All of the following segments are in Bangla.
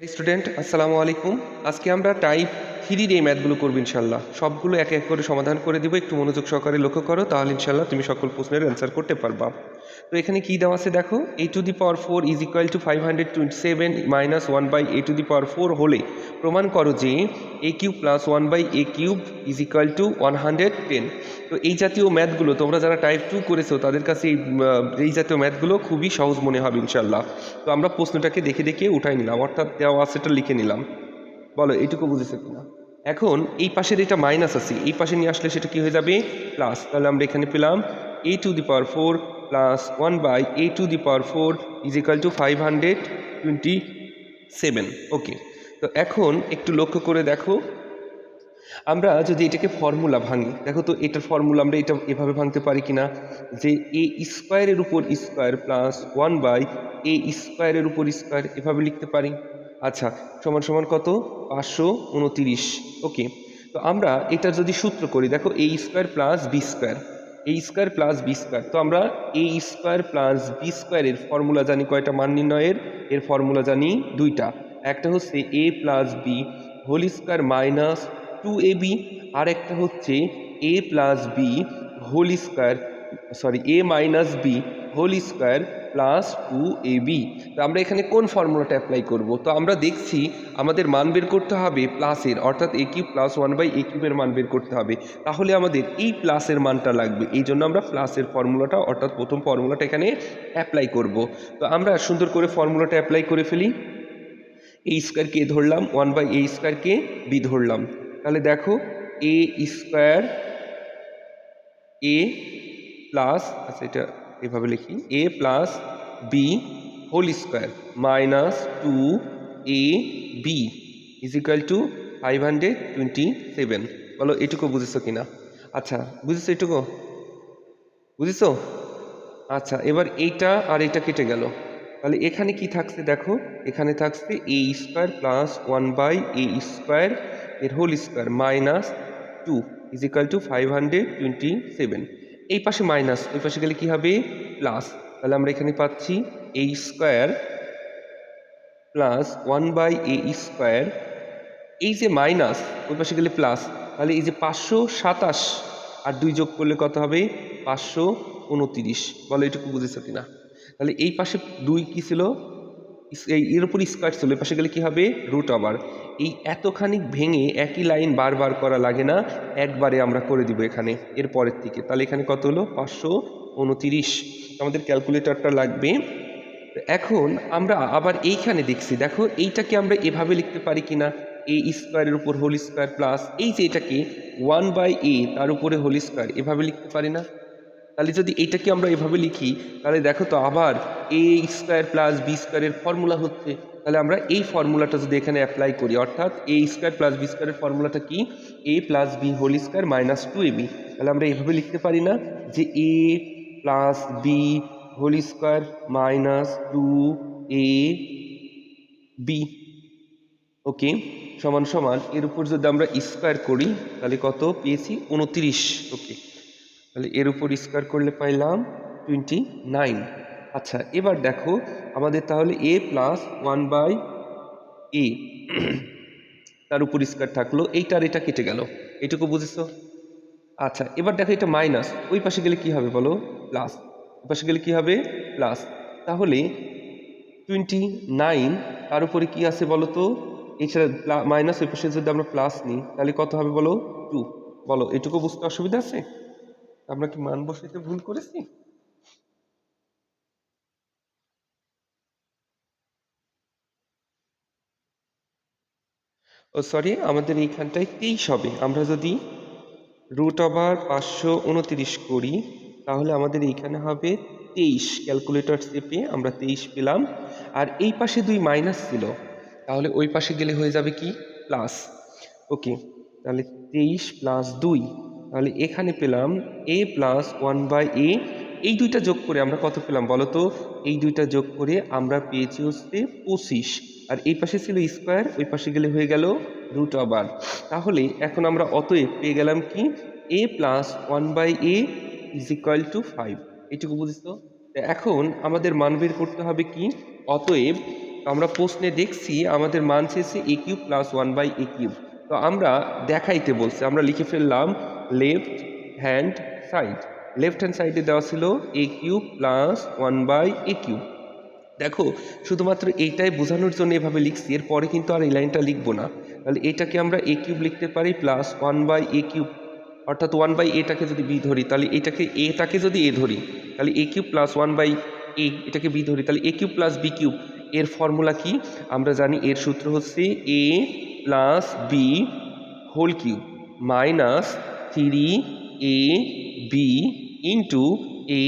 স্টুডেন্ট আসসালামু আলাইকুম। আজকে আমরা টাইপ 3 এই ম্যাথগুলো করব ইনশাল্লাহ। সবগুলো এক এক করে সমাধান করে দিব। একটু মনোযোগ সহকারে লক্ষ্য করো, তাহলে ইনশাল্লাহ তুমি সকল প্রশ্নের অ্যান্সার করতে পারবা। তো এখানে কি দেওয়া আছে দেখো, a⁴ is equal to 527 minus 1/a⁴ হলে প্রমাণ করো যে a³ plus 1/a³ is equal two 110। তো এই জাতীয় ম্যাথগুলো তোমরা যারা টাইপ 2 করেছো তাদের কাছে এই জাতীয় ম্যাথগুলো খুবই সহজ মনে হবে ইনশাল্লাহ। তো আমরা প্রশ্নটাকে দেখে দেখে উঠাই নিলাম, অর্থাৎ দেওয়া আছেটা লিখে নিলাম। বলো এইটুকু বুঝেছো কিনা। এখন এই পাশের এটা মাইনাস আছে, এই পাশে নিয়ে আসলে সেটা কি হয়ে যাবে প্লাস। তাহলে আমরা এখানে পেলাম a⁴ plus 1/a⁴ is equal to 527। ওকে, তো এখন একটু লক্ষ্য করে দেখো, আমরা যদি এটাকে ফর্মুলা ভাঙি, দেখো তো এটার ফর্মুলা আমরা এটা এভাবে ভাঙতে পারি কিনা, যে a² এর উপর স্কোয়ার প্লাস 1/a² এর উপর স্কোয়ার, এভাবে লিখতে পারি। আচ্ছা, সমান সমান কত 529। ওকে, তো আমরা এটা যদি সূত্র করি, দেখো a² plus b², a² plus b², তো আমরা a² প্লাস b² এর ফর্মুলা জানি কয়টা মান নির্ণয়ের, এর ফর্মুলা জানি দুইটা। একটা হচ্ছে a plus B whole square minus 2ab, আর একটা হচ্ছে a plus B whole square, sorry a minus B whole square plus 2ab। তো আমরা এখানে কোন ফর্মুলাটা অ্যাপ্লাই করব? তো আমরা দেখছি আমাদের মান বের করতে হবে প্লাসের, অর্থাৎ a³ প্লাস 1/a³ এর মান বের করতে হবে। তাহলে আমাদের এই প্লাসের মানটা লাগবে, এই জন্য আমরা প্লাসের ফর্মুলাটা, অর্থাৎ প্রথম ফর্মুলাটা এখানে অ্যাপ্লাই করব। তো আমরা সুন্দর করে ফর্মুলাটা অ্যাপ্লাই করে ফেলি। a² কে ধরলাম, 1/a² কে বি ধরলাম। তাহলে দেখো a² a প্লাস, আচ্ছা এটা এভাবে লিখি, a plus B whole square minus 2ab is equal to 527। বলো এটুকু বুঝেছো কিনা? আচ্ছা বুঝেছো, এটুকু বুঝেছো? আচ্ছা, এবার এইটা আর এইটা কেটে গেল, তাহলে এখানে কি থাকছে দেখো, এখানে থাকছে a² প্লাস 1/a² এর whole square minus 2 is equal to 527। এই পাশে মাইনাস, ওই পাশে গেলে কি হবে প্লাস। তাহলে আমরা এখানে পাচ্ছি a² প্লাস 1/a², এই যে মাইনাস ওই পাশে গেলে প্লাস, তাহলে এই যে 527 আর 2 যোগ করলে কত হবে 529। বলো এটুকু বুঝেছো কিনা? তাহলে এই পাশে 2 কি ছিল, এর উপর স্কোয়ার ছিল, এই পাশে গেলে কি হবে রুট ওভার। এই এতখানি ভেঙে একই লাইন বারবার করা লাগে না, একবারে আমরা করে দিব এখানে এর পরের থেকে। তাহলে এখানে কত হলো 529, আমাদের ক্যালকুলেটরটা লাগবে। এখন আমরা আবার এইখানে দেখছি, দেখো এইটাকে আমরা এভাবে লিখতে পারি কিনা, a² এর উপর হোল স্কোয়ার প্লাস এই যে এটাকে 1/a তার উপরে হোল স্কোয়ার, এভাবে লিখতে পারি না? তাহলে যদি এইটাকে আমরা এভাবে লিখি, তাহলে দেখো তো আবার a² প্লাস b² এর ফর্মুলা হচ্ছে। তাহলে আমরা এই ফর্মুলাটা যদি এখানে অ্যাপ্লাই করি, অর্থাৎ a² প্লাস b² এর ফর্মুলাটা কি, a plus B whole square minus 2ab। তাহলে আমরা এভাবে লিখতে পারি না যে a plus B whole square minus 2ab। Okay, সমান সমান এর উপর যদি আমরা স্কোয়ার করি তাহলে কত পেয়েছি 29। ওকে, তাহলে এর উপর স্কোয়ার করলে পাইলাম 29। আচ্ছা, এবার দেখো আমাদের তাহলে a প্লাস 1/a তার উপর স্কোয়ার থাকলো, এইটার এটা কেটে গেল, এইটুকু বুঝেছো? আচ্ছা, এবার দেখো এটা মাইনাস, ওই পাশে গেলে কি হবে বলো প্লাস, ওই পাশে গেলে কি হবে প্লাস। তাহলে 29 তার উপরে কি আছে বলো তো, এছাড়া মাইনাস ওই পাশে যদি আমরা প্লাস নিই তাহলে কত হবে বলো 2। বলো এটুকু বুঝতে অসুবিধা আছে? আমরা কি মান বসাইতে ভুল করেছি? ও সরি, আমাদের এইখানটায় 23 হবে। আমরা যদি রুট ওভার 529 করি তাহলে আমাদের এইখানে হবে 23। ক্যালকুলেটর চেপে আমরা 23 পেলাম। আর এই পাশে 2 মাইনাস ছিল, তাহলে ওই পাশে গেলে হয়ে যাবে কি প্লাস। ওকে, তাহলে 23 প্লাস 2, তাহলে এখানে পেলাম a প্লাস 1/a। এই দুইটা যোগ করে আমরা কত পেলাম বলো তো, এই দুইটা যোগ করে আমরা পেয়েছি হচ্ছে 25। আর এই পাশে ছিল স্কোয়ার, ওই পাশে গেলে হয়ে গেল রুট ওভার। তাহলে এখন আমরা অতএব পেয়ে গেলাম কি a plus 1/a is equal two 5। এইটুকু বুঝেছো? এখন আমাদের মান বের করতে হবে কি, অতএব তো আমরা প্রশ্নে দেখছি আমাদের মান চেয়েছে এ কিউব প্লাস 1/a কিউব। তো আমরা দেখাইতে বলছি, আমরা লিখে ফেললাম left hand side. Left hand সাইডে দেওয়া ছিল এ কিউব প্লাস 1/a কিউব। দেখো শুধুমাত্র এইটাই বোঝানোর জন্য এভাবে লিখছি, এরপরে কিন্তু আর এই লাইনটা লিখবো না। তাহলে এটাকে আমরা এ কিউব লিখতে পারি প্লাস 1/a কিউব, অর্থাৎ 1/aটাকে যদি বি ধরি তাহলে এটাকে এটাকে যদি এ ধরি তাহলে এ কিউব প্লাস 1/a, এটাকে বি ধরি তাহলে এ কিউব প্লাস বি কিউব। এর ফর্মুলা কি আমরা জানি, এর সূত্র হচ্ছে A plus B whole cube minus 3ab into A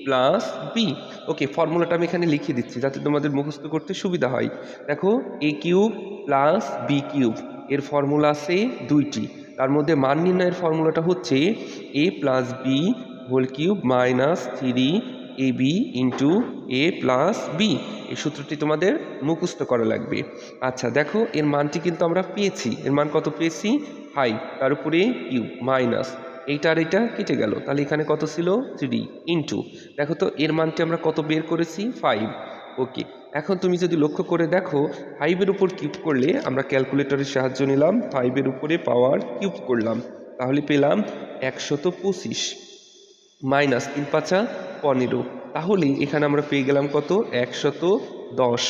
plus B. Okay, ফর্মুলাটা আমি এখানে লিখে দিচ্ছি যাতে তোমাদের মুখস্থ করতে সুবিধা হয়। দেখো A cube plus B cube এর ফর্মুলা আছে দুইটি, তার মধ্যে মান নির্ণয়ের ফর্মুলাটা হচ্ছে A plus B whole cube minus 3ab into A plus B. এই সূত্রটি তোমাদের মুখস্থ করা লাগবে। আচ্ছা দেখো এর মানটি কিন্তু আমরা পেয়েছি, এর মান কত পেয়েছি 5, তার উপরে কিউব মাইনাস এইটা আর এটা কেটে গেল, তাহলে এখানে কত ছিল 3 ইন্টু, দেখো তো এর মানটি আমরা কত বের করেছি 5। ওকে, এখন তুমি যদি লক্ষ্য করে দেখো 5-এর উপর কিউব করলে, আমরা ক্যালকুলেটরের সাহায্য নিলাম, 5-এর উপরে পাওয়ার কিউব করলাম, তাহলে পেলাম 125 মাইনাস 3 5 15, তাহলে এখানে আমরা পেয়ে গেলাম কত 110।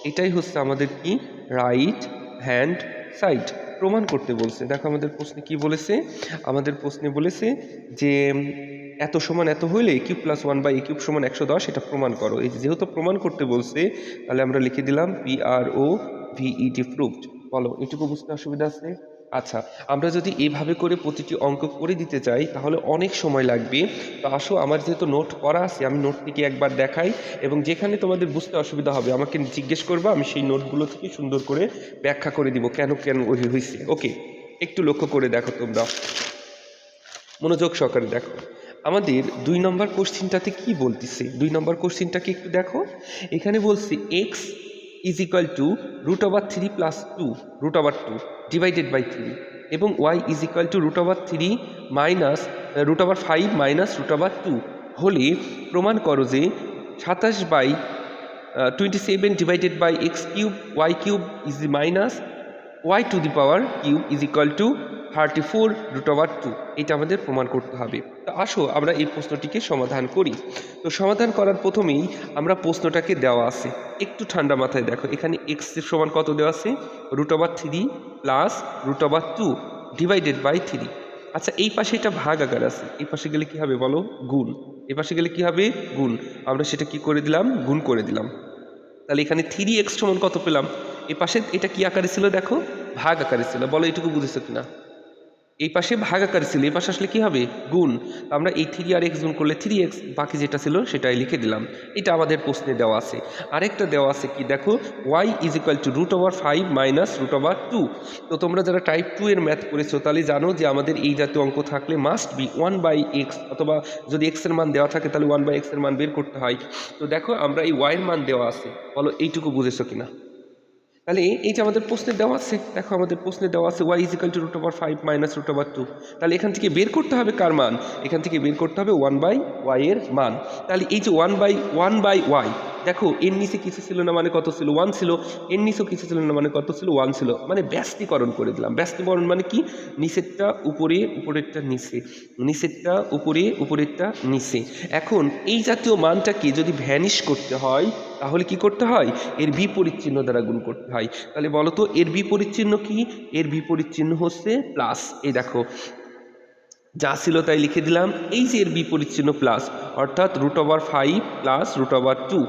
এটাই হচ্ছে আমাদের কি রাইট হ্যান্ড সাইড প্রমাণ করতে বলছে। দেখো আমাদের প্রশ্নে কি বলেছে, আমাদের প্রশ্নে বলেছে যে এত সমান এত হইলে কিউব প্লাস 1/a কিউব সমান 110, এটা প্রমাণ করো। এই যেহেতু প্রমাণ করতে বলছে তাহলে আমরা লিখে দিলাম PROVET প্রুভড। বলো এটুকু বুঝতে অসুবিধা আছে? আচ্ছা, আমরা যদি এইভাবে করে প্রতিটি অঙ্ক করে দিতে চাই তাহলে অনেক সময় লাগবে। তো আসো আমার যেহেতু নোট করা আছে আমি নোট থেকে একবার দেখাই, এবং যেখানে তোমাদের বুঝতে অসুবিধা হবে আমাকে জিজ্ঞেস করবা, আমি সেই নোটগুলো থেকে সুন্দর করে ব্যাখ্যা করে দিব কেন কেন হয়েছে। ওকে, একটু লক্ষ্য করে দেখো, তোমরা মনোযোগ সহকারে দেখো। আমাদের 2 নম্বর কোশ্চিনটাতে কি বলতেছে, 2 নম্বর কোশ্চিনটাকে একটু দেখো। এখানে বলছে x is equal to √3 plus 2 divided by 3 এবং y is equal to √3 minus √5 minus √2 হলে প্রমাণ করো যে 27/27 divided by x cube y cube is minus y to the power cube is equal to 34√2। এটা আমাদের প্রমাণ করতে হবে। তো আসো আমরা এই প্রশ্নটিকে সমাধান করি। তো সমাধান করার প্রথমেই আমরা প্রশ্নটাকে দেওয়া আছে, একটু ঠান্ডা মাথায় দেখো, এখানে এক্স এর সমান কত দেওয়া আছে √3 প্লাস √2 ডিভাইডেড বাই 3। আচ্ছা এই পাশে এটা ভাগ আকার আছে, এই পাশে গেলে কি হবে বলো গুণ, এই পাশে গেলে কি হবে গুণ, আমরা সেটা কি করে দিলাম গুণ করে দিলাম। তাহলে এখানে 3x সমান কত পেলাম, এই পাশে এটা কি আকারে ছিল দেখো ভাগ আকারে ছিল, বলো এটুকু বুঝেছো কিনা? এই পাশে ভাগ আকারে ছিল, এই পাশে আসলে কি হবে গুণ, আমরা এই 3 আর x গুণ করলে 3x, বাকি যেটা ছিল সেটাই লিখে দিলাম। এটা আমাদের প্রশ্নে দেওয়া আছে। আরেকটা দেওয়া আছে কি দেখো y is equal two √5 minus √2। তো তোমরা যারা টাইপ 2 এর ম্যাথ করেছো তাহলে জানো যে আমাদের এই জাতীয় অঙ্ক থাকলে মাস্ট বি 1/x, অথবা যদি x এর মান দেওয়া থাকে তাহলে 1/x এর মান বের করতে হয়। তো দেখো আমরা এই y এর মান দেওয়া আছে, বলো এইটুকু বুঝেছো কিনা? তাহলে এই যে আমাদের প্রশ্নে দেওয়া আছে, দেখো আমাদের প্রশ্নে দেওয়া আছে y is equal two √5 minus √2, তাহলে এখান থেকে বের করতে হবে কার মান, এখান থেকে বের করতে হবে 1/y এর মান। তাহলে এই যে 1/y, দেখো এর নিচে কিছু ছিল না মানে কত ছিল 1 ছিল, এর নিচেও কিছু ছিল না মানে কত ছিল 1 ছিল, মানে ব্যস্তীকরণ করে দিলাম। ব্যস্তীকরণ মানে কি, নিচেরটা উপরে উপরেরটা নিচে, নিচেরটা উপরে উপরেরটা নিচে। এখন এই জাতীয় মানটাকে যদি ভ্যানিশ করতে হয় তাহলে কি করতে হয়, এর বিপরীত চিহ্ন দ্বারা গুণ করতে হয়। তাহলে বলো তো এর বিপরীত চিহ্ন কি, এর বিপরীত চিহ্ন হচ্ছে প্লাস। এই দেখো যা ছিল তাই লিখে দিলাম, এই যে এর বিপরীত চিহ্ন প্লাস, অর্থাৎ √5 প্লাস √2।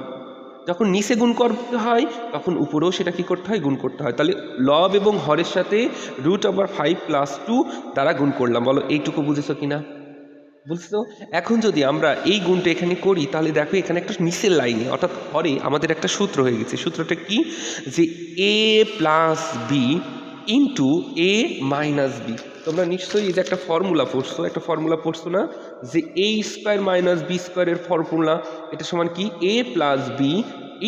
যখন নিচে গুণ করতে হয় তখন উপরেও সেটা কি করতে হয় গুণ করতে হয়। তাহলে লব এবং হরের সাথে √5 প্লাস 2 দ্বারা গুণ করলাম। বলো এইটুকু বুঝেছো কিনা? বুঝছো? এখন যদি আমরা এই গুণটা এখানে করি তাহলে দেখো এখানে একটা নিচের লাইনে অর্থাৎ হরে আমাদের একটা সূত্র হয়ে গেছে। সূত্রটা কি, যে a plus b into a minus b. তোমরা নিশ্চয়ই এই যে একটা ফর্মুলা পড়ছো না, যে a স্কোয়ার মাইনাস বি স্কোয়ারের ফর্মুলা, এটা সমান কি a plus b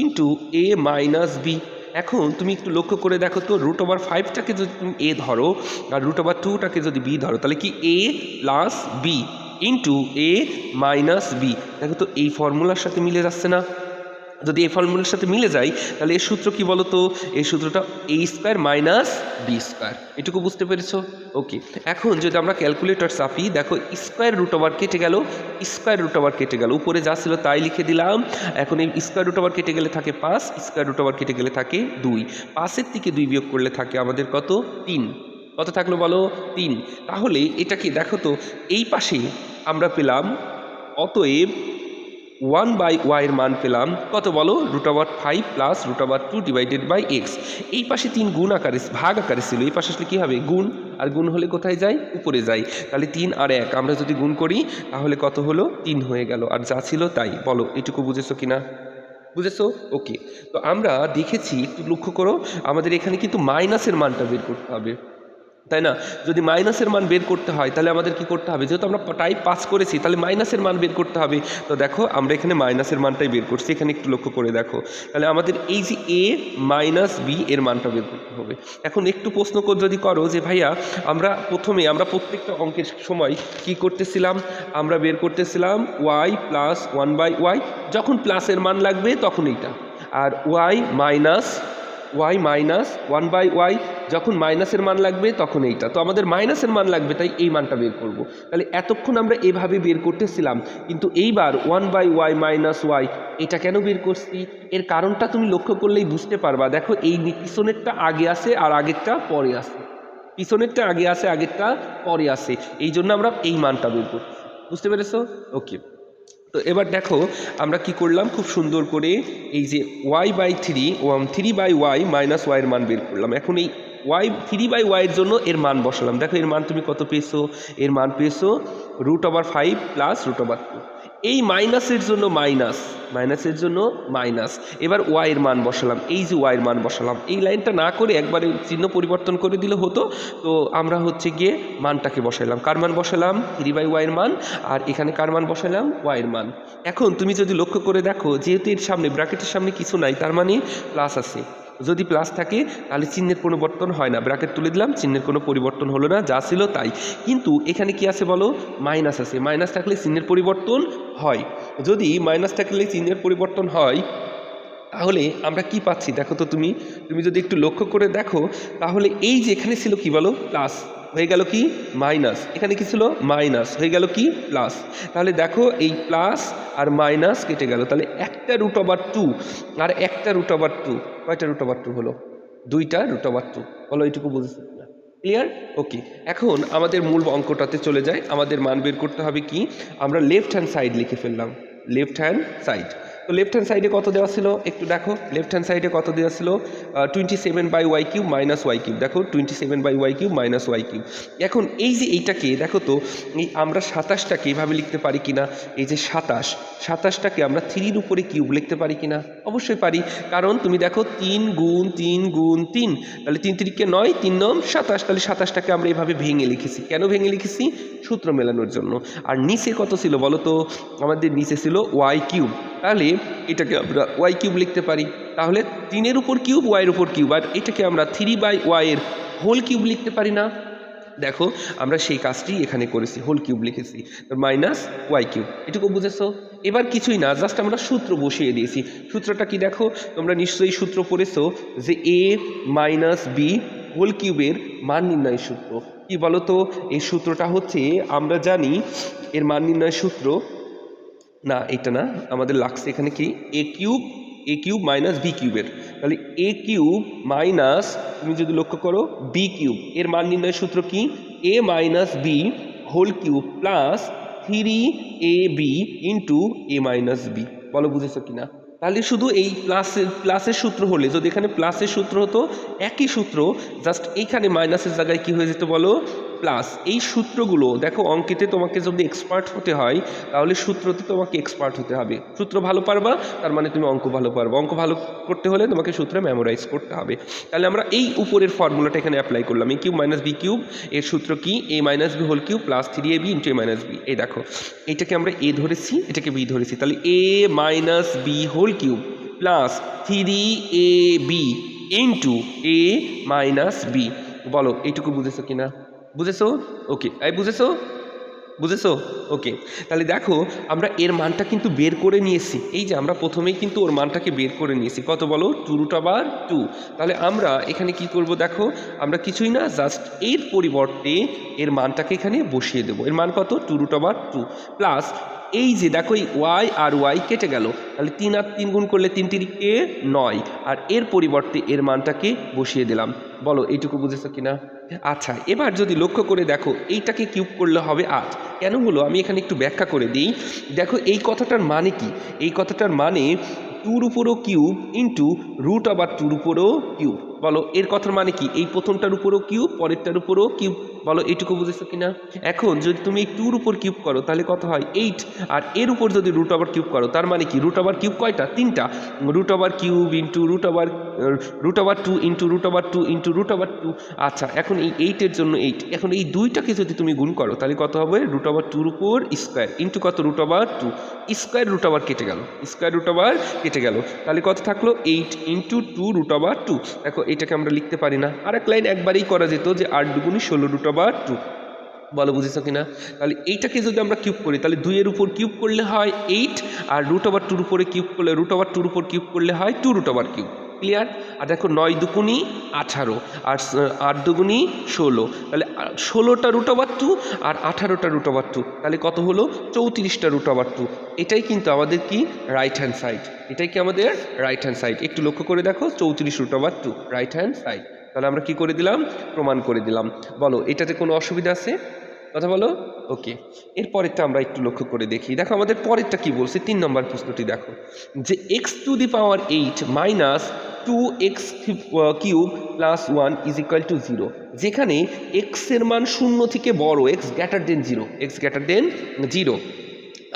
into a minus b. এখন তুমি একটু লক্ষ্য করে দেখো তো, √5টাকে যদি তুমি a ধরো আর √2টাকে যদি b ধরো তাহলে কি a plus b into A minus b. দেখো তো এই ফর্মুলার সাথে মিলে যাচ্ছে না, যদি এই ফর্মুলার সাথে মিলে যায় তাহলে এর সূত্র কি বলো তো? এই সূত্রটা a square minus b square. এটুকু বুঝতে পেরেছো? ওকে, এখন যদি আমরা ক্যালকুলেটর চাপি, দেখো স্কোয়ার রুট ওভার কেটে গেল, স্কোয়ার রুট ওভার কেটে গেল, উপরে যা ছিল তাই লিখে দিলাম। এখন এই স্কোয়ার রুট ওভার কেটে গেলে থাকে 5, স্কোয়ার রুট ওভার কেটে গেলে থাকে 2, 5-এর থেকে 2 বিয়োগ করলে থাকে আমাদের কত? 3। কত থাকলো বলো? 3। তাহলে এটা কি দেখো তো, এই পাশে আমরা পেলাম, অতএব 1/y এর মান পেলাম কত বলো? √5 প্লাস √2 ডিভাইডেড বাই এক্স। এই পাশে 3 গুণ আকারে ভাগ আকারে ছিল, এই পাশে আসলে কী হবে? গুণ। আর গুণ হলে কোথায় যায়? উপরে যায়। তাহলে 3 আর 1 আমরা যদি গুণ করি তাহলে কত হলো? 3 হয়ে গেল। আর যা ছিল তাই। বলো এটুকু বুঝেছো কিনা? বুঝেছো? ওকে, তো আমরা দেখেছি, একটু লক্ষ্য করো, আমাদের এখানে কিন্তু মাইনাসের মানটা বের করতে হবে, তাই না? যদি মাইনাসের মান বের করতে হয় তাহলে আমাদের কি করতে হবে? যেহেতু আমরা টাইপ পাস করেছি তাহলে মাইনাসের মান বের করতে হবে। তো দেখো আমরা এখানে মাইনাসের মানটাই বের করছি, এখানে একটু লক্ষ্য করে দেখো। তাহলে আমাদের এই যে a মাইনাস বি এর মানটা বের করতে হবে। এখন একটু প্রশ্ন যদি করো যে ভাইয়া আমরা প্রত্যেকটা অঙ্কের সময় কি করতেছিলাম? আমরা বের করতেছিলাম y প্লাস 1/y, যখন প্লাসের মান লাগবে তখন এইটা, আর y মাইনাস 1/y যখন মাইনাসের মান লাগবে তখন এইটা। তো আমাদের মাইনাসের মান লাগবে, তাই এই মানটা বের করব। তাহলে এতক্ষণ আমরা এভাবে বের করতেছিলাম, কিন্তু এইবার 1/y মাইনাস y এটা কেন বের করছি? এর কারণটা তুমি লক্ষ্য করলেই বুঝতে পারবা। দেখো এই পিছনেরটা আগে আসে আর আগেরটা পরে আসে, পিছনেরটা আগে আসে আগেরটা পরে আসে, এই জন্য আমরা এই মানটা বের করছি। বুঝতে পেরেছো? ওকে, তো এবার দেখো আমরা কি করলাম, খুব সুন্দর করে এই যে y/3 মাইনাস y এর মান বের করলাম। এখন এই y/3 এর জন্য এর মান বসালাম। দেখো এর মান তুমি কত পেয়েছো? এর মান পেয়েছো √5 প্লাস √2। এই মাইনাসের জন্য মাইনাসের জন্য মাইনাস। এবার y এর মান বসালাম, এই যে y এর মান বসালাম। এই লাইনটা না করে একবারে চিহ্ন পরিবর্তন করে দিলে হতো। তো আমরা হচ্ছে গিয়ে মানটাকে বসাইলাম। কার মান বসালাম? 3/y এর মান। আর এখানে কার মান বসালাম? y এর মান। এখন তুমি যদি লক্ষ্য করে দেখো, যেহেতু এর সামনে ব্র্যাকেটের সামনে কিছু নাই, তার মানে প্লাস আছে। যদি প্লাস থাকে তাহলে চিহ্নের পরিবর্তন হয় না, ব্র্যাকেট তুলে দিলাম, চিহ্নের কোনো পরিবর্তন হলো না, যা ছিল তাই। কিন্তু এখানে কি আছে বলো? মাইনাস আছে। মাইনাস থাকলে চিহ্নের পরিবর্তন হয়। যদি মাইনাস থাকলে চিহ্নের পরিবর্তন হয় তাহলে আমরা কি পাচ্ছি দেখো তো, তুমি যদি একটু লক্ষ্য করে দেখো তাহলে এই যে এখানে ছিল কি বলো? প্লাস, হয়ে গেল কি? মাইনাস। এখানে কি ছিল? মাইনাস, হয়ে গেল কি? প্লাস। তাহলে দেখো এই প্লাস আর মাইনাস কেটে গেল, তাহলে একটা √2 আর একটা √2, কয়টা √2 হলো? 2টা √2। বলো এইটুকু বুঝেছি না? ক্লিয়ার? ওকে, এখন আমাদের মূল অঙ্কটাতে চলে যায়। আমাদের মান বের করতে হবে কি? আমরা লেফট হ্যান্ড সাইড লিখে ফেললাম, লেফট হ্যান্ড সাইড। তো লেফট হ্যান্ড সাইডে কত দেওয়া ছিল একটু দেখো। লেফট হ্যান্ড সাইডে কত দেওয়া ছিল? 27/y³ minus y³। দেখো 27/y³ মাইনাস y³। এখন এই যে এইটাকে দেখো তো, এই আমরা 27টাকে এভাবে লিখতে পারি কিনা? এই যে 27টাকে আমরা 3-র উপরে কিউব লিখতে পারি কিনা? অবশ্যই পারি, কারণ তুমি দেখো 3 গুণ 3 গুণ 3, তাহলে 3 3 9, 3 9 27। তাহলে 27টাকে আমরা এভাবে ভেঙে লিখেছি। কেন ভেঙে লিখেছি? সূত্র মেলানোর জন্য। আর নিচে কত ছিল বলো তো? আমাদের নিচে ছিল y³। তাহলে এটাকে আমরা y³ লিখতে পারি। তাহলে 3-এর উপর কিউব, y-এর উপর কিউব, আর এটাকে আমরা 3/y এর হোল কিউব লিখতে পারি না? দেখো আমরা সেই কাজটি এখানে করেছি, হোল কিউব লিখেছি, মাইনাস y³। এটুকু বুঝেছো? এবার কিছুই না, জাস্ট আমরা সূত্র বসিয়ে দিয়েছি। সূত্রটা কি দেখো, তোমরা নিশ্চয়ই সূত্র পড়েছো যে a মাইনাস বি হোল কিউবের মান নির্ণয়ের সূত্র। কি বলো তো? এই সূত্রটা হচ্ছে, আমরা জানি এর মান নির্ণয়ের সূত্র, না এটা না, আমাদের লাগছে এখানে কি? a³ মাইনাস b³ তাহলে a³ মাইনাস, তুমি যদি লক্ষ্য করো, b³ এর মান নির্ণয়ের সূত্র কি? a minus B whole cube plus 3ab into a minus b. বলো বুঝেছো কিনা? তাহলে শুধু এই প্লাসের সূত্র হলে, যদি এখানে প্লাসের সূত্র হতো একই সূত্র, জাস্ট এইখানে মাইনাসের জায়গায় কি হয়ে যেত বলো? প্লাস। এই সূত্রগুলো দেখো, অঙ্কেতে তোমাকে যদি এক্সপার্ট হতে হয় তাহলে সূত্রতে তোমাকে এক্সপার্ট হতে হবে। সূত্র ভালো পারবা তার মানে তুমি অঙ্ক ভালো পারবা। অঙ্ক ভালো করতে হলে তোমাকে সূত্র মেমোরাইজ করতে হবে। তাহলে আমরা এই উপরের ফর্মুলাটা এখানে অ্যাপ্লাই করলাম। a³ মাইনাস b³ এর সূত্র কি? a minus B whole cube plus 3ab into a minus b. এই দেখো এইটাকে আমরা a ধরেছি, এটাকে b ধরেছি, তাহলে a minus B whole cube plus 3ab into a minus b. বলো এইটুকু বুঝেছো কিনা? বুঝেছো? ওকে, এই বুঝেছো? বুঝেছো? ওকে, তাহলে দেখো আমরা এর মানটা কিন্তু বের করে নিয়েছি। এই যে আমরা প্রথমেই কিন্তু ওর মানটাকে বের করে নিয়েছি, কত বলো? 2√2। তাহলে আমরা এখানে কি করব দেখো, আমরা কিছুই না, জাস্ট এর পরিবর্তে এর মানটাকে এখানে বসিয়ে দেবো। এর মান কত? 2√2 প্লাস এই যে দেখো এই ওয়াই আর ওয়াই কেটে গেল, তাহলে 3 আর 3 গুণ করলে 3 তিরিকে 9, আর এর পরিবর্তে এর মানটাকে বসিয়ে দিলাম। বলো এইটুকু বুঝেছো কিনা? আচ্ছা, এবার যদি লক্ষ্য করে দেখো এইটাকে কিউব করলে হবে 8। কেন হলো আমি এখানে একটু ব্যাখ্যা করে দিই। দেখো এই কথাটার মানে কি? এই কথাটার মানে 2-র উপরও কিউব ইন্টু √2-র উপরও কিউব। বলো এর কথার মানে কি? এই প্রথমটার উপরও কিউব, পরেরটার উপরও কিউব। বলো এইটুকু বুঝেছো কিনা? এখন যদি তুমি এই 2-র উপর কিউব করো তাহলে কত হয়? 8। আর এর উপর যদি √ওভার কিউব করো তার মানে কি? √ওভার কিউব কয়টা? 3টা। √Over cube into √2 into √2 into √2। আচ্ছা, এখন এই 8-এর জন্য 8, এখন এই দুইটাকে যদি তুমি গুণ করো তাহলে কত হবে? √2-র উপর স্কোয়ার ইন্টু কত? √2 স্কোয়ার, √ওভার কেটে গেল, স্কোয়ার √ওভার কেটে গেল, তাহলে কত থাকলো? 8 ইন্টু 2 √2। দেখো এটাকে আমরা লিখতে পারি না, আর এক লাইন একবারেই করা যেত যে 8 দুগুণী 16 √2। বলো বুঝেছো কিনা? তাহলে এইটাকে যদি আমরা কিউব করি তাহলে 2-এর উপর কিউব করলে হয় 8, আর √2-র উপরে কিউব করলে √2-র উপর কিউব করলে হয় 2 √কিউব। ক্লিয়ার? আর দেখো 9 দুগুণী 18 আর 8 দুগুণী 16, তাহলে 16টা √2 আর 18টা √2, তাহলে কত হলো? 34টা √2। এটাই কিন্তু আমাদের কি? Right hand side. এটাই কি আমাদের রাইট হ্যান্ড সাইড? একটু লক্ষ্য করে দেখো, 34 √2 রাইট হ্যান্ড সাইড। তাহলে আমরা কি করে দিলাম? প্রমাণ করে দিলাম। বলো এটাতে কোনো অসুবিধা আছে? কথা বলো। ওকে, এরপরেরটা আমরা একটু লক্ষ্য করে দেখি। দেখো আমাদের পরেরটা কি বলছে, 3 নম্বর প্রশ্নটি দেখো, যে x⁸ minus 2x³ plus 1 is equal to 0, যেখানে x এর মান 0 থেকে বড়, x greater than 0, x greater than 0।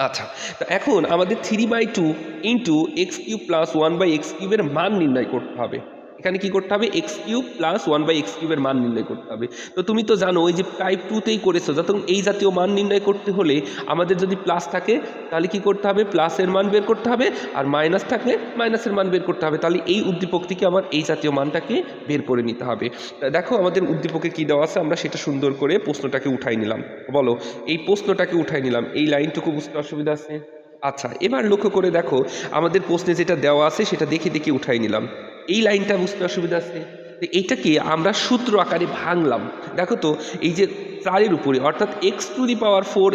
আচ্ছা, তো এখন আমাদের 3/2 ইন্টু x³ প্লাস 1/x³ এর মান নির্ণয় করতে হবে। এখানে কি করতে হবে? x³ প্লাস 1/x³ এর মান নির্ণয় করতে হবে। তো তুমি তো জানো ওই যে টাইপ 2তেই করেছো, যখন এই জাতীয় মান নির্ণয় করতে হলে আমাদের যদি প্লাস থাকে তাহলে কি করতে হবে? প্লাসের মান বের করতে হবে, আর মাইনাস থাকলে মাইনাসের মান বের করতে হবে। তাহলে এই উদ্দীপক থেকে আমার এই জাতীয় মানটাকে বের করে নিতে হবে। দেখো আমাদের উদ্দীপকে কি দেওয়া আছে, আমরা সেটা সুন্দর করে প্রশ্নটাকে উঠাই নিলাম। বলো এই প্রশ্নটাকে উঠাই নিলাম, এই লাইনটুকু বুঝতে অসুবিধা আছে? আচ্ছা, এবার লক্ষ্য করে দেখো আমাদের প্রশ্নে যেটা দেওয়া আছে সেটা দেখে দেখে উঠাই নিলাম। এই লাইনটা বুঝতে অসুবিধা আছে? তো এইটাকে আমরা সূত্র আকারে ভাঙলাম। দেখো তো এই যে 4-এর উপরে অর্থাৎ x⁴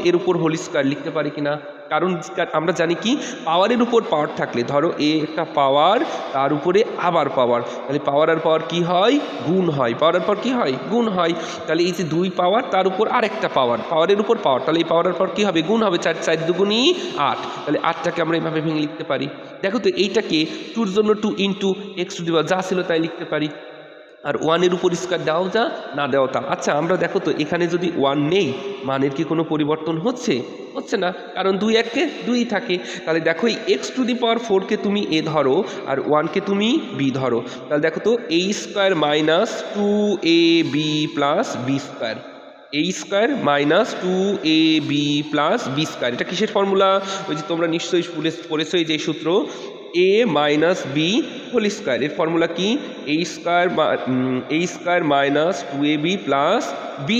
এর উপর হোল স্কোয়ার লিখতে পারি কিনা? কারণ আমরা জানি কি, পাওয়ারের উপর পাওয়ার থাকলে, ধরো এ একটা পাওয়ার, তার উপরে আবার পাওয়ার, তাহলে পাওয়ার আর পাওয়ার কি হয়? গুণ হয়। পাওয়ার আর পাওয়ার কি হয়? গুণ হয়। তাহলে এই যে 2 পাওয়ার, তার উপর আরেকটা পাওয়ার, পাওয়ারের উপর পাওয়ার, তাহলে এই পাওয়ার আর পাওয়ার কি হবে? গুণ হবে। 4 4 দুগুণী 8, তাহলে 8টাকে আমরা এইভাবে ভেঙে লিখতে পারি। দেখো তো এইটাকে 2-র জন্য 2 ইন্টু x⁴ যা ছিল তাই লিখতে পারি, আর 1-এর উপর স্কোয়ার দেওয়াও যা, না দেওয়া তা। আচ্ছা, আমরা দেখো তো এখানে যদি 1 নেই, মানের কি কোনো পরিবর্তন হচ্ছে? হচ্ছে না, কারণ 2 1-কে 2ই থাকে। তাহলে দেখো এই x⁴কে তুমি a ধরো আর 1-কে তুমি b ধরো, তাহলে দেখো তো a² minus 2ab plus b², a² minus 2ab plus b²। এটা কিসের ফর্মুলা? ওই যে তোমরা নিশ্চয়ই পড়েছো এই যে সূত্র, a minus b whole square. এর ফর্মুলা কি? a² minus 2ab plus b²।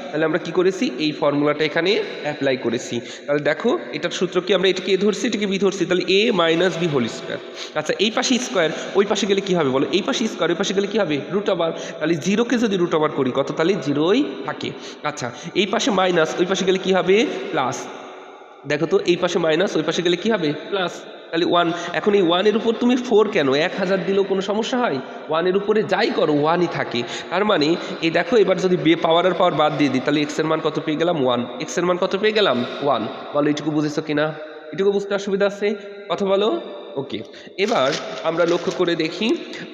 তাহলে আমরা কি করেছি? এই ফর্মুলাটা এখানে অ্যাপ্লাই করেছি। তাহলে দেখো এটার সূত্র কি, আমরা এটাকে a ধরছি, এটাকে b ধরছি, তাহলে a minus b whole square. আচ্ছা, এই পাশে স্কোয়ার, ওই পাশে গেলে কি হবে বলো? এই পাশে স্কোয়ার, ওই পাশে গেলে কি হবে? √ওভার। তাহলে 0-কে যদি √ওভার করি কত? তাহলে 0ই থাকে। আচ্ছা, এই পাশে মাইনাস, ওই পাশে গেলে কি হবে? প্লাস। দেখো তো এই পাশে মাইনাস, ওই পাশে গেলে কি হবে? প্লাস। তাহলে 1। এখন এই 1-এর উপর তুমি 4 কেন? 1000 দিলেও কোনো সমস্যা হয়? 1-এর উপরে যাই করো 1ই থাকে। তার মানে এই দেখো এবার যদি পাওয়ার আর পাওয়ার বাদ দিয়ে দিই তাহলে x এর মান কত পেয়ে গেলাম? 1। x এর মান কত পেয়ে গেলাম? 1। বলো এটুকু বুঝেছো কিনা? এটুকু বুঝতে অসুবিধা আছে? কথা বলো। ওকে, এবার আমরা লক্ষ্য করে দেখি,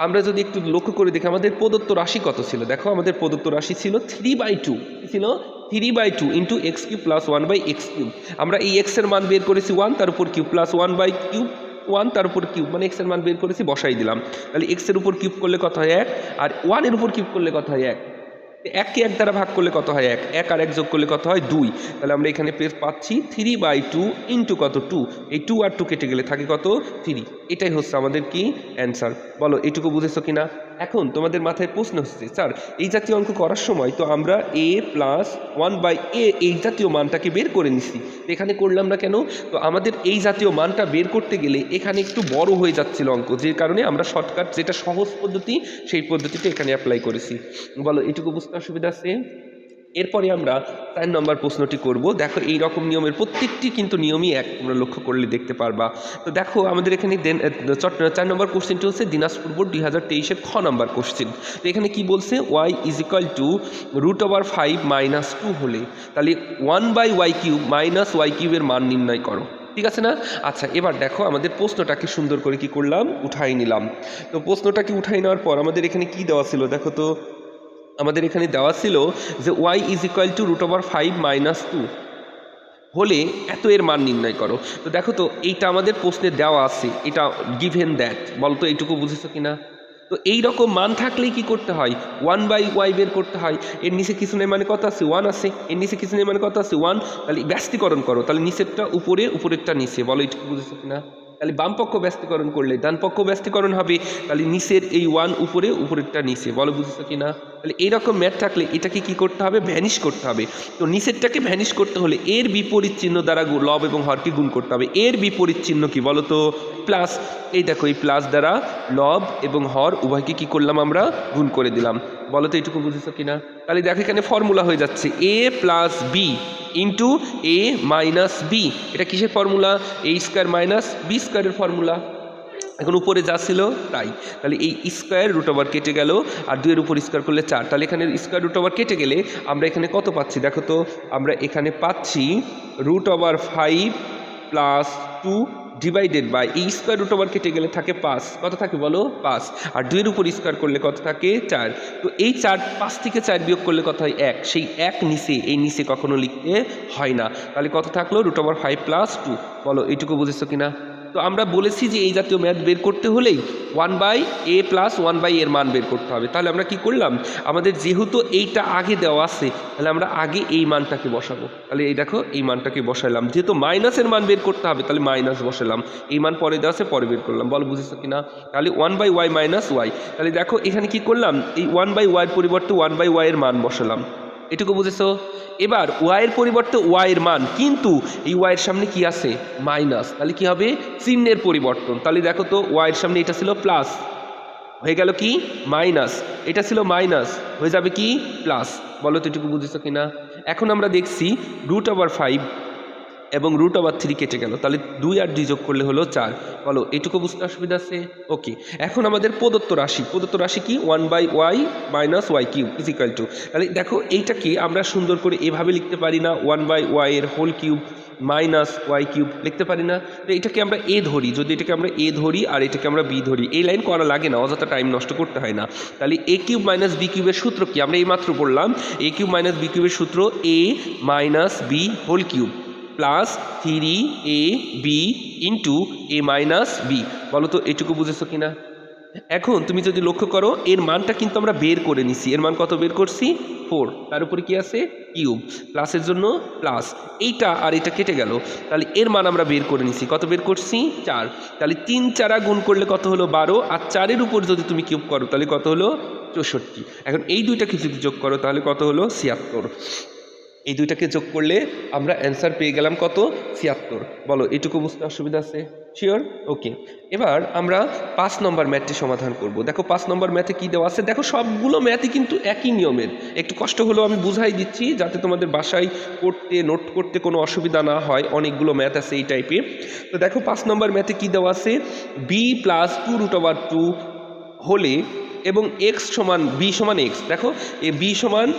আমরা যদি একটু লক্ষ্য করে দেখি আমাদের প্রদত্ত রাশি কত ছিল। দেখো আমাদের প্রদত্ত রাশি ছিল 3/2, কি ছিল? 3/2 ইন্টু x³ প্লাস 1/x³। আমরা এই x এর মান বের করেছি 1, তার উপর কিউব, প্লাস 1/কিউব, 1 তার উপর কিউব, মানে x এর মান বের করেছি, বসাই দিলাম। তাহলে x এর উপর কিউব করলে কত হয়? 1, আর 1-এর উপর কিউব করলে কত হয়? 1। 1-কে 1 দ্বারা ভাগ করলে কত হয়? 1। 1 আর 1 যোগ করলে কত হয়? 2। তাহলে আমরা এখানে পাচ্ছি 3/2 ইন্টু কত? 2। এই 2 আর 2 কেটে গেলে থাকে কত? 3। এটাই হচ্ছে আমাদের কি? অ্যান্সার। বলো এইটুকু বুঝেছো কিনা? এখন তোমাদের মাথায় প্রশ্ন হচ্ছে, স্যার এই জাতীয় অঙ্ক করার সময় তো আমরা a প্লাস 1/a এই জাতীয় মানটাকে বের করে নিছি, এখানে করলাম না কেন? তো আমাদের এই জাতীয় মানটা বের করতে গেলে এখানে একটু বড় হয়ে যাচ্ছিল অঙ্ক, যে কারণে আমরা শর্টকাট যেটা সহজ পদ্ধতি সেই পদ্ধতিটা এখানে অ্যাপ্লাই করেছি। বলো এটুকু বুঝতে অসুবিধা আছে? এরপরে আমরা 4 নম্বর প্রশ্নটি করব। দেখো এই রকম নিয়মের প্রত্যেকটি কিন্তু নিয়মই এক, তোমরা লক্ষ্য করলে দেখতে পারবা। তো দেখো আমাদের এখানে 4 নম্বর কোশ্চেনটি হচ্ছে দিনাজপুর বোর্ড 2023-এর খ নম্বর কোশ্চেন। তো এখানে কি বলছে, y ইজ ইকুয়াল টু √5 - 2 হলে তাহলে 1/y³ মাইনাস y³ এর মান নির্ণয় করো। ঠিক আছে না? আচ্ছা, এবার দেখো আমাদের প্রশ্নটাকে সুন্দর করে কি করলাম, উঠাই নিলাম। তো প্রশ্নটাকে উঠাই নেওয়ার পর আমাদের এখানে কি দেওয়া ছিল, দেখো তো আমাদের এখানে দেওয়া ছিল যে y ইজ ইকুয়াল টু √5 - 2 হলে এত এর মান নির্ণয় করো। তো দেখো তো এইটা আমাদের প্রশ্নে দেওয়া আছে, এটা গিভেন দ্যাট, বলো তো এইটুকু বুঝেছো কিনা? তো এই রকম মান থাকলেই কি করতে হয়, 1/y বের করতে হয়। এর নিচে কিছু নেই মানে কত আছে, 1 আছে, এর নিচে কিছু নেই মানে কত আছে, 1। তাহলে ব্যস্তীকরণ করো, তাহলে নিচেরটা উপরে, উপরেরটা নিচে, বলো এইটুকু বুঝেছো কিনা? তাহলে বাম পক্ষ ব্যস্তীকরণ করলে ডান পক্ষ ব্যস্তীকরণ হবে, তাহলে নিচের এই 1 উপরে, উপরেরটা নিচে, বলো বুঝেছো কিনা? তাহলে এইরকম ম্যাথ থাকলে এটাকে কি করতে হবে, ভ্যানিশ করতে হবে। তো নিচেরটাকে ভ্যানিশ করতে হলে এর বিপরীত চিহ্ন দ্বারা লব এবং হরকে গুণ করতে হবে। এর বিপরীত চিহ্ন কি বলো তো, প্লাস। এই দেখো এই প্লাস দ্বারা লব এবং হর উভয়কে কি করলাম আমরা, গুণ করে দিলাম। বলো তো এইটুকু বুঝেছো কিনা? তাহলে দেখো এখানে ফর্মুলা হয়ে যাচ্ছে a plus b into a minus b. এটা কিসের ফর্মুলা, a² - b² এর ফর্মুলা। এখন উপরে যা ছিল তাই, তাহলে এই স্কোয়ার √ওভার কেটে গেল, আর 2 এর উপর স্কোয়ার করলে 4, তাহলে এখানে স্কোয়ার √ওভার কেটে গেলে আমরা এখানে কত পাচ্ছি, দেখো তো আমরা এখানে পাচ্ছি √5 + 2 ডিভাইডেড বাই এই স্কোয়ার √ওভার কেটে গেলে থাকে 5, কত থাকে বলো 5, আর 2 এর উপর স্কোয়ার করলে কত থাকে 4। তো এই 5 থেকে 4 বিয়োগ করলে কত হয় 1, সেই 1 নিচে, এই নিচে কখনো লিখতে হয় না। তাহলে কত থাকলো √5 + 2, বলো এইটুকু বুঝেছো কিনা? তো আমরা বলেছি যে এই জাতীয় ম্যাথ বের করতে হলেই 1/a + 1/a এর মান বের করতে হবে। তাহলে আমরা কি করলাম, আমাদের যেহেতু এইটা আগে দেওয়া আছে, তাহলে আমরা আগে এই মানটাকে বসাবো। তাহলে এই দেখো এই মানটাকে বসাইলাম, যেহেতু মাইনাসের মান বের করতে হবে তাহলে মাইনাস বসালাম, এই মান পরে দেওয়া আছে পরে বের করলাম, বল বুঝেছো কিনা? তাহলে 1/y - y, তাহলে দেখো এখানে কি করলাম, এই 1/y এর পরিবর্তে 1/y এর মান বসালাম। এটুকু বুঝেছো? এবার y এর পরিবর্তে y এর মান, কিন্তু এই y এর সামনে কি আছে, মাইনাস, তাহলে কি হবে, চিহ্নের পরিবর্তন। তাহলে দেখো তো y এর সামনে এটা ছিল প্লাস, হয়ে গেল কি মাইনাস, এটা ছিল মাইনাস, হয়ে যাবে কি প্লাস। বলো তো এটুকু বুঝেছো কিনা? এখন আমরা দেখছি √5 এবং √3 কেটে গেল, তাহলে 2 আর 2 যোগ করলে হলো 4। বলো এটুকু বুঝতে অসুবিধা আছে? ওকে, এখন আমাদের প্রদত্ত রাশি কি, 1/y - y³ is equal two, তাহলে দেখো এইটাকে আমরা সুন্দর করে এভাবে লিখতে পারি না, 1/y এর হোল কিউব মাইনাস y³ লিখতে পারি না? তো এটাকে আমরা a ধরি, যদি এটাকে আমরা a ধরি আর এটাকে আমরা b ধরি, এই লাইন করা লাগে না, অযথা টাইম নষ্ট করতে হয় না। তাহলে a³ - b³ এর সূত্র কি, আমরা এইমাত্র বললাম, a³ - b³ এর সূত্র a - b whole cube plus 3ab into a - b। বলো তো এটুকু বুঝেছো কিনা? এখন তুমি যদি লক্ষ্য করো এর মানটা কিন্তু আমরা বের করে নিছি, এর মান কত বের করছি 4, তার উপরে কি আছে কিউব, প্লাসের জন্য প্লাস, এইটা আর এটা কেটে গেল, তাহলে এর মান আমরা বের করে নিছি, কত বের করছি 4। তাহলে 3 4 গুণ করলে কত হলো 12, আর 4-এর উপর যদি তুমি কিউব করো তাহলে কত হলো 64। এখন এই দুইটাকে যদি যোগ করো তাহলে কত হলো 76। এই দুইটাকে যোগ করলে আমরা অ্যান্সার পেয়ে গেলাম কত 76। বলো এটুকু বুঝতে অসুবিধা আছে? শিওর? ওকে, এবার আমরা 5 নম্বর ম্যাথটি সমাধান করব। দেখো 5 নম্বর ম্যাথে কি দেওয়া আছে, দেখো সবগুলো ম্যাথই কিন্তু একই নিয়মের, একটু কষ্ট হলেও আমি বুঝাই দিচ্ছি যাতে তোমাদের বাসায় করতে নোট করতে কোনো অসুবিধা না হয়, অনেকগুলো ম্যাথ আছে এই টাইপের। তো দেখো 5 নম্বর ম্যাথে কি দেওয়া আছে, b + 2√2 হলে এবং x = b = x। দেখো এ b সমান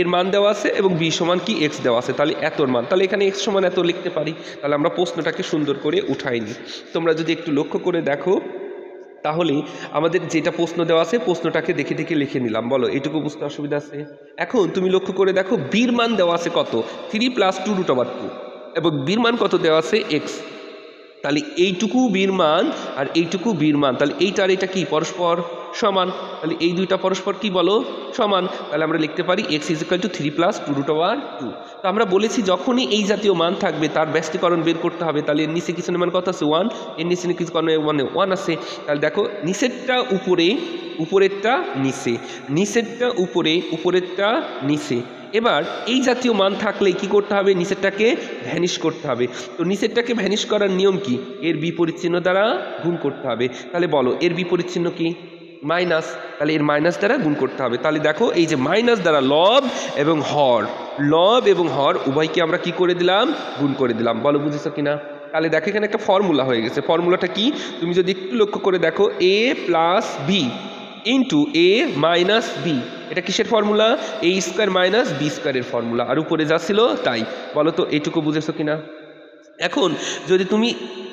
এর মান দেওয়া আছে এবং b সমান কি x দেওয়া আছে, তাহলে এতর মান, তাহলে এখানে x সমান এত লিখতে পারি। তাহলে আমরা প্রশ্নটাকে সুন্দর করে উঠাই নিই। তোমরা যদি একটু লক্ষ্য করে দেখো তাহলে আমাদের যেটা প্রশ্ন দেওয়া আছে প্রশ্নটাকে দেখে দেখে লিখে নিলাম। বলো এটুকু বুঝতে অসুবিধা আছে? এখন তুমি লক্ষ্য করে দেখো বির মান দেওয়া আছে কত 3 + 2√2 এবং বির মান কত দেওয়া আছে x, তাহলে এইটুকু বির মান আর এইটুকু বির মান, তাহলে এইটা আর এটা কি পরস্পর সমান, তাহলে এই দুইটা পরস্পর কি বলো সমান, তাহলে আমরা লিখতে পারি x = 3 + 2√2। তো আমরা বলেছি যখনই এই জাতীয় মান থাকবে তার ব্যস্তীকরণ বের করতে হবে, তাহলে এর নিচে কিছু মান কত আছে 1, এর নিচে কিছু মানে 1 আছে, তাহলে দেখো নিচেরটা উপরে উপরেরটা নিচে, নিচেরটা উপরে, উপরেরটা নিচে। এবার এই জাতীয় মান থাকলে কি করতে হবে, নিচেরটাকে ভ্যানিশ করতে হবে। তো নিচেরটাকে ভ্যানিশ করার নিয়ম কি, এর বিপরীত চিহ্ন দ্বারা গুণ করতে হবে। তাহলে বলো এর বিপরীত চিহ্ন কি, মাইনাস, তাহলে এর মাইনাস দ্বারা গুণ করতে হবে। তাহলে দেখো এই যে মাইনাস দ্বারা লব এবং হর, লব এবং হর উভয়কে আমরা কি করে দিলাম, গুণ করে দিলাম। বলো বুঝেছো কিনা? তাহলে দেখো এখানে একটা ফর্মুলা হয়ে গেছে। ফর্মুলাটা কি, তুমি যদি একটু লক্ষ্য করে দেখো, এ প্লাস বি ইন্টু এ মাইনাস বি, এটা কিসের ফর্মুলা, এ স্কোয়ার মাইনাস বি স্কোয়ারের ফর্মুলা। আর উপরে যা ছিল তাই। বলো তো এইটুকু বুঝেছো কিনা? এখন যদি তুমি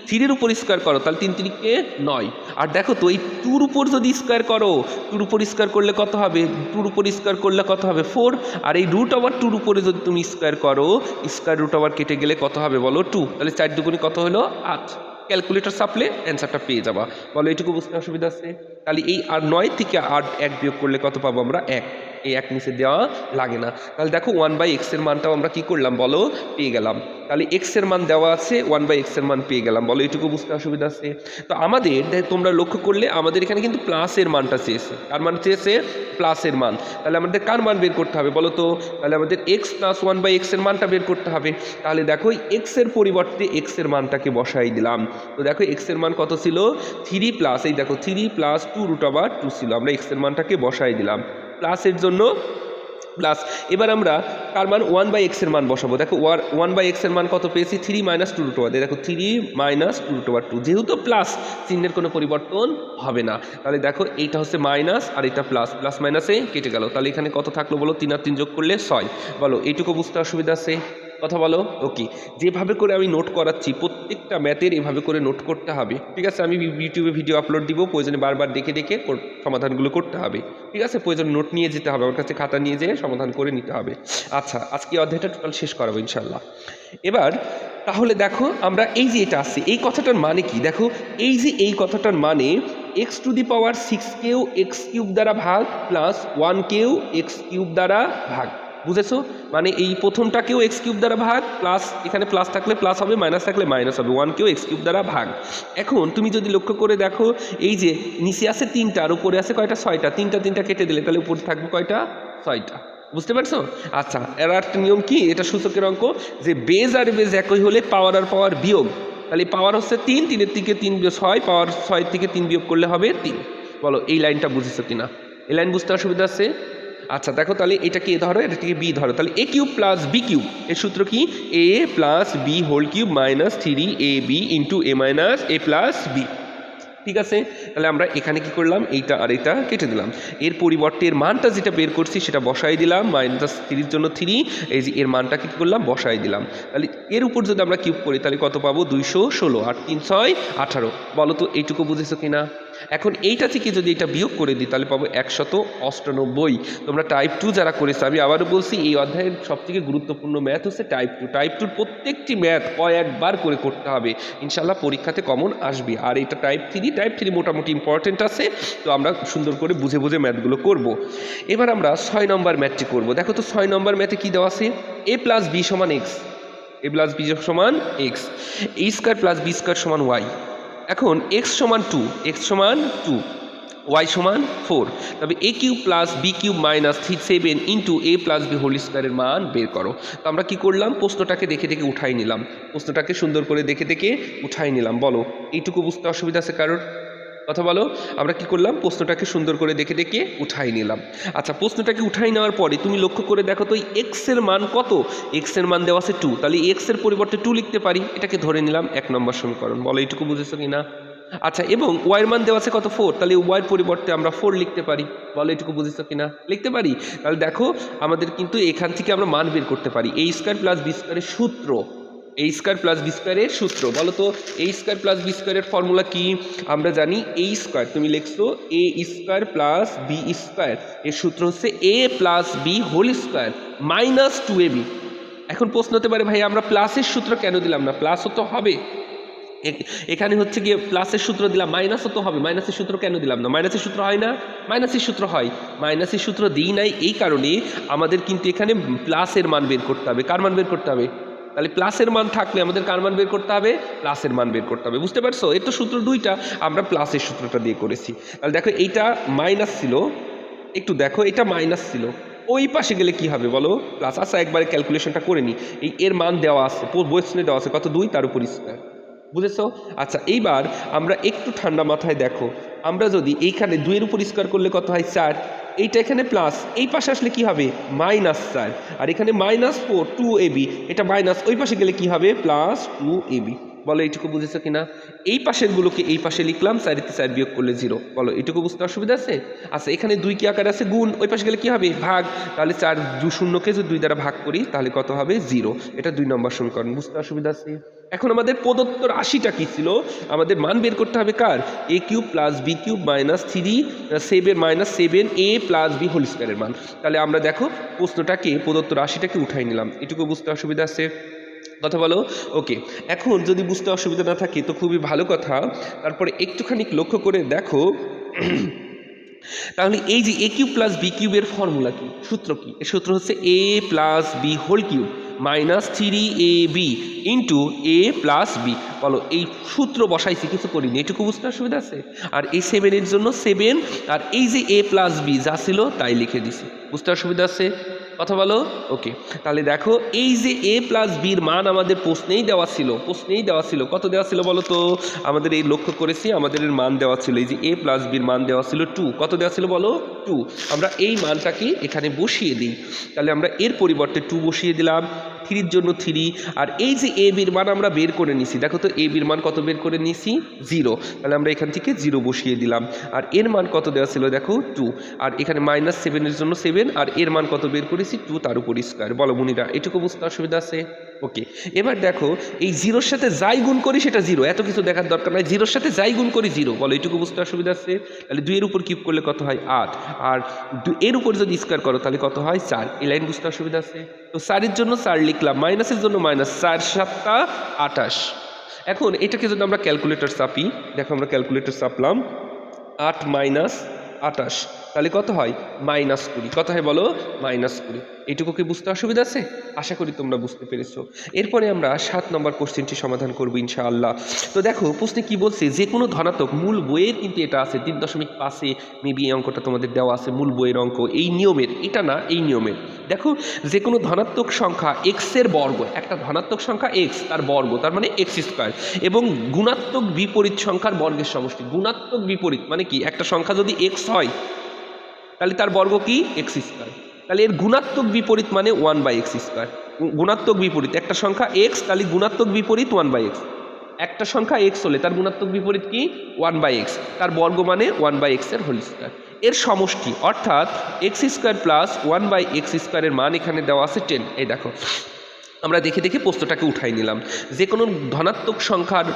3-এর উপর স্কোয়ার করো তাহলে 3 3-কে 9। আর দেখো তো এই 2-র উপর যদি স্কোয়ার করো, 2-র উপর স্কোয়ার করলে কত হবে, 2-র উপর স্কোয়ার করলে কত হবে 4। আর এই রুট ওভার 2-র উপরে যদি তুমি স্কোয়ার করো, স্কোয়ার রুট ওভার কেটে গেলে কত হবে বলো 2। তাহলে 4 দুগুণে কত হলো 8। ক্যালকুলেটর চাপলে অ্যান্সারটা পেয়ে যাবা। বলো এইটুকু বুঝতে অসুবিধা আছে? তাহলে এই আর 9 থেকে 8 1 বিয়োগ করলে কত পাবো আমরা 1। এই 1 নিচে দেওয়া লাগে না। তাহলে দেখো 1/x এর মানটাও আমরা কি করলাম বলো, পেয়ে গেলাম। তাহলে x এর মান দেওয়া আছে, 1/x এর মান পেয়ে গেলাম। বলো এইটুকু বুঝতে অসুবিধা আছে? তো আমাদের তোমরা লক্ষ্য করলে আমাদের এখানে কিন্তু প্লাসের মানটা চেয়েছে। কার মান চেয়েছে, প্লাসের মান। তাহলে আমাদের কার মান বের করতে হবে বলো তো, তাহলে আমাদের x প্লাস 1/x এর মানটা বের করতে হবে। তাহলে দেখো x এর পরিবর্তে x এর মানটাকে বসাই দিলাম। তো দেখো x এর মান কত ছিল, 3 প্লাস, এই দেখো 3 প্লাস 2 রুট ওভার 2 ছিল। আমরা x এর মানটাকে বসাই দিলাম প্লাসের জন্য প্লাস। এবার আমরা কার মান 1/x এর মান বসাবো। দেখো 1/x এর মান কত পেয়েছি, 3 মাইনাস 2 রুট ওভার। দেখো 3 মাইনাস 2 রুট ওভার 2, যেহেতু প্লাস চিহ্নের কোনো পরিবর্তন হবে না। তাহলে দেখো এইটা হচ্ছে মাইনাস আর এটা প্লাস, প্লাস মাইনাসে কেটে গেল। তাহলে এখানে কত থাকলো বলো, 3 আর 3 যোগ করলে 6। বলো এইটুকু বুঝতে অসুবিধা আছে? কথা বলো। ওকে, যেভাবে করে আমি নোট করাচ্ছি প্রত্যেকটা ম্যাথের এভাবে করে নোট করতে হবে, ঠিক আছে? আমি ইউটিউবে ভিডিও আপলোড দিব, প্রয়োজনে বারবার দেখে দেখে সমাধানগুলো করতে হবে, ঠিক আছে? প্রয়োজন নোট নিয়ে যেতে হবে, আমার কাছে খাতা নিয়ে যেয়ে সমাধান করে নিতে হবে। আচ্ছা, আজকে অধ্যায়টা টোটাল শেষ করাবো ইনশাল্লাহ। এবার তাহলে দেখো আমরা এই যে এটা আসছে, এই কথাটার মানে কি দেখো, এই যে এই কথাটার মানে x⁻⁶ কেও x³ দ্বারা ভাগ প্লাস 1 কেও x³ দ্বারা ভাগ। বুঝেছো? মানে এই প্রথমটাকেও x³ দ্বারা ভাগ, প্লাস এখানে প্লাস থাকলে প্লাস হবে, মাইনাস থাকলে মাইনাস হবে, 1 কেও x³ দ্বারা ভাগ। এখন তুমি যদি লক্ষ্য করে দেখো, এই যে নিচে আছে 3টা আর উপরে আছে কয়টা, 6টা। 3টা কেটে দিলে তাহলে উপরে থাকবে কয়টা, 6টা। বুঝতে পারছো? আচ্ছা, এর একটা নিয়ম কি, এটা সূচকের অঙ্ক, যে বেজ আর বেজ একই হলে পাওয়ার আর পাওয়ার বিয়োগ। তাহলে পাওয়ার হচ্ছে 3, 3-এর থেকে 3 6, পাওয়ার 6 থেকে 3 বিয়োগ করলে হবে 3। বলো এই লাইনটা বুঝেছো কিনা? এই লাইন বুঝতে অসুবিধা আছে? আচ্ছা দেখো, তাহলে এটাকে এ ধরো, এটাকে বি ধরো। তাহলে a³ প্লাস b³ এর সূত্র কি, a plus B whole cube minus 3ab into a minus a plus b. ঠিক আছে? তাহলে আমরা এখানে কি করলাম, এইটা আর এটা কেটে দিলাম। এর পরিবর্তে এর মানটা যেটা বের করছি সেটা বসাই দিলাম, -3 জন্য 3, এই যে এর মানটা কি করলাম, বসাই দিলাম। তাহলে এর উপর যদি আমরা কিউব করি তাহলে কত পাবো, 216, আর 3 6 18। বলো তো এইটুকু বুঝেছো কিনা? এখন এইটা থেকে যদি এটা বিয়োগ করে দিই তাহলে পাবো 198। তোমরা টাইপ 2 যারা করেছো, আমি আবারও বলছি এই অধ্যায়ের সবথেকে গুরুত্বপূর্ণ ম্যাথ হচ্ছে টাইপ 2। টাইপ 2 প্রত্যেকটি ম্যাথ কয়েকবার করে করতে হবে, ইনশাল্লাহ পরীক্ষাতে কমন আসবে। আর এটা টাইপ 3 মোটামুটি ইম্পর্টেন্ট আছে, তো আমরা সুন্দর করে বুঝে বুঝে ম্যাথগুলো করব। এবার আমরা 6 নম্বর ম্যাথটি করব। দেখো তো 6 নম্বর ম্যাথে কি দেওয়া আছে, a প্লাস বি সমান এক্স, a প্লাস বি সমান x, a square plus B square সমান ওয়াই। এখন x সমান 2, x সমান 2, y সমান 4। তবে a³ plus b³ minus 7 into a plus B whole স্কোয়ারের মান বের করো। তো আমরা কি করলাম, প্রশ্নটাকে দেখে দেখে উঠাই নিলাম, প্রশ্নটাকে সুন্দর করে দেখে দেখে উঠাই নিলাম। বলো এইটুকু বুঝতে অসুবিধা আছে কারোর? কথা বলো। আমরা কি করলাম, প্রশ্নটাকে সুন্দর করে দেখে দেখে উঠাই নিলাম। আচ্ছা, প্রশ্নটাকে উঠাই নেওয়ার পরে তুমি লক্ষ্য করে দেখো তো x এর মান কত, x এর মান দেওয়া আছে 2, তাহলে x এর পরিবর্তে 2 লিখতে পারি, এটাকে ধরে নিলাম 1 নম্বর সমীকরণ। বলো এইটুকু বুঝেছো কিনা? আচ্ছা, এবং y এর মান দেওয়া আছে কত, 4, তাহলে y এর পরিবর্তে আমরা 4 লিখতে পারি। বলো এইটুকু বুঝেছো কিনা? লিখতে পারি। তাহলে দেখো আমাদের কিন্তু এখান থেকে আমরা মান বের করতে পারি, a স্কোয়ার প্লাস বি স্কোয়ারের সূত্র, a স্কোয়ার প্লাস বি স্কোয়ারের সূত্র। বলো তো a স্কোয়ার প্লাস বি স্কোয়ারের ফর্মুলা কি? আমরা জানি a স্কোয়ার, তুমি লিখছো a square plus B square, এর সূত্র হচ্ছে a plus B whole square minus 2ab। এখন প্রশ্ন হতে পারে, ভাই আমরা প্লাসের সূত্র কেন দিলাম না, প্লাসও তো হবে, এখানে হচ্ছে গিয়ে প্লাসের সূত্র দিলাম, মাইনাসও তো হবে, মাইনাসের সূত্র কেন দিলাম না? মাইনাসের সূত্র হয় না? মাইনাসের সূত্র হয়। মাইনাসের সূত্র দিই নাই এই কারণে আমাদের কিন্তু এখানে প্লাসের মান বের করতে হবে। কার মান বের করতে হবে? তাহলে প্লাসের মান থাকলে আমাদের কার মান বের করতে হবে, প্লাসের মান বের করতে হবে। বুঝতে পারছো? এর তো সূত্র দুইটা, আমরা প্লাসের সূত্রটা দিয়ে করেছি। তাহলে দেখো এইটা মাইনাস ছিল, একটু দেখো এটা মাইনাস ছিল, ওই পাশে গেলে কি হবে বলো, প্লাস। আচ্ছা একবারে ক্যালকুলেশনটা করে নিই। এই এর মান দেওয়া আছে, বইয়ে দেওয়া আছে কত, 2 তার উপর স্কয়ার। বুঝেছো? আচ্ছা এইবার আমরা একটু ঠান্ডা মাথায় দেখো, আমরা যদি এইখানে 2 এর উপর স্কয়ার করলে কত হয়, 4। এইটা এখানে প্লাস, এই পাশে আসলে কি হবে, -4, আর এখানে -4 2ab, এটা মাইনাস, ওই পাশে গেলে কি হবে, +2ab। বলো এইটুকু বুঝেছো কিনা? এই পাশের গুলোকে এই পাশে লিখলাম, 4 4 বিয়োগ করলে 0। বলো এইটুকু বুঝতে অসুবিধা আছে? আচ্ছা এখানে 2 কি আকারে আছে, গুণ, ওই পাশে গেলে কি হবে, ভাগ। তাহলে 4 শূন্যকে যদি 2 দ্বারা ভাগ করি তাহলে কত হবে, 0। এটা 2 নম্বর সমীকরণ। বুঝতে অসুবিধা আছে? এখন আমাদের প্রদত্ত রাশিটা কি ছিল, আমাদের মান বের করতে হবে কার, a³ + b³ -7a + b whole স্কয়ারের মান। তাহলে আমরা দেখো প্রশ্নটাকে, প্রদত্ত রাশিটাকে উঠাই নিলাম। এটুকু বুঝতে অসুবিধা আছে? কথা বলো। ওকে, এখন যদি বুঝতে অসুবিধা না থাকে তো খুবই ভালো কথা। তারপরে একটুখানি লক্ষ্য করে দেখো তাহলে এই যে a³ + b³ এর ফর্মুলা কি, সূত্র কি? এর সূত্র হচ্ছে a + b whole cube -3ab into a + b। বলো এই সূত্র বসাইছি, কিছু করিনি। এটুকু বুঝতে অসুবিধা আছে? আর এই 7 এর জন্য 7, আর এই যে a + b যা ছিল তাই লিখে দিছি। বুঝতে অসুবিধা আছে? কথা বলো। ওকে, তাহলে দেখো এই যে a + b এর মান আমাদের প্রশ্নেই দেওয়া ছিল, কত দেওয়া ছিল বলো তো? আমাদের এই লক্ষ্য করেছি, আমাদের এর মান দেওয়া ছিল, এই যে a + b এর মান দেওয়া ছিল 2। কত দেওয়া ছিল বলো? 2। আমরা এই মানটাকে এখানে বসিয়ে দিই। তাহলে আমরা এর পরিবর্তে 2 বসিয়ে দিলাম, 3 জন্য 3। আর এই যে a b এর মান আমরা বের করে নিছি, দেখো তো a b এর মান কত বের করে নিছি, 0। তাহলে আমরা এখান থেকে 0 বসিয়ে দিলাম। আর এর মান কত দেওয়া ছিল দেখো, 2। আর এখানে -7 এর জন্য 7, আর এর মান কত বের করেছি, 2 তার উপর স্কয়ার। বলো মুনিরা এটুকু বুঝতে অসুবিধা আছে? ওকে, এবার দেখো এই 0-র সাথে যাই গুণ করি সেটা 0, এত কিছু দেখার দরকার নাই, 0-র সাথে যাই গুণ করি 0। বলো এটুকু বুঝতে অসুবিধা আছে? তাহলে 2 এর উপর কিউব করলে কত হয়, 8, আর 2 এর উপর যদি স্কয়ার করো তাহলে কত হয়, 4। এই লাইন বুঝতে অসুবিধা আছে? তো 4 এর জন্য 4 লিখলাম, মাইনাসের জন্য মাইনাস, 4 7 28। এখন এটাকে যদি আমরা ক্যালকুলেটর চাপি, দেখো আমরা ক্যালকুলেটর চাপলাম, 8 - 28, তাহলে কত হয়, -20। কত হয় বলো, -20। এইটুকু কি বুঝতে অসুবিধা আছে? আশা করি তোমরা বুঝতে পেরেছো। এরপরে আমরা 7 নম্বর কোশ্চেনটি সমাধান করব ইনশাআল্লাহ। তো দেখো প্রশ্নে কি বলছে, যে কোনো ধনাত্মক, মূল বইয়ের কিন্তু এটা আছে 3.5-এ মেবি এই অঙ্কটা তোমাদের দেওয়া আছে, মূল বইয়ের অঙ্ক, এই নিয়মের, এটা না, এই নিয়মের। দেখো যে কোনো ধনাত্মক সংখ্যা x এর বর্গ, একটা ধনাত্মক সংখ্যা x তার বর্গ, তার মানে x², এবং গুণাত্মক বিপরীত সংখ্যার বর্গের সমষ্টি। গুণাত্মক বিপরীত মানে কি, একটা সংখ্যা যদি x হয় তাহলে তার বর্গ কি, x²। তাহলে এর গুণাত্মক বিপরীত মানে 1/x²। গুণাত্মক বিপরীত, একটা সংখ্যা x, তাহলে গুণাত্মক বিপরীত 1/x। একটা সংখ্যা x হলে তার গুণাত্মক বিপরীত কি, 1/x, তার বর্গ মানে 1/x এর হোল স্কয়ার। এর সমষ্টি অর্থাৎ x² + 1/x² এর মান এখানে দেওয়া আছে 10। এই দেখো আমরা দেখে দেখে প্রশ্নটাকে উঠাই নিলাম। যে কোনো ধনাত্মক সংখ্যার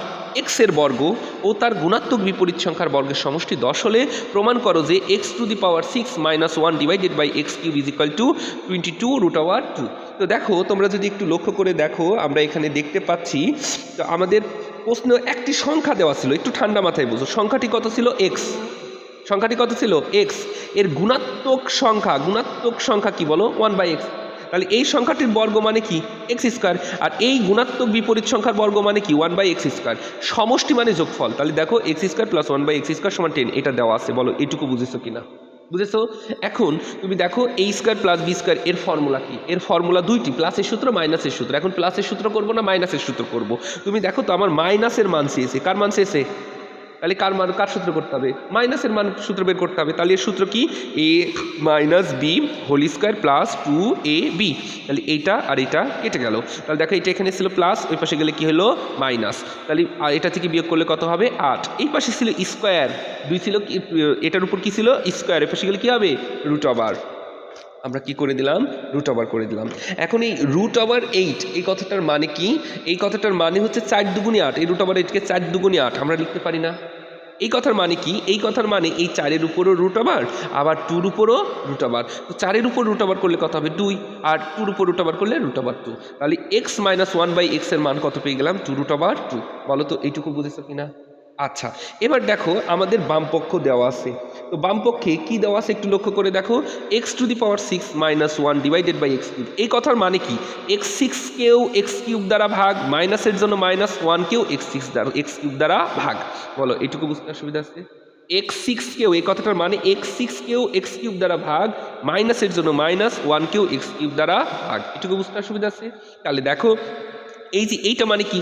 x এর বর্গ ও তার গুণাত্মক বিপরীত সংখ্যার বর্গের সমষ্টি 10 হলে প্রমাণ করো যে x⁻6 - 1 / x³ = 22√2। তো দেখো তোমরা যদি একটু লক্ষ্য করে দেখো, আমরা এখানে দেখতে পাচ্ছি, তো আমাদের প্রশ্ন একটি সংখ্যা দেওয়া ছিল, একটু ঠান্ডা মাথায় বুঝো, সংখ্যাটি কত ছিল, x। সংখ্যাটি কত ছিল, x। এর গুণাত্মক সংখ্যা কি বলো, 1/x। তাহলে এই সংখ্যাটির বর্গ মানে কি, x², আর এই গুণাত্মক বিপরীত সংখ্যার বর্গ মানে কি, 1/x²। সমষ্টি মানে যোগফল। তাহলে দেখো x² + 1/x² = 10, এটা দেওয়া আছে। বলো এটুকু বুঝেছো কিনা? বুঝেছো? এখন তুমি দেখো a² + b² এর ফর্মুলা কি, এর ফর্মুলা দুইটি, প্লাসের সূত্র, মাইনাসের সূত্র। এখন প্লাসের সূত্র করব না মাইনাসের সূত্র করব? তুমি দেখো তো আমার মাইনাসের মান চেয়েছে, কার মান চেয়েছে, তাহলে কার সূত্র করতে হবে, মাইনাসের মান সূত্র বের করতে হবে। তাহলে এর সূত্র কি, a - b whole square + 2ab। তাহলে এইটা আর এটা কেটে গেল। তাহলে দেখো এটা এখানে ছিল প্লাস, ওই পাশে গেলে কি হলো, মাইনাস। তাহলে এটা থেকে বিয়োগ করলে কত হবে, 8। এই পাশে ছিল স্কয়ার, 2 ছিল, এটার উপর কি ছিল, স্কয়ার, এই পাশে গেলে কি হবে, √। আমরা কি করে দিলাম, √, করে দিলাম। এখন এই √8 এই কথাটার মানে কি, এই কথাটার মানে হচ্ছে 4 দুগুণে 8। এই √8কে 4 দুগুণে 8 আমরা লিখতে পারি না? এই কথার মানে কি, এই কথার মানে এই 4-এর উপরও √, আবার 2-র উপরও √। তো 4-এর উপর √, করলে কত হবে, 2, আর 2-র উপর √, করলে √2। তাহলে x - 1/x এর মান কত পেয়ে গেলাম, 2√2। বলো তো এইটুকু বুঝেছো কিনা? আচ্ছা, এবার দেখো আমাদের বাম পক্ষ দেওয়া আছে। তো বাম পক্ষে কি দেওয়া আছে একটু লক্ষ্য করে দেখো, x to the power 6 minus 1 divided by x cube. এই কথার মানে কি, এক্স সিক্সকেও এক্স কিউব দ্বারা ভাগ, মাইনাসের জন্য মাইনাস ওয়ানকেও এক্স সিক্স দ্বারা এক্স কিউব দ্বারা ভাগ। বলো এটুকু বুঝতে অসুবিধা আছে? এক্স সিক্সকেও, এই কথাটার মানে এক্স সিক্সকেও এক্স কিউব দ্বারা ভাগ, মাইনাসের জন্য মাইনাস ওয়ানকেও এক্স কিউব দ্বারা ভাগ। এটুকু বুঝতে অসুবিধা আছে? তাহলে দেখো এই যে এইটা মানে কি,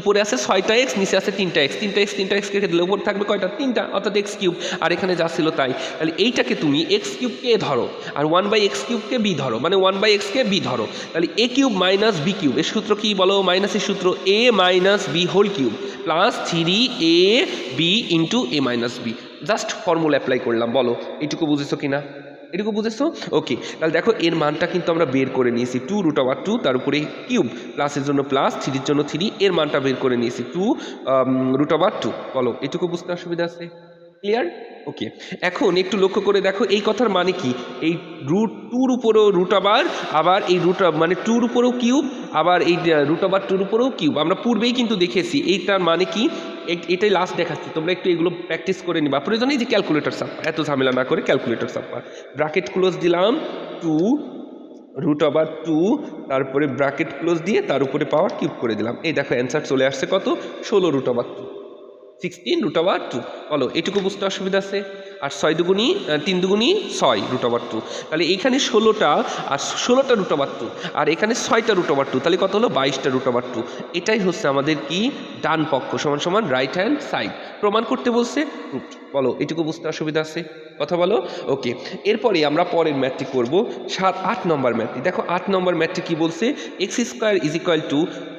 উপরে আছে 6টা এক্স, নিচে আছে 3টা এক্স, 3টা এক্স কেটে দিলে উপর থাকবে কয়টা, 3টা, অর্থাৎ এক্স কিউব। আর এখানে যা ছিল তাই। তাহলে এইটাকে তুমি এক্স কিউবকে এ ধরো আর 1/x কিউবকে বি ধরো, মানে 1/xকে বি ধরো। তাহলে এ কিউব মাইনাস বি কিউব, এর সূত্র কি বলো, মাইনাসের সূত্র A minus B whole cube plus 3ab into A minus B. Just formula apply করলাম। বলো এইটুকু বুঝেছো কিনা? এটুকু বুঝেছো? ওকে, তাহলে দেখো এর মানটা কিন্তু আমরা বের করে নিয়েছি 2√2, তার উপরে কিউব, প্লাসের জন্য প্লাস, 3-এর জন্য 3, এর মানটা বের করে নিয়েছি 2√2। বলো এটুকু বুঝতে অসুবিধা আছে? ক্লিয়ার? ওকে, এখন একটু লক্ষ্য করে দেখো এই কথার মানে কি, এই √2-র উপরেও √, আবার এই মানে 2-র উপরেও কিউব, আবার এই √2-র উপরেও কিউব। আমরা পূর্বেই কিন্তু দেখেছি। এইটার মানে কি, এটাই লাস্ট দেখাচ্ছি, তোমরা একটু এগুলো প্র্যাকটিস করে নিবা। প্রয়োজনে যে ক্যালকুলেটর চাপা, এত ঝামেলা না করে ক্যালকুলেটর চাপা। ব্র্যাকেট ক্লোজ দিলাম 2√2, তারপরে ব্র্যাকেট ক্লোজ দিয়ে তার উপরে পাওয়ার কিউব করে দিলাম। এই দেখো অ্যান্সার চলে আসছে কত, 16√2, 16√2। বলো এটুকু বুঝতে অসুবিধা আছে? আর 3 দুগুণী 6√2, তাহলে এইখানে 16টা আর 16টা √2, আর এখানে 6টা √2, তাহলে কত হলো, 22টা √2। এটাই হচ্ছে আমাদের কি, ডান পক্ষ সমান সমান রাইট হ্যান্ড সাইড। প্রমাণ করতে বলছে, প্রুফড। বলো এটুকু বুঝতে অসুবিধা আছে? কথা বলো। ওকে, এরপরে আমরা পরের ম্যাথটি করব, 8 নম্বর ম্যাথটি। দেখো 8 নম্বর ম্যাথটি কি বলছে, x square is equal to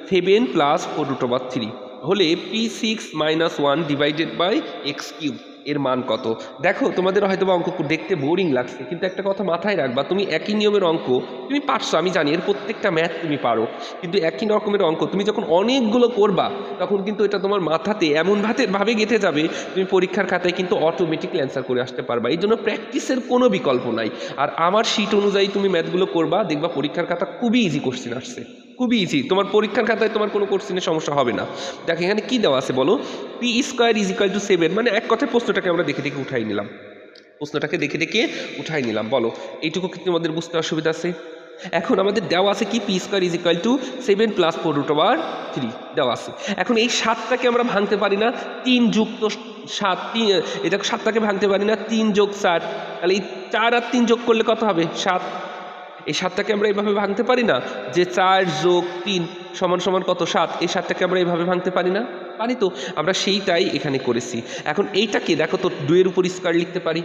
7 plus 4√3 হলে p6 minus 1 divided by x cube এর মান কত? দেখো তোমাদের হয়তো বা অঙ্ক দেখতে বোরিং লাগছে, কিন্তু একটা কথা মাথায় রাখবা, তুমি একই নিয়মের অঙ্ক তুমি পারছো, আমি জানি এর প্রত্যেকটা ম্যাথ তুমি পারো, কিন্তু একই রকমের অঙ্ক তুমি যখন অনেকগুলো করবা তখন কিন্তু এটা তোমার মাথাতে এমন ভাবে গেঁথে যাবে, তুমি পরীক্ষার খাতায় কিন্তু অটোমেটিকলি অ্যান্সার করে আসতে পারবা। এই জন্য প্র্যাকটিসের কোনো বিকল্প নাই। আর আমার শিট অনুযায়ী তুমি ম্যাথগুলো করবা, দেখবা পরীক্ষার খাতা খুবই ইজি কোশ্চেন আসছে, খুবই ইজি। তোমার পরীক্ষার খাতায় তোমার কোনো কোশ্চেনের সমস্যা হবে না। দেখো এখানে কি দেওয়া আছে বলো, P square is equal to 7, মানে এক কথায় প্রশ্নটাকে আমরা দেখে দেখে উঠাই নিলাম, প্রশ্নটাকে দেখে দেখে উঠাই নিলাম। বলো এইটুকু কি তোমাদের বুঝতে অসুবিধা আছে? এখন আমাদের দেওয়া আছে কি, P square is equal to 7 plus 4√3 দেওয়া আছে। এখন এই 7টাকে আমরা ভাঙতে পারি না, 3 যুক্ত 7, এটা 7টাকে ভাঙতে পারি না, 3 যোগ 4, তাহলে এই 4 আর 3 যোগ করলে কত হবে, 7। এই 7টাকে আমরা এইভাবে ভাঙতে পারি না, যে 4 যোগ 3 সমান সমান কত, 7। এই 7টাকে আমরা এইভাবে ভাঙতে পারি না, পারি তো, আমরা সেইটাই এখানে করেছি। এখন এইটাকে দেখো তো 2-এর উপর স্কোয়ার লিখতে পারি,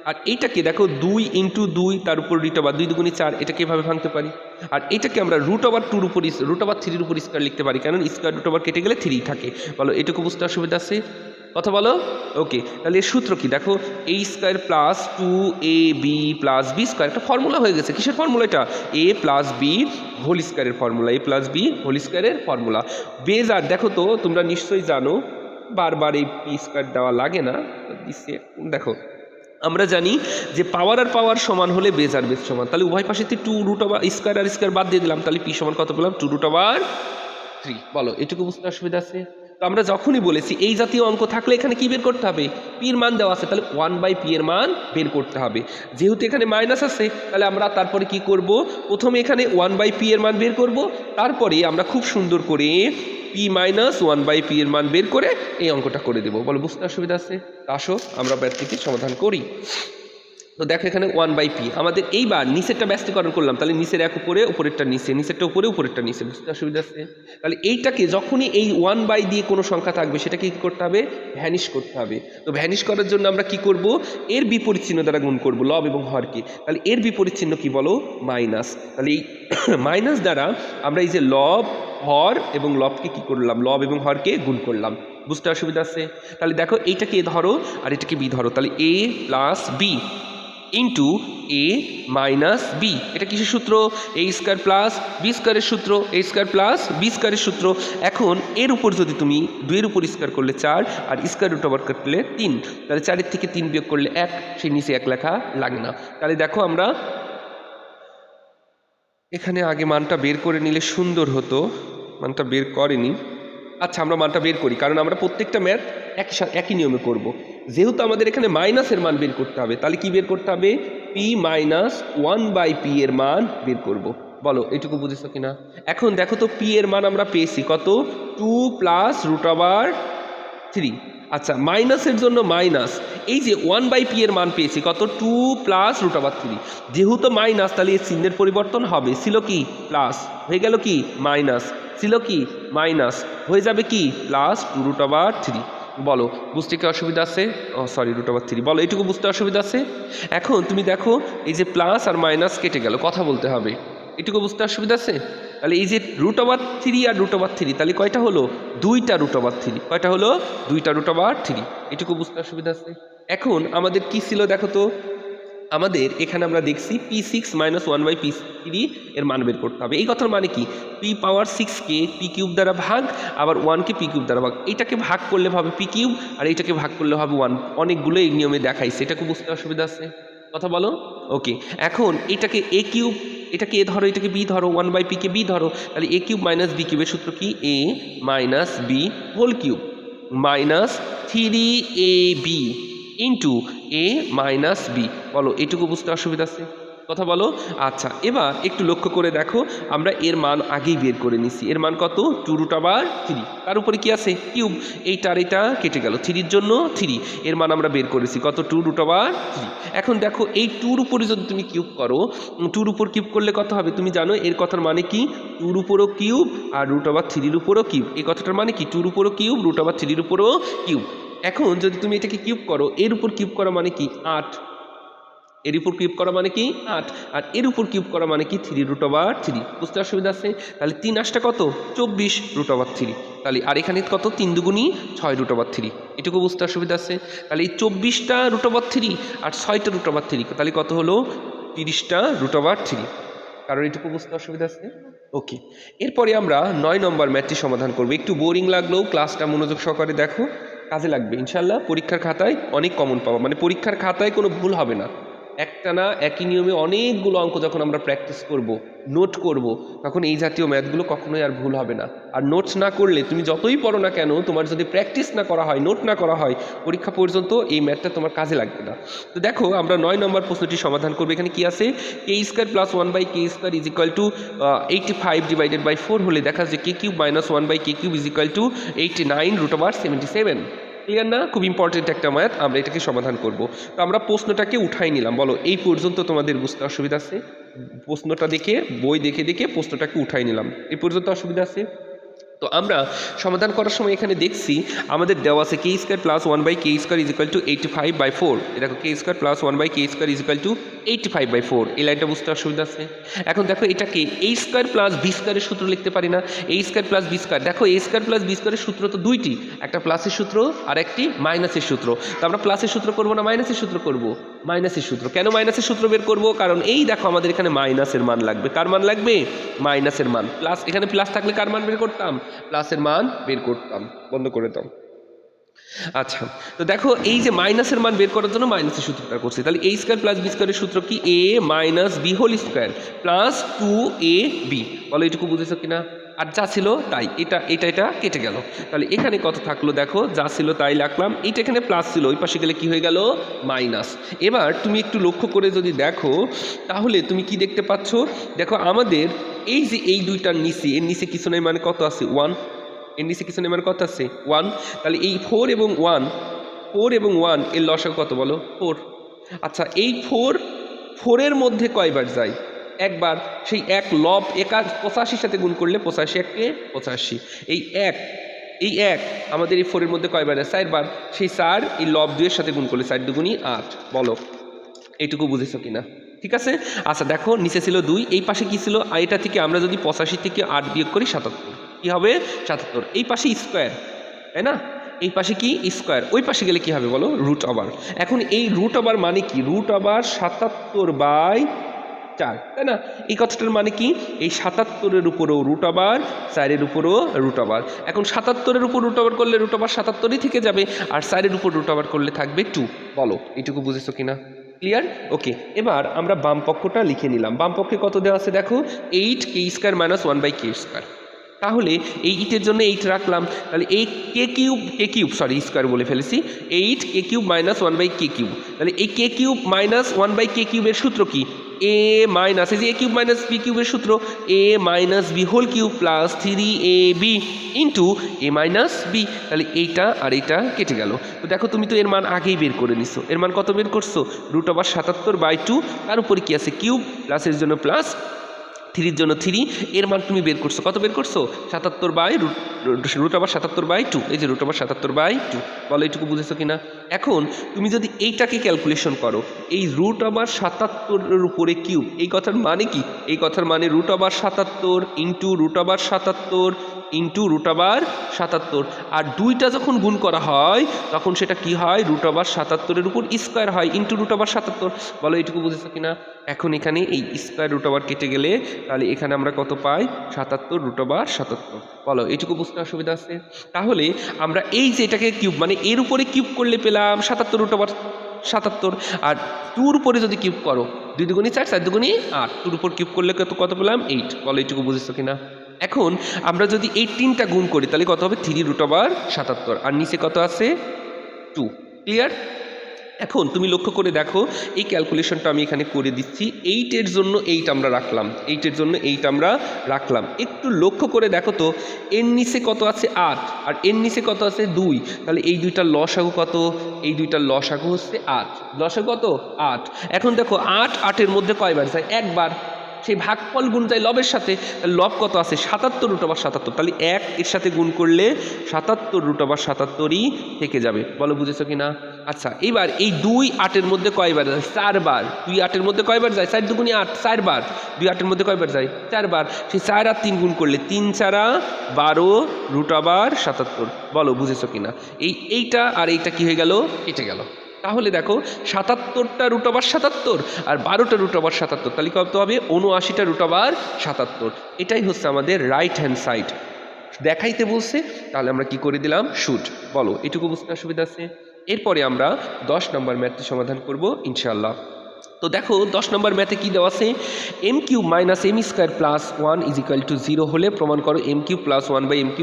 আর এইটাকে দেখো 2 ইন্টু 2 তার উপর √2, 2 দুগুণী 4, এটাকে এভাবে ভাঙতে পারি। আর এটাকে আমরা √2-র উপর √3-র উপর স্কোয়ার লিখতে পারি, কারণ স্কোয়ার √2 কেটে গেলে 3 থাকে। বলো এটুকু বুঝতে অসুবিধা আছে? কথা বলো। ওকে, তাহলে এর সূত্র কি দেখো, a স্কোয়ার প্লাস 2ab প্লাস বি স্কোয়ার, একটা ফর্মুলা হয়ে গেছে। কিসের ফর্মুলা এটা? a প্লাস বি হোল স্কোয়ারের formula, a plus B whole স্কোয়ারের ফর্মুলা। বেজ আর দেখো তো তোমরা নিশ্চয়ই জানো, বারবার এই পি স্কোয়ার দেওয়া লাগে না, দেখো আমরা জানি যে পাওয়ার আর পাওয়ার সমান হলে বেজ আর বেজ সমান, তাহলে উভয় পাশে 2 স্কোয়ার আর স্কোয়ার বাদ দিয়ে দিলাম, তাহলে পি সমান কত পেলাম, 2√3। বলো এটুকু বুঝতে অসুবিধা আছে? তো আমরা যখনই বলেছি এই জাতীয় অঙ্ক থাকলে এখানে কি বের করতে হবে, পির মান দেওয়া আছে, তাহলে 1/p এর মান বের করতে হবে। যেহেতু এখানে মাইনাস আছে, তাহলে আমরা তারপরে কি করব, প্রথমে এখানে 1/p এর মান বের করব, তারপরে আমরা খুব সুন্দর করে p মাইনাস 1/p এর মান বের করে এই অঙ্কটা করে দেবো। বলো বুঝতে অসুবিধা আছে? আসো আমরা ব্যাপারটিকে সমাধান করি। তো দেখো এখানে 1/p, আমাদের এইবার নিচেরটা ব্যস্তীকরণ করলাম, তাহলে নিচের এক উপরে, উপরেরটা নিচে, নিচেরটা উপরে, উপরেরটা নিচে। বুঝতে অসুবিধা আছে? তাহলে এইটাকে যখনই এই 1/, দিয়ে কোনো সংখ্যা থাকবে সেটাকে কী করতে হবে, ভ্যানিশ করতে হবে। তো ভ্যানিশ করার জন্য আমরা কি করব, এর বিপরীত চিহ্ন দ্বারা গুণ করব লব এবং হরকে। তাহলে এর বিপরীত চিহ্ন কি বলো, মাইনাস। তাহলে এই মাইনাস দ্বারা আমরা এই যে লব, হর এবং লবকে কি করলাম, লব এবং হরকে গুণ করলাম। বুঝতে অসুবিধা আছে? তাহলে দেখো এইটাকে এ ধরো আর এটাকে বি ধরো, তাহলে a plus b into A minus b. এটা কিসের সূত্র, এ স্কোয়ার প্লাস বি স্কোয়ারের সূত্র, এ স্কোয়ার প্লাস বি স্কোয়ারের সূত্র। এখন এর উপর যদি তুমি 2-এর উপর স্কোয়ার করলে 4 আর স্কোয়ার √2 কাটলে 3, তাহলে 4-এর থেকে 3 বিয়োগ করলে 1, সেই নিচে 1 লেখা লাগে না। তাহলে দেখো আমরা এখানে আগে মানটা বের করে নিলে সুন্দর হতো, মানটা বের করেনি। আচ্ছা আমরা মানটা বের করি, কারণ আমরা প্রত্যেকটা ম্যাথ একই নিয়মে করব। যেহেতু আমাদের এখানে মাইনাসের মান বের করতে হবে, তাহলে কি বের করতে হবে? পি মাইনাস 1/p এর মান বের করব। বলো এটুকু বুঝেছো কিনা? এখন দেখো তো পি এর মান আমরা পেয়েছি কত? 2 প্লাস √3। আচ্ছা মাইনাসের জন্য মাইনাস, এই যে 1/p এর মান পেয়েছি কত? 2 প্লাস √3। যেহেতু মাইনাস তাহলে এর চিহ্নের পরিবর্তন হবে, ছিল কি প্লাস, হয়ে গেল কি মাইনাস, ছিল কি মাইনাস, হয়ে যাবে কি প্লাস 2√3। বলো বুঝতে কি অসুবিধা আছে? সরি √3। বলো এইটুকু বুঝতে অসুবিধা আছে? এখন তুমি দেখো এই যে প্লাস আর মাইনাস কেটে গেল, কথা বলতে হবে, এটুকু বুঝতে অসুবিধা আছে? তাহলে এই যে √3 আর √3, তাহলে কয়টা হলো? 2টা √3। কয়টা হলো? 2টা √3। এটুকু বুঝতে অসুবিধা আছে? এখন আমাদের কি ছিল দেখো তো, আমাদের এখানে আমরা দেখছি p6 মাইনাস 1/p3 এর মান বের করতে হবে। এই কথার মানে কি? p পাওয়ার 6কে p³ দ্বারা ভাগ, আবার 1কে p³ দ্বারা ভাগ। এইটাকে ভাগ করলে হবে p³ আর এইটাকে ভাগ করলে হবে 1। অনেকগুলো এই নিয়মে দেখাইছে, এটাকে বুঝতে অসুবিধা আছে? কথা বলো। ওকে, এখন এটাকে a³, এটাকে a ধরো, এটাকে b ধরো, 1/p কে b ধরো, তাহলে a³ মাইনাস b³ এর সূত্র কি? a minus b whole cube minus 3ab into a minus b. বলো এটুকু বুঝতে অসুবিধা আছে? কথা বলো। আচ্ছা এবার একটু লক্ষ্য করে দেখো, আমরা এর মান আগেই বের করে নিছি। এর মান কত? 2√3। তার উপরে কি আছে? কিউব। এইটার এটা কেটে গেল, 3-র জন্য 3। এর মান আমরা বের করেছি কত? 2√3। এখন দেখো এই 2-র উপরে যদি তুমি কিউব করো, 2-র উপর কিউব করলে কত হবে? তুমি জানো এর কথার মানে কি? 2-র উপরও কিউব আর √3-র উপরও কিউব। এই কথাটার মানে কি? 2-র উপরও কিউব, √3-র উপরও কিউব। এখন যদি তুমি এটাকে কিউব করো, এর উপর কিউব করা মানে কি? 8। এর উপর কিউব করা মানে কি? 8। আর এর উপর কিউব করা মানে কি? 3√3। বুঝতে অসুবিধা আছে? তাহলে 3 8টা কত? 24√3। তাহলে আর এখানে কত? 3 দুগুণী 6√3। এটুকু বুঝতে অসুবিধা আছে? তাহলে এই 24টা √3 আর 6টা √3, তাহলে কত হলো? 30টা √3। কারণ এটুকু বুঝতে অসুবিধা আছে? ওকে, এরপরে আমরা 9 নম্বর ম্যাথটি সমাধান করব। একটু বোরিং লাগলেও ক্লাসটা মনোযোগ সহকারে দেখো, কাজে লাগবে ইনশাল্লাহ। পরীক্ষার খাতায় অনেক কমন পাবো, মানে পরীক্ষার খাতায় কোনো ভুল হবে না। একটানা একই নিয়মে অনেকগুলো অঙ্ক যখন আমরা প্র্যাকটিস করব, নোট করব, তখন এই জাতীয় ম্যাথগুলো কখনোই আর ভুল হবে না। আর নোটস না করলে তুমি যতই পড়ো না কেন, তোমার যদি প্র্যাকটিস না করা হয়, নোট না করা হয়, পরীক্ষা পর্যন্ত এই ম্যাথটা তোমার কাজে লাগবে না। তো দেখো আমরা 9 নম্বর প্রশ্নটি সমাধান করবো। এখানে কি আছে? k² plus 1/k² is equal two 85/4 হলে দেখা যায় k³ minus 1/k³ is equal two 89√77। Clear না? খুব ইম্পর্টেন্ট একটা ম্যাথ, আমরা এটাকে সমাধান করব। তো আমরা প্রশ্নটাকে উঠাই নিলাম। বলো এই পর্যন্ত তোমাদের বুঝতে অসুবিধা আছে? প্রশ্নটা দেখে, বই দেখে দেখে প্রশ্নটাকে উঠাই নিলাম। এই পর্যন্ত অসুবিধা আছে? তো আমরা সমাধান করার সময় এখানে দেখছি আমাদের দেওয়া আছে k² plus 1/k² is equal two 85/4। দেখো k² plus 1/k² is equal two 85/4। এই লাইনটা বুঝতে অসুবিধা আছে? এখন দেখো এটাকে a² প্লাস b² এর সূত্র লিখতে পারি না? a² প্লাস b², দেখো a² প্লাস b² এর সূত্র তো দুইটি, একটা প্লাসের সূত্র আর একটি মাইনাসের সূত্র। তো আমরা প্লাসের সূত্র করব না মাইনাসের সূত্র করব? মাইনাসের সূত্র। কেন মাইনাসের সূত্র বের করব? কারণ এই দেখো আমাদের এখানে মাইনাসের মান লাগবে। কার মান লাগবে? মাইনাসের মান। প্লাস, এখানে প্লাস থাকলে কার মান বের করতাম? প্লাসের মান বের করতাম। বন্ধ করে দাও। আচ্ছা, তো দেখো এই যে মাইনাসের মান বের করার জন্য মাইনাসের সূত্রটা করছি। তাহলে a² প্লাস b² এর সূত্র কি? a minus b whole square plus 2ab। বলো এটুকু বুঝেছো কিনা? আর যা ছিল তাই, এটা কেটে গেল। তাহলে এখানে কত থাকলো? দেখো যা ছিল তাই রাখলাম। এইটা এখানে প্লাস ছিল, ওই পাশে গেলে কি হয়ে গেল? মাইনাস। এবার তুমি একটু লক্ষ্য করে যদি দেখো, তাহলে তুমি কি দেখতে পাচ্ছ? দেখো আমাদের এই যে এই দুইটার নিচে, এর নিচে কিছু নেই, মানে কত আছে? 1। এর নিচে কিছু নেই মানে কত আছে? 1। তাহলে এই 4 এবং 1 এর লসাগু কত বলো? 4। আচ্ছা এই 4 মধ্যে কয়বার যায়? একবার। সেই এক লব 85 সাথে গুণ করলে 85 একে 85। এই এক আমাদের এই 4 মধ্যে কয়বার যায়? 4 বার। সেই 4 এই লব 2 এর সাথে গুণ করলে 4 দুগুণী 8। বলো এইটুকু বুঝেছো কিনা? ঠিক আছে। আচ্ছা দেখো নিচে ছিল 2, এই পাশে কি ছিল? এটা থেকে আমরা যদি 85 থেকে 8 বিয়োগ করি 77, কি হবে? 77। এই পাশে স্কোয়ার, তাই না? এই পাশে কি? স্কোয়ার। ওই পাশে গেলে কি হবে বলো? Root over. এখন এই রুট ওভার মানে কি? রুট ওভার 77/4, তাই না? এই কথাটার মানে কি? এই 77-এর উপরও রুট ওভার, 4-এর উপরও রুট ওভার। এখন 77-এর উপর রুট ওভার করলে রুট ওভার 77-ই থেকে যাবে, আর 4-এর উপর রুট ওভার করলে থাকবে 2। বলো এইটুকু বুঝেছো কিনা? ক্লিয়ার? ওকে, এবার আমরা বাম পক্ষটা লিখে নিলাম। বাম পক্ষে কত দেওয়া আছে দেখো? 8k² minus 1/k²। তাহলে এই ইটের জন্য 8 রাখলাম, তাহলে এই কে কিউব সরি স্কোয়ার বলে ফেলেছি, 8 কে কিউব মাইনাস 1/কে কিউব। তাহলে এই কে কিউব মাইনাস 1/কে কিউবের সূত্র কি? এ মাইনাস এই যে এ কিউব মাইনাস বি কিউবের সূত্র A minus B whole cube plus 3ab into A minus B. তাহলে এইটা আর এইটা কেটে গেল। তো দেখো তুমি তো এর মান আগেই বের করে নিছো, এর মান কত বের করছো? √77/2, তার উপরে কি আছে কিউব, প্লাসের জন্য প্লাস, 3 জন্য 3, এর মান তুমি বের করছো, কত বের করছো? 77/√2, এই যে √77/2। বলো এইটুকু বুঝেছো কিনা? এখন তুমি যদি এইটাকে ক্যালকুলেশন করো, এই √77 উপরে কিউব, এই কথার মানে কি? এই কথার মানে √77 ইন্টু √77 ইন্টু √77, আর দুইটা যখন গুণ করা হয় তখন সেটা কি হয়? √77 উপর স্কোয়ার হয় ইন্টু √77। বলো এইটুকু বুঝেছো কিনা? এখন এখানে এই স্কোয়ার √ কেটে গেলে তাহলে এখানে আমরা কত পাই? 77 √77। বলো এইটুকু বুঝতে অসুবিধা আছে? তাহলে আমরা এই যে এটাকে কিউব মানে এর উপরে কিউব করলে পেলাম 77 আর 2-র উপরে যদি কিউব করো 2 দুগুণী 4, 4 দুগুণী 8, 2-র উপর কিউব করলে কত পেলাম? 8। বলো এইটুকু বুঝেছো কিনা? এখন আমরা যদি এই 3টা গুণ করি তাহলে কত হবে? 3√77, আর নিচে কত আছে? 2। ক্লিয়ার? এখন তুমি লক্ষ্য করে দেখো, এই ক্যালকুলেশনটা আমি এখানে করে দিচ্ছি। 8-এর জন্য 8 আমরা রাখলাম, 8-এর জন্য 8 আমরা রাখলাম। একটু লক্ষ্য করে দেখো তো, এর নিচে কত আছে? 8, আর এর নিচে কত আছে? 2। তাহলে এই দুইটার লসাগু কত? এই দুইটার লসাগু হচ্ছে 8। লসাগু কত? 8। এখন দেখো 8 8-এর মধ্যে কয়বার যায়? একবার। সেই ভাগফল গুণ যায় লবের সাথে, লব কত আছে? 77 √77। তাহলে 1 এর সাথে গুণ করলে 77 √77ই থেকে যাবে। বলো বুঝেছো কিনা? আচ্ছা, এবার এই 2 8-এর মধ্যে কয়বার যায়? 4 বার। 2 8-এর মধ্যে কয়বার যায়? 4 দুগুণী 8, 4 বার। 2 8-এর মধ্যে কয়বার যায়? 4 বার। সেই 4 আর 3 গুণ করলে 3 4 12 √77। বলো বুঝেছো কিনা? এইটা আর এইটা কি হয়ে গেল? কেটে গেল। তাহলে দেখো 77টা √77 আর 12টা √77, তাহলে কত হবে? 79টা √77। এটাই হচ্ছে আমাদের রাইট হ্যান্ড সাইড। দেখাইতে বলছে, তাহলে আমরা কি করে দিলাম? শুড। বলো এটুকু বুঝতে অসুবিধা আছে? এরপরে আমরা 10 নম্বর ম্যাথটি সমাধান করব ইনশাআল্লাহ। তো দেখো 10 নম্বর ম্যাথে কি দেওয়া আছে? m³ - m² + 1 = 0 হলে প্রমাণ করো m³ + 1/m³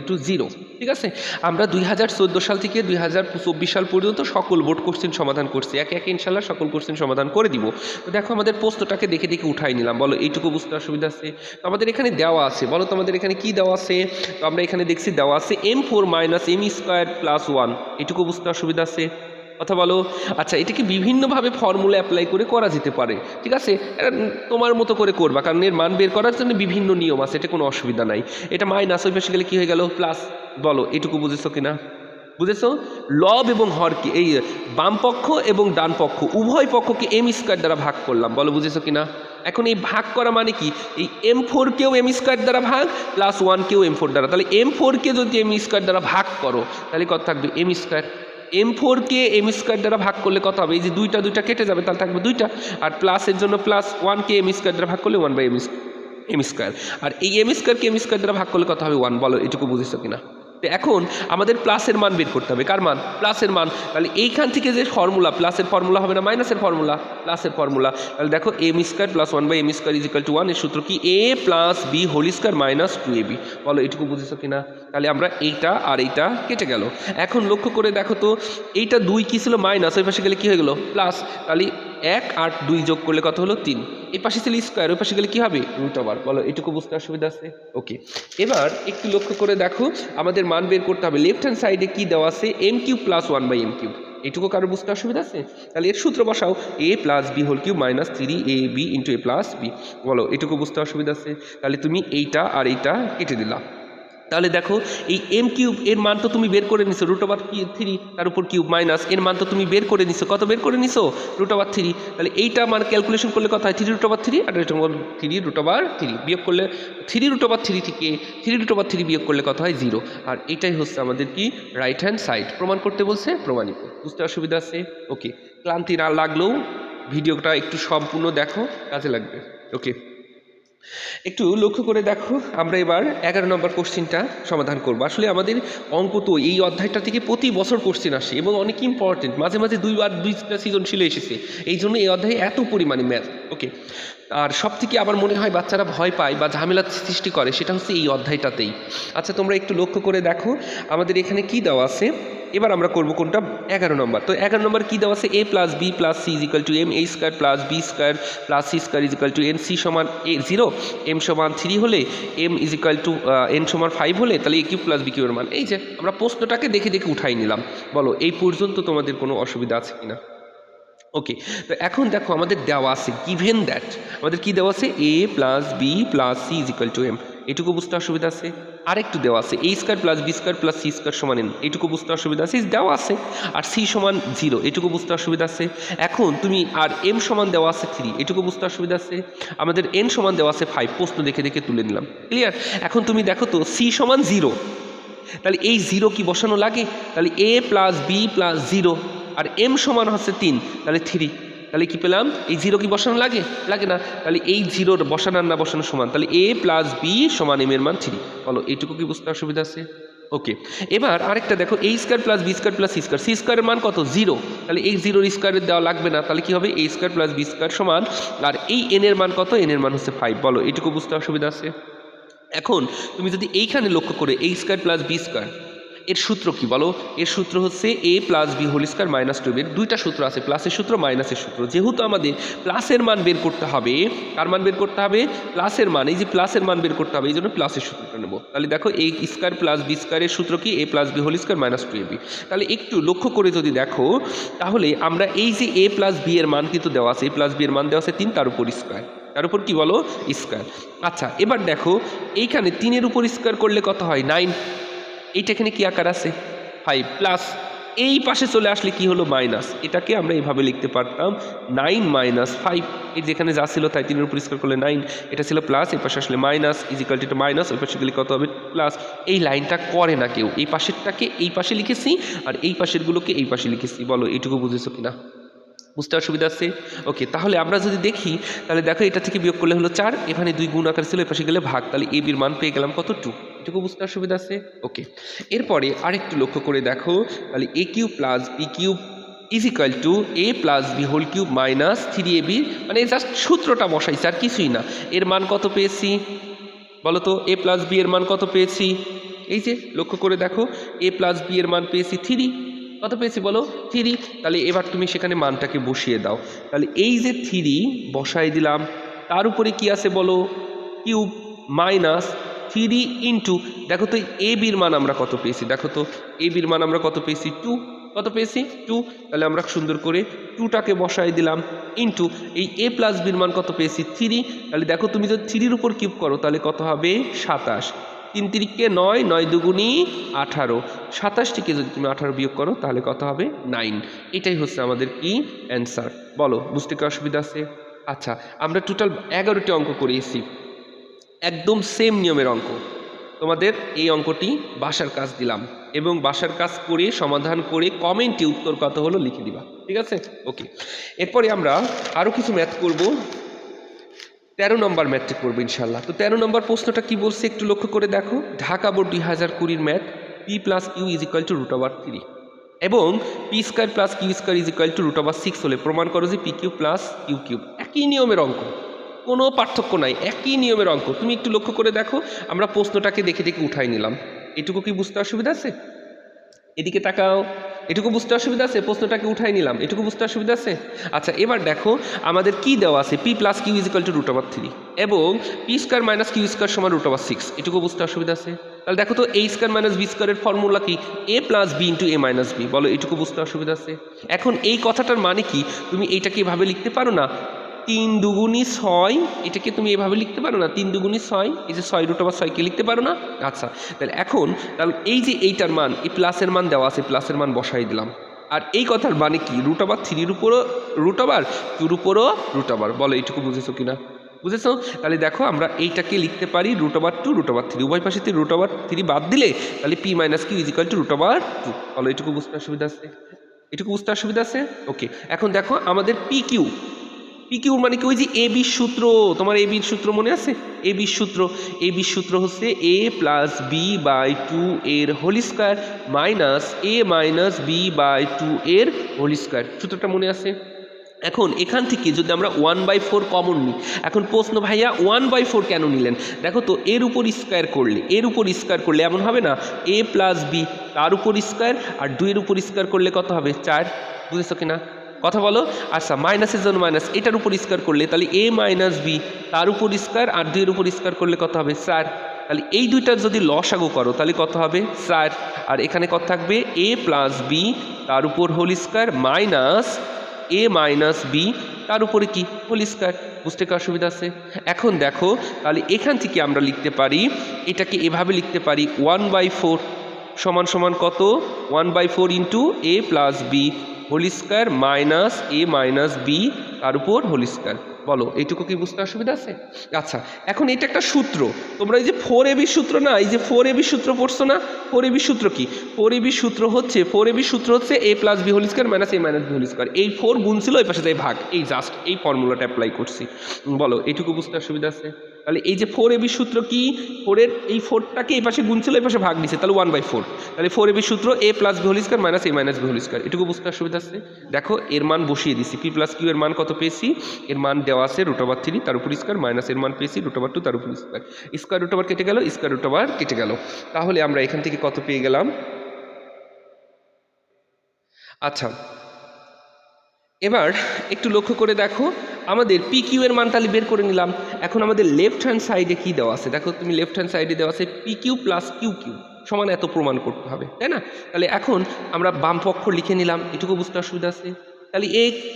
= 0। ঠিক আছে, আমরা 2014 সাল থেকে 2024 সাল পর্যন্ত সকল বোর্ড কোশ্চেন সমাধান করছি, একে একে ইনশাল্লাহ সকল কোশ্চেন সমাধান করে দিব। তো দেখো আমাদের প্রশ্নটাকে দেখে দেখে উঠাই নিলাম। বলো এইটুকু বুঝতে অসুবিধা আছে? তো আমাদের এখানে দেওয়া আছে, বলো তো আমাদের এখানে কি দেওয়া আছে? তো আমরা এখানে দেখছি দেওয়া আছে m4 - m² + 1। এটুকু বুঝতে অসুবিধা আছে? কথা বলো। আচ্ছা, এটাকে বিভিন্নভাবে ফর্মুলা অ্যাপ্লাই করে করা যেতে পারে। ঠিক আছে, এটা তোমার মতো করে করবা, কারণ এর মান বের করার জন্য বিভিন্ন নিয়ম আছে, এটা কোনো অসুবিধা নাই। এটা মাইনাস ওই পাশে গেলে কী হয়ে গেল? প্লাস। বলো এটুকু বুঝেছো কিনা? বুঝেছো? লব এবং হরকে, এই বাম পক্ষ এবং ডান পক্ষ উভয় পক্ষকে m² দ্বারা ভাগ করলাম। বলো বুঝেছো কিনা? এখন এই ভাগ করা মানে কি? এই m4-কেও m² দ্বারা ভাগ, প্লাস 1-কেও m4 দ্বারা। তাহলে m4-কে যদি m² দ্বারা ভাগ করো তাহলে কত থাকবে? m²। m4-কে m² দ্বারা ভাগ করলে কত হবে? এই যে দুইটা কেটে যাবে, তাহলে থাকবে 2টা, আর প্লাসের জন্য প্লাস 1-কে m² দ্বারা ভাগ করলে 1/m², আর এই m²-কে m² দ্বারা ভাগ করলে কত হবে? 1। বলো এটুকু বুঝেছো কিনা? তো এখন আমাদের প্লাসের মান বের করতে হবে। কার মান? প্লাসের মান। তাহলে এইখান থেকে যে ফর্মুলা, প্লাসের ফর্মুলা হবে না মাইনাসের ফর্মুলা? প্লাসের ফর্মুলা। তাহলে দেখো m² + 1/m² = 1 এর সূত্র কি? a + b² - 2ab। বলো এটুকু বুঝেছো কিনা? তাহলে আমরা এইটা আর এইটা কেটে গেল। এখন লক্ষ্য করে দেখো তো, এইটা 2 কি ছিল? মাইনাস, ওই পাশে গেলে কি হয়ে গেল? প্লাস। তাহলে 1 8 2 যোগ করলে কত হলো? 3। এই পাশে ছিল স্কোয়ার, ওই পাশে গেলে কি হবে? √। বলো এটুকু বুঝতে অসুবিধা আছে? ওকে, এবার একটু লক্ষ্য করে দেখো, আমাদের মান বের করতে হবে। লেফট হ্যান্ড সাইডে কি দেওয়া আছে? m³ + 1/m³। এটুকু কারো বুঝতে অসুবিধা আছে? তাহলে এর সূত্র বসাও, a + b³ - 3ab × a + b। বলো এটুকু বুঝতে অসুবিধা আছে? তাহলে তুমি এইটা আর এইটা কেটে দিলা। তাহলে দেখো এই m³ এর মান তো তুমি বের করে নিছো, √3, তার উপর কিউব মাইনাস এর মান তো তুমি বের করে নিছো। কত বের করে নিছো? √3। তাহলে এইটা মান ক্যালকুলেশন করলে কত হয়? 3√3, আর এটা 3√3 বিয়োগ করলে 3√3 থেকে 3√3 বিয়োগ করলে কত হয়? 0। আর এটাই হচ্ছে আমাদের কি? Right hand side. প্রমাণ করতে বলছে, প্রমাণিত। বুঝতে অসুবিধা আছে? ওকে, ক্লান্তি না লাগলেও ভিডিওটা একটু সম্পূর্ণ দেখো, কাজে লাগবে। ওকে, একটু লক্ষ্য করে দেখো, আমরা এবার 11 নম্বর কোশ্চেনটা সমাধান করব। আসলে আমাদের অঙ্ক তো এই অধ্যায়টা থেকে প্রতি বছর কোশ্চেন আসে এবং অনেক ইম্পর্টেন্ট, মাঝে মাঝে 2বার 2টা সৃজনশীল এসেছে, এই জন্য এই অধ্যায়ে এত পরিমাণে ম্যাথ। ওকে। আর সব থেকে আবার মনে হয় বাচ্চারা ভয় পায় বা ঝামেলা সৃষ্টি করে সেটা হচ্ছে এই অধ্যায়টাতেই। আচ্ছা তোমরা একটু লক্ষ্য করে দেখো আমাদের এখানে কি দেওয়া আছে। এবার আমরা করব কোনটা 11 নম্বর। তো 11 নম্বর কি দেওয়া আছে, a plus B plus C is equal to m a square plus B square plus C square is equal to n, c সমান এ 0, এম সমান 3 হলে m is equal to n সমান 5 হলে তাহলে এ কিউব প্লাস বি কিউবের মান। এই যে আমরা প্রশ্নটাকে দেখে দেখে উঠাই নিলাম। বলো এই পর্যন্ত তোমাদের কোনো অসুবিধা আছে কিনা? ওকে। তো এখন দেখো আমাদের দেওয়া আছে গিভেন দ্যাট আমাদের কি দেওয়া আছে, এ plus B plus C is equal to M, এটুকু বুঝতে অসুবিধা আছে। আরেকটু দেওয়া আছে A square plus B square plus C square সমান এন, এটুকু বুঝতে অসুবিধা আছে, দেওয়া আছে। আর সি সমান 0, এটুকু বুঝতে অসুবিধা আছে। এখন তুমি আর এম সমান দেওয়া আছে 3, এটুকু বুঝতে অসুবিধা আছে। আমাদের এন সমান দেওয়া আছে 5, প্রশ্ন দেখে দেখে তুলে নিলাম। ক্লিয়ার? এখন তুমি দেখো তো সি সমান 0, তাহলে এই 0 কি বসানো লাগে? তাহলে এ প্লাস বি প্লাস 0 আর এম সমান হচ্ছে 3, তাহলে 3, তাহলে কি পেলাম? এই 0 কি বসানো লাগে? লাগে না। তাহলে এই 0 বসানোর না বসানো সমান, তাহলে এ প্লাস বি সমান এম এর মান 3। বলো এইটুকু কি বুঝতে অসুবিধা আছে? ওকে। এবার আরেকটা দেখো A square plus B square plus C square, C স্কোয়ারের মান কত? 0, তাহলে এই 0 স্কোয়ারের দেওয়া লাগবে না, তাহলে কি হবে? এ স্কোয়ার প্লাস বি স্কোয়ার সমান, আর এই এন এর মান কত? এন এর মান হচ্ছে 5। বলো এইটুকু বুঝতে অসুবিধা আছে? এখন তুমি যদি এইখানে লক্ষ্য করে A square plus B square এর সূত্র কি বলো? এর সূত্র হচ্ছে A plus B whole square minus 2b। এর দুইটা সূত্র আছে, প্লাসের সূত্র মাইনাসের সূত্র। যেহেতু আমাদের প্লাসের মান বের করতে হবে, কার মান বের করতে হবে? প্লাসের মান। এই যে প্লাসের মান বের করতে হবে এই জন্য প্লাসের সূত্রটা নেব। তাহলে দেখো এ স্কোয়ার প্লাস বি স্কোয়ারের সূত্র কি? এ plus B whole square minus 2ab। তাহলে একটু লক্ষ্য করে যদি দেখো তাহলে আমরা এই যে এ প্লাস বি এর মান কিন্তু দেওয়া আছে, এ প্লাস বি এর মান দেওয়া আছে 3, তার উপর স্কোয়ার, তার উপর কি বলো? স্কোয়ার। আচ্ছা এবার দেখো এইখানে 3-এর উপর স্কোয়ার করলে কত হয়? 9। এইটা এখানে কি আকার আছে? 5 প্লাস এই পাশে চলে আসলে কি হলো? মাইনাস। এটাকে আমরা এইভাবে লিখতে পারতাম 9 মাইনাস 5। এই যেখানে যা ছিল তাই 3-এর উপর স্কোয়ার করলে 9, এটা ছিল প্লাস, এই পাশে আসলে মাইনাস, ইজ ইকুয়াল টু এটা মাইনাস, ওই পাশে গেলে কত হবে? প্লাস। এই লাইনটা করে না কেউ, এই পাশেরটাকে এই পাশে লিখেছি আর এই পাশেরগুলোকে এই পাশে লিখেছি। বলো এইটুকু বুঝেছো কিনা? বুঝতে অসুবিধা আছে? ওকে। তাহলে আমরা যদি দেখি তাহলে দেখো এটা থেকে বিয়োগ করলে হলো 4, এখানে 2 গুণ আকার ছিল, এপাশে গেলে ভাগ, তাহলে এ বির মান পেয়ে গেলাম কত? 2। এটুকু বুঝতে অসুবিধা আছে? ওকে। এরপরে আরেকটু লক্ষ্য করে দেখো তাহলে এ cube plus B cube is equal to A plus B whole cube minus 3ab, মানে জাস্ট সূত্রটা বসাইছে আর কিছুই না। এর মান কত পেয়েছি বলো তো? এ প্লাস বি এর মান কত পেয়েছি? এই যে লক্ষ্য করে দেখো এ প্লাস বি এর মান পেয়েছি 3। কত পেয়েছি বলো? 3। তাহলে এবার তুমি সেখানে মানটাকে বসিয়ে দাও। তাহলে এই যে 3 বসাই দিলাম, তার উপরে কি আছে বলো? কিউব মাইনাস 3 ইন্টু, দেখো তো এ বির মান আমরা কত পেয়েছি? দেখো তো এ বির মান আমরা কত পেয়েছি? 2। কত পেয়েছি? 2। তাহলে আমরা সুন্দর করে 2টাকে বসাই দিলাম ইন্টু এই এ প্লাস বির মান কত পেয়েছি? 3। তাহলে দেখো তুমি যদি 3-র উপর কিউব করো তাহলে কত হবে? 27। 3 3কে 9, 9 দুগুণী 18, 27 থেকে যদি তুমি 18 বিয়োগ করো তাহলে কত হবে? 9। এটাই হচ্ছে আমাদের কি? অ্যান্সার। বলো বুঝতে কি অসুবিধা আছে? আচ্ছা আমরা টোটাল 11টি অঙ্ক করিয়েছি, একদম সেম নিয়মের অঙ্ক। তোমাদের এই অঙ্কটি বাসার কাজ দিলাম এবং বাসার কাজ করে সমাধান করে কমেন্টে উত্তর কত হলো লিখে দিবা, ঠিক আছে? ওকে। এরপরে আমরা আরও কিছু ম্যাথ করব, 13 নম্বর ম্যাথটি করবো ইনশাল্লাহ। তো 13 নম্বর প্রশ্নটা কি বলছে একটু লক্ষ্য করে দেখো। Dhaka board 2020 math p plus q is equal to √3 এবং p square plus q square is equal to √6 হলে প্রমাণ করো যে p q plus q cube. একই নিয়মের অঙ্ক, কোনো পার্থক্য নাই, একই নিয়মের অঙ্ক। তুমি একটু লক্ষ্য করে দেখো আমরা প্রশ্নটাকে দেখে দেখে উঠাই নিলাম। এটুকু কি বুঝতে অসুবিধা আছে? এদিকে তাকাও, এটুকু বুঝতে অসুবিধা আছে? প্রশ্নটাকে উঠাই নিলাম, এটুকু বুঝতে অসুবিধা আছে? আচ্ছা এবার দেখো আমাদের কি দেওয়া আছে? P plus q is equal to √3 এবং p square minus q square সমান √6, এটুকু বুঝতে অসুবিধা আছে? তাহলে দেখো তো এ স্কোয়ার মাইনাস বি স্কোয়ারের ফর্মুলা কি? এ প্লাস বি ইন্টু এ মাইনাস বি। বলো এটুকু বুঝতে অসুবিধা আছে? এখন এই কথাটার মানে কি? তুমি এইটাকে এভাবে লিখতে পারো না? 3 দুগুণী 6, এটাকে তুমি এভাবে লিখতে পারো না? 3 দুগুণী 6, এই যে 6 √6কে লিখতে পারো না? আচ্ছা তাহলে এখন তাহলে এই যে এইটার মান, এই প্লাসের মান দেওয়া আছে, প্লাসের মান বসাই দিলাম। আর এই কথার মানে কি? √3-র উপরও √, 2-র উপরও √। বলো এইটুকু বুঝেছো কিনা? বুঝেছো? তাহলে দেখো আমরা এইটাকে লিখতে পারি √2, √3, উভয় পাশে √3 বাদ দিলে তাহলে p minus q is equal to √2। বলো এইটুকু বুঝতে অসুবিধা আছে? এটুকু বুঝতে অসুবিধা আছে? ওকে। এখন দেখো আমাদের পি কিউ, পি কিউ মানে কি? ওই যে এ বির সূত্র, তোমার এ বির সূত্র মনে আছে? এ বির সূত্র, এ বির সূত্র হচ্ছে এ প্লাস বি বাই 2 এর whole square minus a minus b by 2 এর হোল স্কোয়ার। সূত্রটা মনে আছে? এখন এখান থেকে যদি আমরা 1/4 কমন নিই, এখন প্রশ্ন ভাইয়া 1/4 কেন নিলেন? দেখো তো এর উপর স্কোয়ার করলে এমন হবে না a প্লাস বি তার উপর স্কোয়ার আর 2-এর উপর স্কোয়ার করলে কত হবে 4, বুঝেছো কিনা কথা বলো? আচ্ছা মাইনাসের জন্য মাইনাস, এটার উপর স্কোয়ার করলে তাহলে a মাইনাস বি তার উপর স্কোয়ার আর 2-এর উপর স্কোয়ার করলে কত হবে 4, তাহলে এই দুইটার যদি লসাগু করো তাহলে কত হবে 4, আর এখানে কত থাকবে a প্লাস বি তার উপর whole square minus a minus b তার উপরে কি হোল স্কোয়ার। বুঝতে কি অসুবিধা আছে? এখন দেখো তাহলে এখান থেকে আমরা লিখতে পারি, এটাকে এভাবে লিখতে পারি 1/4 সমান সমান কত 1/4 into a plus B whole square minus a minus b তার উপর হোল স্কোয়ার। বলো এইটুকু কি বুঝতে অসুবিধা আছে? আচ্ছা এখন এটা একটা সূত্র, তোমরা এই যে 4ab সূত্র না, এই যে 4ab সূত্র পড়ছো না, 4ab সূত্র কি? 4ab সূত্র হচ্ছে a plus B whole square minus a minus B whole square, এই 4 গুণ ছিল এই পাশে তাই ভাগ, এই জাস্ট এই ফর্মুলাটা অ্যাপ্লাই করছি। বলো এইটুকু বুঝতে অসুবিধা আছে? তাহলে এই যে 4ab সূত্র কি, 4-এর এই 4টাকে এই পাশে গুণ ছিল এই পাশে ভাগ দিছে, তাহলে 1/4, তাহলে 4ab সূত্র a plus B whole square minus a minus B whole square, এটুকু বুঝতে অসুবিধা আছে? দেখো এর মান বসিয়ে দিছি, p প্লাস কিউ এর মান কত পেয়েছি, এর মান দেওয়া আছে √3 তার উপর স্কোয়ার মাইনাস এর মান পেয়েছি √2 তার উপর স্কোয়ার, স্কোয়ার √, কেটে গেল স্কোয়ার √, কেটে গেল, তাহলে আমরা এখান থেকে কত পেয়ে গেলাম? আচ্ছা এবার একটু লক্ষ্য করে দেখো, আমাদের পি কিউ এর মান তাহলে বের করে নিলাম। এখন আমাদের লেফট হ্যান্ড সাইডে কি দেওয়া আছে, দেখো তুমি লেফট হ্যান্ড সাইডে দেওয়া আছে p q plus q q সমান এত প্রমাণ করতে হবে, তাই না? তাহলে এখন আমরা বাম পক্ষ লিখে নিলাম, এটুকু বুঝতে অসুবিধা আছে? তাহলে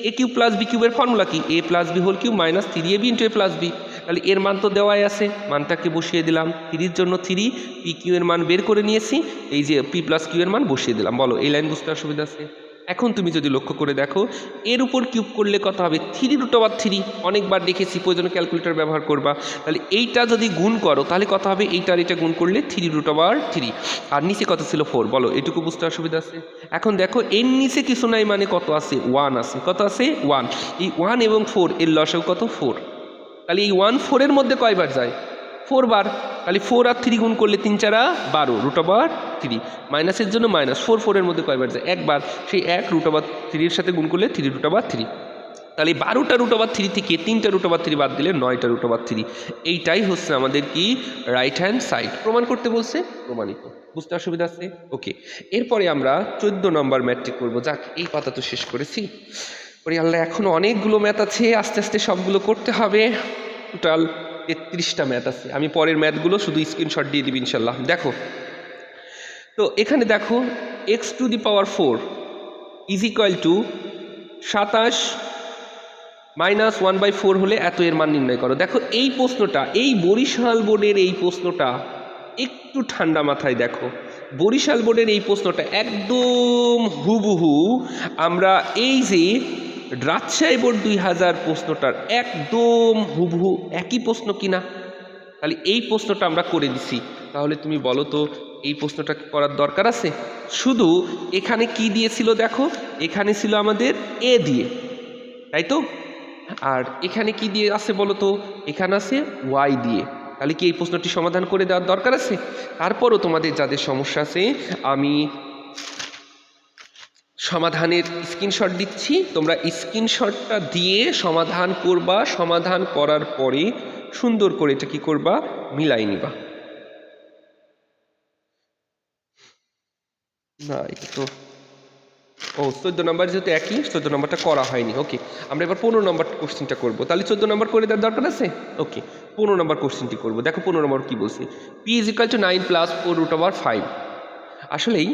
এ কিউ প্লাস বি কিউবের ফর্মুলা কি, a plus B whole cube minus 3ab into a plus b, তাহলে এর মান তো দেওয়াই আছে, মানটাকে বসিয়ে দিলাম, 3-র জন্য 3, পি কিউ এর মান বের করে নিয়েছি, এই যে পি প্লাস কিউ এর মান বসিয়ে দিলাম। বলো এই লাইন বুঝতে অসুবিধা আছে? এখন তুমি যদি লক্ষ্য করে দেখো এর উপর কিউব করলে কত হবে 3√3, অনেকবার দেখেছি, প্রয়োজনে ক্যালকুলেটর ব্যবহার করবা। তাহলে এইটা যদি গুণ করো তাহলে কত হবে, এইটার এটা গুণ করলে 3√3, আর নিচে কত ছিল 4, বলো এটুকু বুঝতে অসুবিধা আছে? এখন দেখো এর নিচে কিছু নাই মানে কত আছে 1 আছে, কত আছে 1, এই 1 এবং 4 এর লসাগু কত 4, তাহলে এই 1 4-এর মধ্যে কয়বার যায় 4 বার, তাহলে 4 আর 3 গুণ করলে 3 4 12 √3, মাইনাসের জন্য মাইনাস 4 4-এর মধ্যে কয়বার যায় একবার, সেই 1 √3-এর সাথে গুণ করলে 3√3, তাহলে 12টা √3 থেকে 3টা √3 বাদ দিলে 9টা √3, এইটাই হচ্ছে আমাদের কি রাইট হ্যান্ড সাইড। প্রমাণ করতে বলছে, প্রমাণিত। বুঝতে অসুবিধা আছে? ওকে, এরপরে আমরা 14 নম্বর ম্যাথটি করব। যাক এই পাতা তো শেষ করেছি, ওরে আল্লাহ এখনো অনেকগুলো ম্যাথ আছে, আস্তে আস্তে সবগুলো করতে হবে, টোটাল 33টা ম্যাথ আছে। আমি পরের ম্যাথগুলো শুধু স্ক্রিনশট দিয়ে দিবি ইনশাল্লাহ। দেখো তো এখানে দেখো x⁴ is equal two 27 minus 1/4 হলে এত এর মান নির্ণয় করো। দেখো এই প্রশ্নটা, এই বরিশাল বোর্ডের এই প্রশ্নটা একটু ঠান্ডা মাথায় দেখো, বরিশাল বোর্ডের এই প্রশ্নটা একদম হুবহু আমরা এই যে রাজশাহী বোর্ড 2000 প্রশ্নটার একদম হুবহু একই প্রশ্ন কিনা, তাহলে এই প্রশ্নটা আমরা করে দিছি। তাহলে তুমি বলো তো এই প্রশ্নটা করার দরকার আছে? শুধু এখানে কি দিয়েছিল দেখো, এখানে ছিল আমাদের এ দিয়ে, তাই তো, আর এখানে কি দিয়ে আছে বলো তো, এখানে আছে ওয়াই দিয়ে, তাহলে কি এই প্রশ্নটি সমাধান করে দেওয়ার দরকার আছে? তারপরও তোমাদের যাদের সমস্যা আছে আমি সমাধানের স্ক্রিনশট দিচ্ছি, তোমরা স্ক্রিনশটটা দিয়ে সমাধান করবা, সমাধান করার পরে সুন্দর করে এটা কি করবা, মিলাই নিবা। না এটা তো 14 নম্বর যেহেতু একই, 14 নম্বরটা করা হয়নি। ওকে, আমরা এবার 15 নম্বর কোশ্চেনটা করবো, তাহলে 14 নম্বর করে দেওয়ার দরকার আছে। ওকে 15 নম্বর কোশ্চেনটি করবো। দেখো 15 নম্বর কি বলছে, P is equal two 9 plus 4√5। আসলেই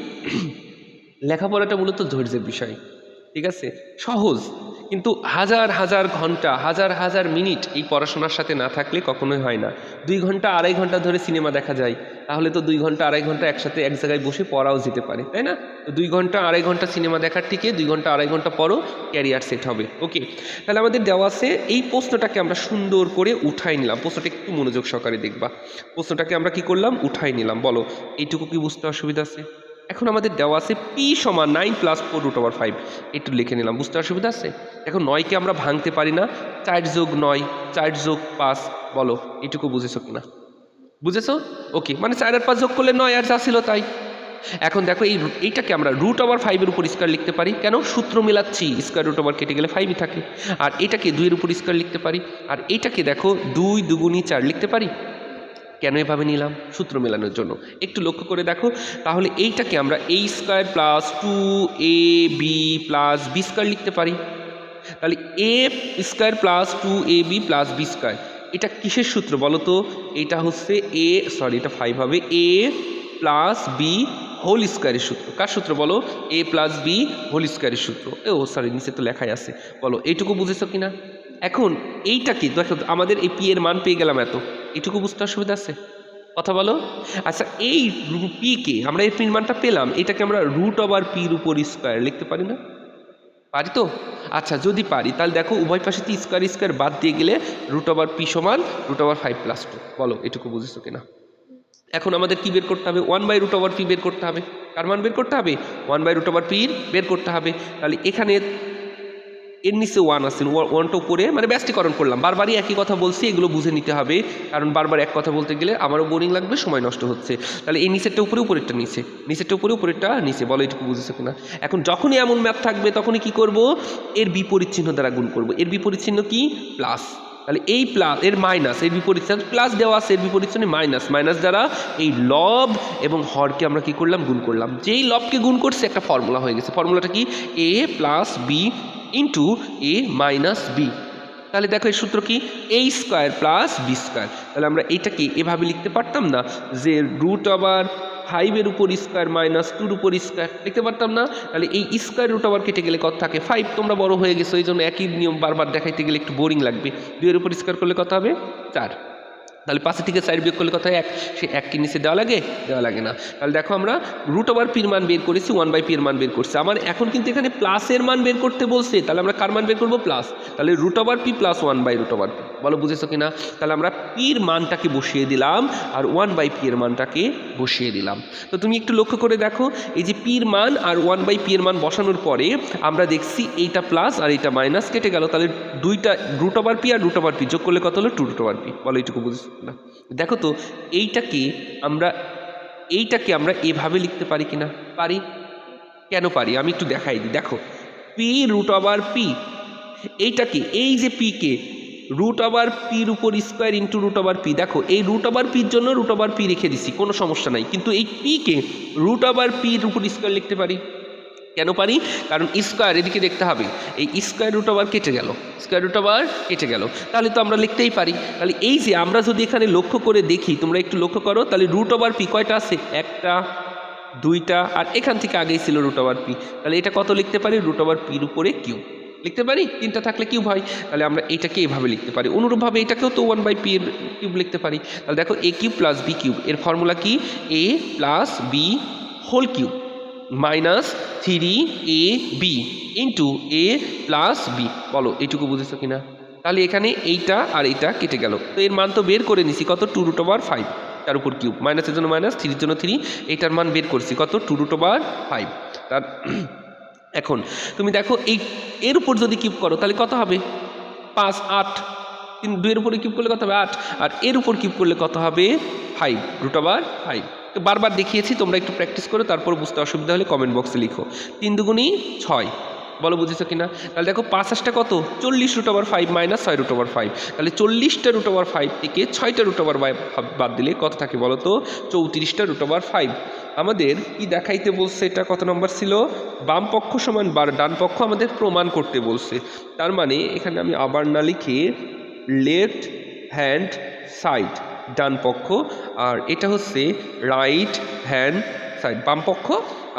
লেখাপড়াটা মূলত ধৈর্যের বিষয়, ঠিক আছে, সহজ, কিন্তু হাজার হাজার ঘন্টা হাজার হাজার মিনিট এই পড়াশোনার সাথে না থাকলে কখনোই হয় না। 2 ঘন্টা 2.5 ঘন্টা ধরে সিনেমা দেখা যায়, তাহলে তো 2 ঘন্টা 2.5 ঘন্টা একসাথে এক জায়গায় বসে পড়াও যেতে পারে, তাই না? তো 2 ঘন্টা 2.5 ঘন্টা সিনেমা দেখার থেকে 2 ঘন্টা 2.5 ঘন্টা পরও ক্যারিয়ার সেট হবে। ওকে, তাহলে আমাদের দেওয়া আছে এই প্রশ্নটাকে আমরা সুন্দর করে উঠাই নিলাম। প্রশ্নটা একটু মনোযোগ সহকারে দেখবা, প্রশ্নটাকে আমরা কি করলাম, উঠাই নিলাম। বলো এইটুকু কি বুঝতে অসুবিধা আছে? এখন আমাদের দেওয়া আছে পি সমান 9 প্লাস 4√5, একটু লিখে নিলাম। বুঝতে অসুবিধা আছে? এখন 9কে আমরা ভাঙতে পারি না, 4 যোগ 9 4 যোগ 5, বলো এইটুকু বুঝেছো কিনা? বুঝেছো? ওকে, মানে 4 আর 5 যোগ করলে 9, আর যা ছিল তাই। এখন দেখো এইটাকে আমরা √5 উপর স্কয়ার লিখতে পারি। কেন? সূত্র মেলাচ্ছি, স্কয়ার রুট ওভার কেটে গেলে 5ই থাকে। আর এটাকে 2 এর উপর স্কয়ার লিখতে পারি। আর এইটাকে দেখো 2 দুগুণী 4 লিখতে পারি। কেন এভাবে নিলাম? সূত্র মেলানোর জন্য। একটু লক্ষ্য করে দেখো, তাহলে এইটাকে আমরা a square plus 2ab plus b square লিখতে পারি। তাহলে a square plus 2ab plus b square, এটা কিসের সূত্র বলো তো? এটা হচ্ছে এটা 5 হবে, a প্লাস বি হোল স্কয়ারের সূত্র। কার সূত্র বলো? a প্লাস বি হোল স্কয়ারের সূত্র। নিচে তো লেখাই আছে। বলো এইটুকু বুঝেছো কিনা? এখন এইটাকে দেখো, আমাদের এই পি এর মান পেয়ে গেলাম এত, এইটুকু বুঝতে অসুবিধা আছে? কথা বলো। আচ্ছা, এই পি কে আমরা এই পির মানটা পেলাম, এটাকে আমরা √p উপর স্কয়ার লিখতে পারি না? পারি তো? আচ্ছা, যদি পারি তাহলে দেখো উভয় পাশে স্কয়ার স্কয়ার বাদ দিয়ে গেলে √p সমান √5 + 2। বলো এটুকু বুঝেছো কিনা? এখন আমাদের কি বের করতে হবে? 1/√p বের করতে হবে। কার মান বের করতে হবে? 1/√p বের করতে হবে। তাহলে এখানে এর নিচে 1 আছে, 1টা উপরে, মানে ব্যস্তীকরণ করলাম। বারবারই একই কথা বলছি, এগুলো বুঝে নিতে হবে, কারণ বারবার এক কথা বলতে গেলে আমারও বোরিং লাগবে, সময় নষ্ট হচ্ছে। তাহলে এই নিচেরটা উপরে, উপরেরটা নিচে, নিচেরটা উপরে, উপরেরটা নিচে। বলো এটুকু বুঝেছো কিনা? এখন যখনই এমন ম্যাথ থাকবে তখনই কি করব? এর বিপরীত চিহ্ন দ্বারা গুণ করব। এর বিপরীত চিহ্ন কি? প্লাস। তাহলে এই প্লাস, এর মাইনাস, এর বিপরীত চিহ্ন প্লাস দেওয়া আছে, এর বিপরীত চিহ্ন মাইনাস। মাইনাস দ্বারা এই লব এবং হরকে আমরা কি করলাম? গুণ করলাম। যেই লবকে গুণ করছে একটা ফর্মুলা হয়ে গেছে। ফর্মুলাটা কি? a plus b into a minus B. তাহলে দেখো এর সূত্র কি? a square plus b square. তাহলে আমরা এইটাকে এভাবে লিখতে পারতাম না যে √5 এর উপর স্কয়ার মাইনাস 2 এর উপর স্কয়ার লিখতে পারতাম না? তাহলে এই স্কয়ার √, কেটে গেলে কত থাকে? 5। তোমরা বড় হয়ে গেছো, এই জন্য একই নিয়ম বারবার দেখাইতে গেলে একটু বোরিং লাগবে। 2 এর উপর স্কয়ার করলে কত হবে? 4। তাহলে 5 থেকে 4 বিয়োগ করলে কত হয়? 1। সেই 1 কি নিচে দেওয়া লাগে? দেওয়া লাগে না। তাহলে দেখো আমরা √p এর মান বের করেছি, 1/p এর মান বের করছি। আমার এখন কিন্তু এখানে প্লাসের মান বের করতে বলছে, তাহলে আমরা কার মান বের করবো? প্লাস। তাহলে √p প্লাস 1/√p। বলো বুঝেছো কিনা? তাহলে আমরা পির মানটাকে বসিয়ে দিলাম আর 1/p এর মানটাকে বসিয়ে দিলাম। তো তুমি একটু লক্ষ্য করে দেখো, এই যে পির মান আর 1/p এর মান বসানোর পরে আমরা দেখছি এইটা প্লাস আর এইটা মাইনাস কেটে গেল। তাহলে দুইটা √p আর √p যোগ করলে কত হলো? 2√p। বলো এইটুকু বুঝেছো না? দেখো তো এইটাকে আমরা এভাবে লিখতে পারি কিনা? পারি। কেন পারি আমি একটু দেখাই দিই। দেখো p√p, এইটাকে, এই যে p কে √p এর উপর স্কয়ার ইন্টু √p। দেখো এই √p এর জন্য √p রেখে দিছি, কোনো সমস্যা নাই, কিন্তু এই p কে √p এর উপর স্কয়ার লিখতে পারি। কেন পারি? কারণ স্কয়ার এদিকে দেখতে হবে, এই স্কয়ার √, কেটে গেল, স্কয়ার √, কেটে গেল, তাহলে তো আমরা লিখতেই পারি। তাহলে এই যে আমরা যদি এখানে লক্ষ্য করে দেখি, তোমরা একটু লক্ষ্য করো, তাহলে √p কয়টা আছে? একটা, দুইটা, আর এখান থেকে আগেই ছিল √p। তাহলে এটা কত লিখতে পারি? √p এর উপরে কিউব লিখতে পারি। 3টা থাকলে কিউব হয়। তাহলে আমরা এটাকে এভাবে লিখতে পারি। অনুরূপভাবে এটাকেও তো 1/p এর কিউব লিখতে পারি। তাহলে দেখো a cube plus b cube, এর ফর্মুলা কি? a plus B whole cube minus 3ab into a plus b. বলো এইটুকু বুঝেছো কিনা? তাহলে এখানে এইটা আর এইটা কেটে গেল, তো এর মান তো বের করে নিছি কত? 2√5, তার উপর কিউব, মাইনাসের জন্য মাইনাস, 3 জন্য 3, এইটার মান বের করছি কত? 2√5। তার এখন তুমি দেখো এর উপর যদি কিউব করো তাহলে কত হবে? 5, 8। 2 এর উপরে কিউব করলে কত হবে? 8। আর এর উপর কিউব করলে কত হবে? 5, √5। তো বারবার দেখিয়েছি, তোমরা একটু প্র্যাকটিস করো, তারপর বুঝতে অসুবিধা হলে কমেন্ট বক্সে লিখো। 3 দুগুণী 6। বলো বুঝেছো কিনা? তাহলে দেখো 5 কত? 40 √5 মাইনাস 6 √5। তাহলে 40টা √5 থেকে 6টা √5 বাদ দিলে কত থাকে বলো তো? 34টা √5। আমাদের কি দেখাইতে বলছে? এটা কত নম্বর ছিল? বাম পক্ষ সমান ডান পক্ষ আমাদের প্রমাণ করতে বলছে। তার মানে এখানে আমি আবার না লিখে লেফট হ্যান্ড সাইড ডান পক্ষ, আর এটা হচ্ছে রাইট হ্যান্ড সাইড বাম পক্ষ,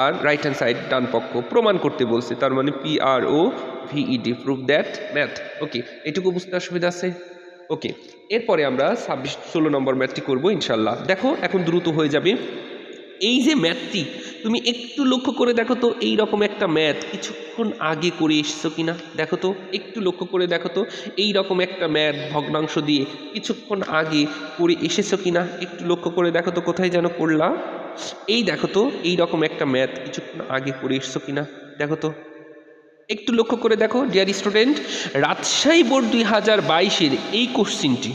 আর রাইট হ্যান্ড সাইড ডান পক্ষ প্রমাণ করতে বলছে। তার মানে PROVED, প্রুভ দ্যাট ম্যাথ। ওকে, এটুকু বুঝতে অসুবিধা আছে? ওকে, এরপরে আমরা 16 নম্বর ম্যাথটি করবো ইনশাল্লাহ। দেখো এখন দ্রুত হয়ে যাবে। এই যে ম্যাথটি তুমি একটু লক্ষ্য করে দেখো তো, এই রকম একটা ম্যাথ কিছুক্ষণ আগে করে এসেছো কিনা দেখো তো, একটু লক্ষ্য করে দেখো তো, এই রকম একটা ম্যাথ ভগ্নাংশ দিয়ে কিছুক্ষণ আগে করে এসেছো কিনা একটু লক্ষ্য করে দেখো তো, কোথায় যেন করলা। এই দেখো তো, এই রকম একটা ম্যাথ কিছুক্ষণ আগে করে এসেছো কিনা দেখো তো, একটু লক্ষ্য করে দেখো। ডিয়ার স্টুডেন্ট, রাজশাহী বোর্ড 2022-এর এই কোশ্চিনটি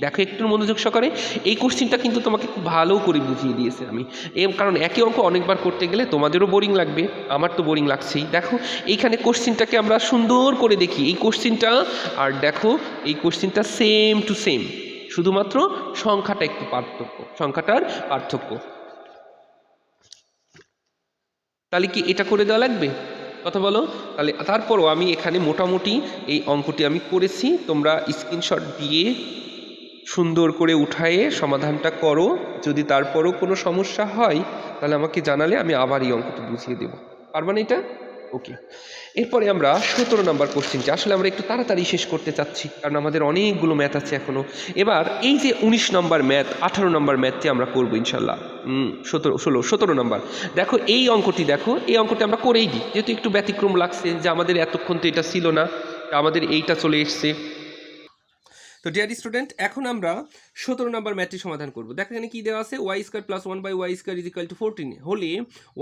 দেখো একটু মনোযোগ সহকারে, এই কোশ্চেনটা কিন্তু তোমাকে খুব ভালো করে বুঝিয়ে দিয়েছে আমি, কারণ একই অঙ্ক অনেকবার করতে গেলে তোমাদেরও বোরিং লাগবে, আমার তো বোরিং লাগছেই। দেখো এইখানে কোশ্চেনটাকে আমরা সুন্দর করে দেখি, এই কোশ্চেনটা আর দেখো এই কোশ্চেনটা সেম টু সেম, শুধুমাত্র সংখ্যাটা একটু পার্থক্য, সংখ্যাটার পার্থক্য। তাহলে কি এটা করে দেওয়া লাগবে? কথা বলো। তাহলে তারপরও আমি এখানে মোটামুটি এই অঙ্কটি আমি করেছি, তোমরা স্ক্রিনশট দিয়ে সুন্দর করে উঠায়ে সমাধানটা করো। যদি তারপরও কোনো সমস্যা হয় তাহলে আমাকে জানালে আমি আবার এই অঙ্কটি বুঝিয়ে দেবো। পারবা না এটা? ওকে। এরপরে আমরা 17 নম্বর কোশ্চেনটি, আসলে আমরা একটু তাড়াতাড়ি শেষ করতে চাচ্ছি কারণ আমাদের অনেকগুলো ম্যাথ আছে এখনও। এবার এই যে 19 নম্বর ম্যাথ, 18 নম্বর ম্যাথটি আমরা করবো ইনশাল্লাহ। 17 নম্বর দেখো, এই অঙ্কটি দেখো, এই অঙ্কটি আমরা করেই দিই, যেহেতু একটু ব্যতিক্রম লাগছে যে আমাদের এতক্ষণ তো এটা ছিল না, আমাদের এইটা চলে এসছে। তো ডিয়ার স্টুডেন্ট, এখন আমরা 17 নম্বর ম্যাথটি সমাধান করব। দেখো এখানে কি দেওয়া আছে, y square plus 1 by y square is equal to 14 হলে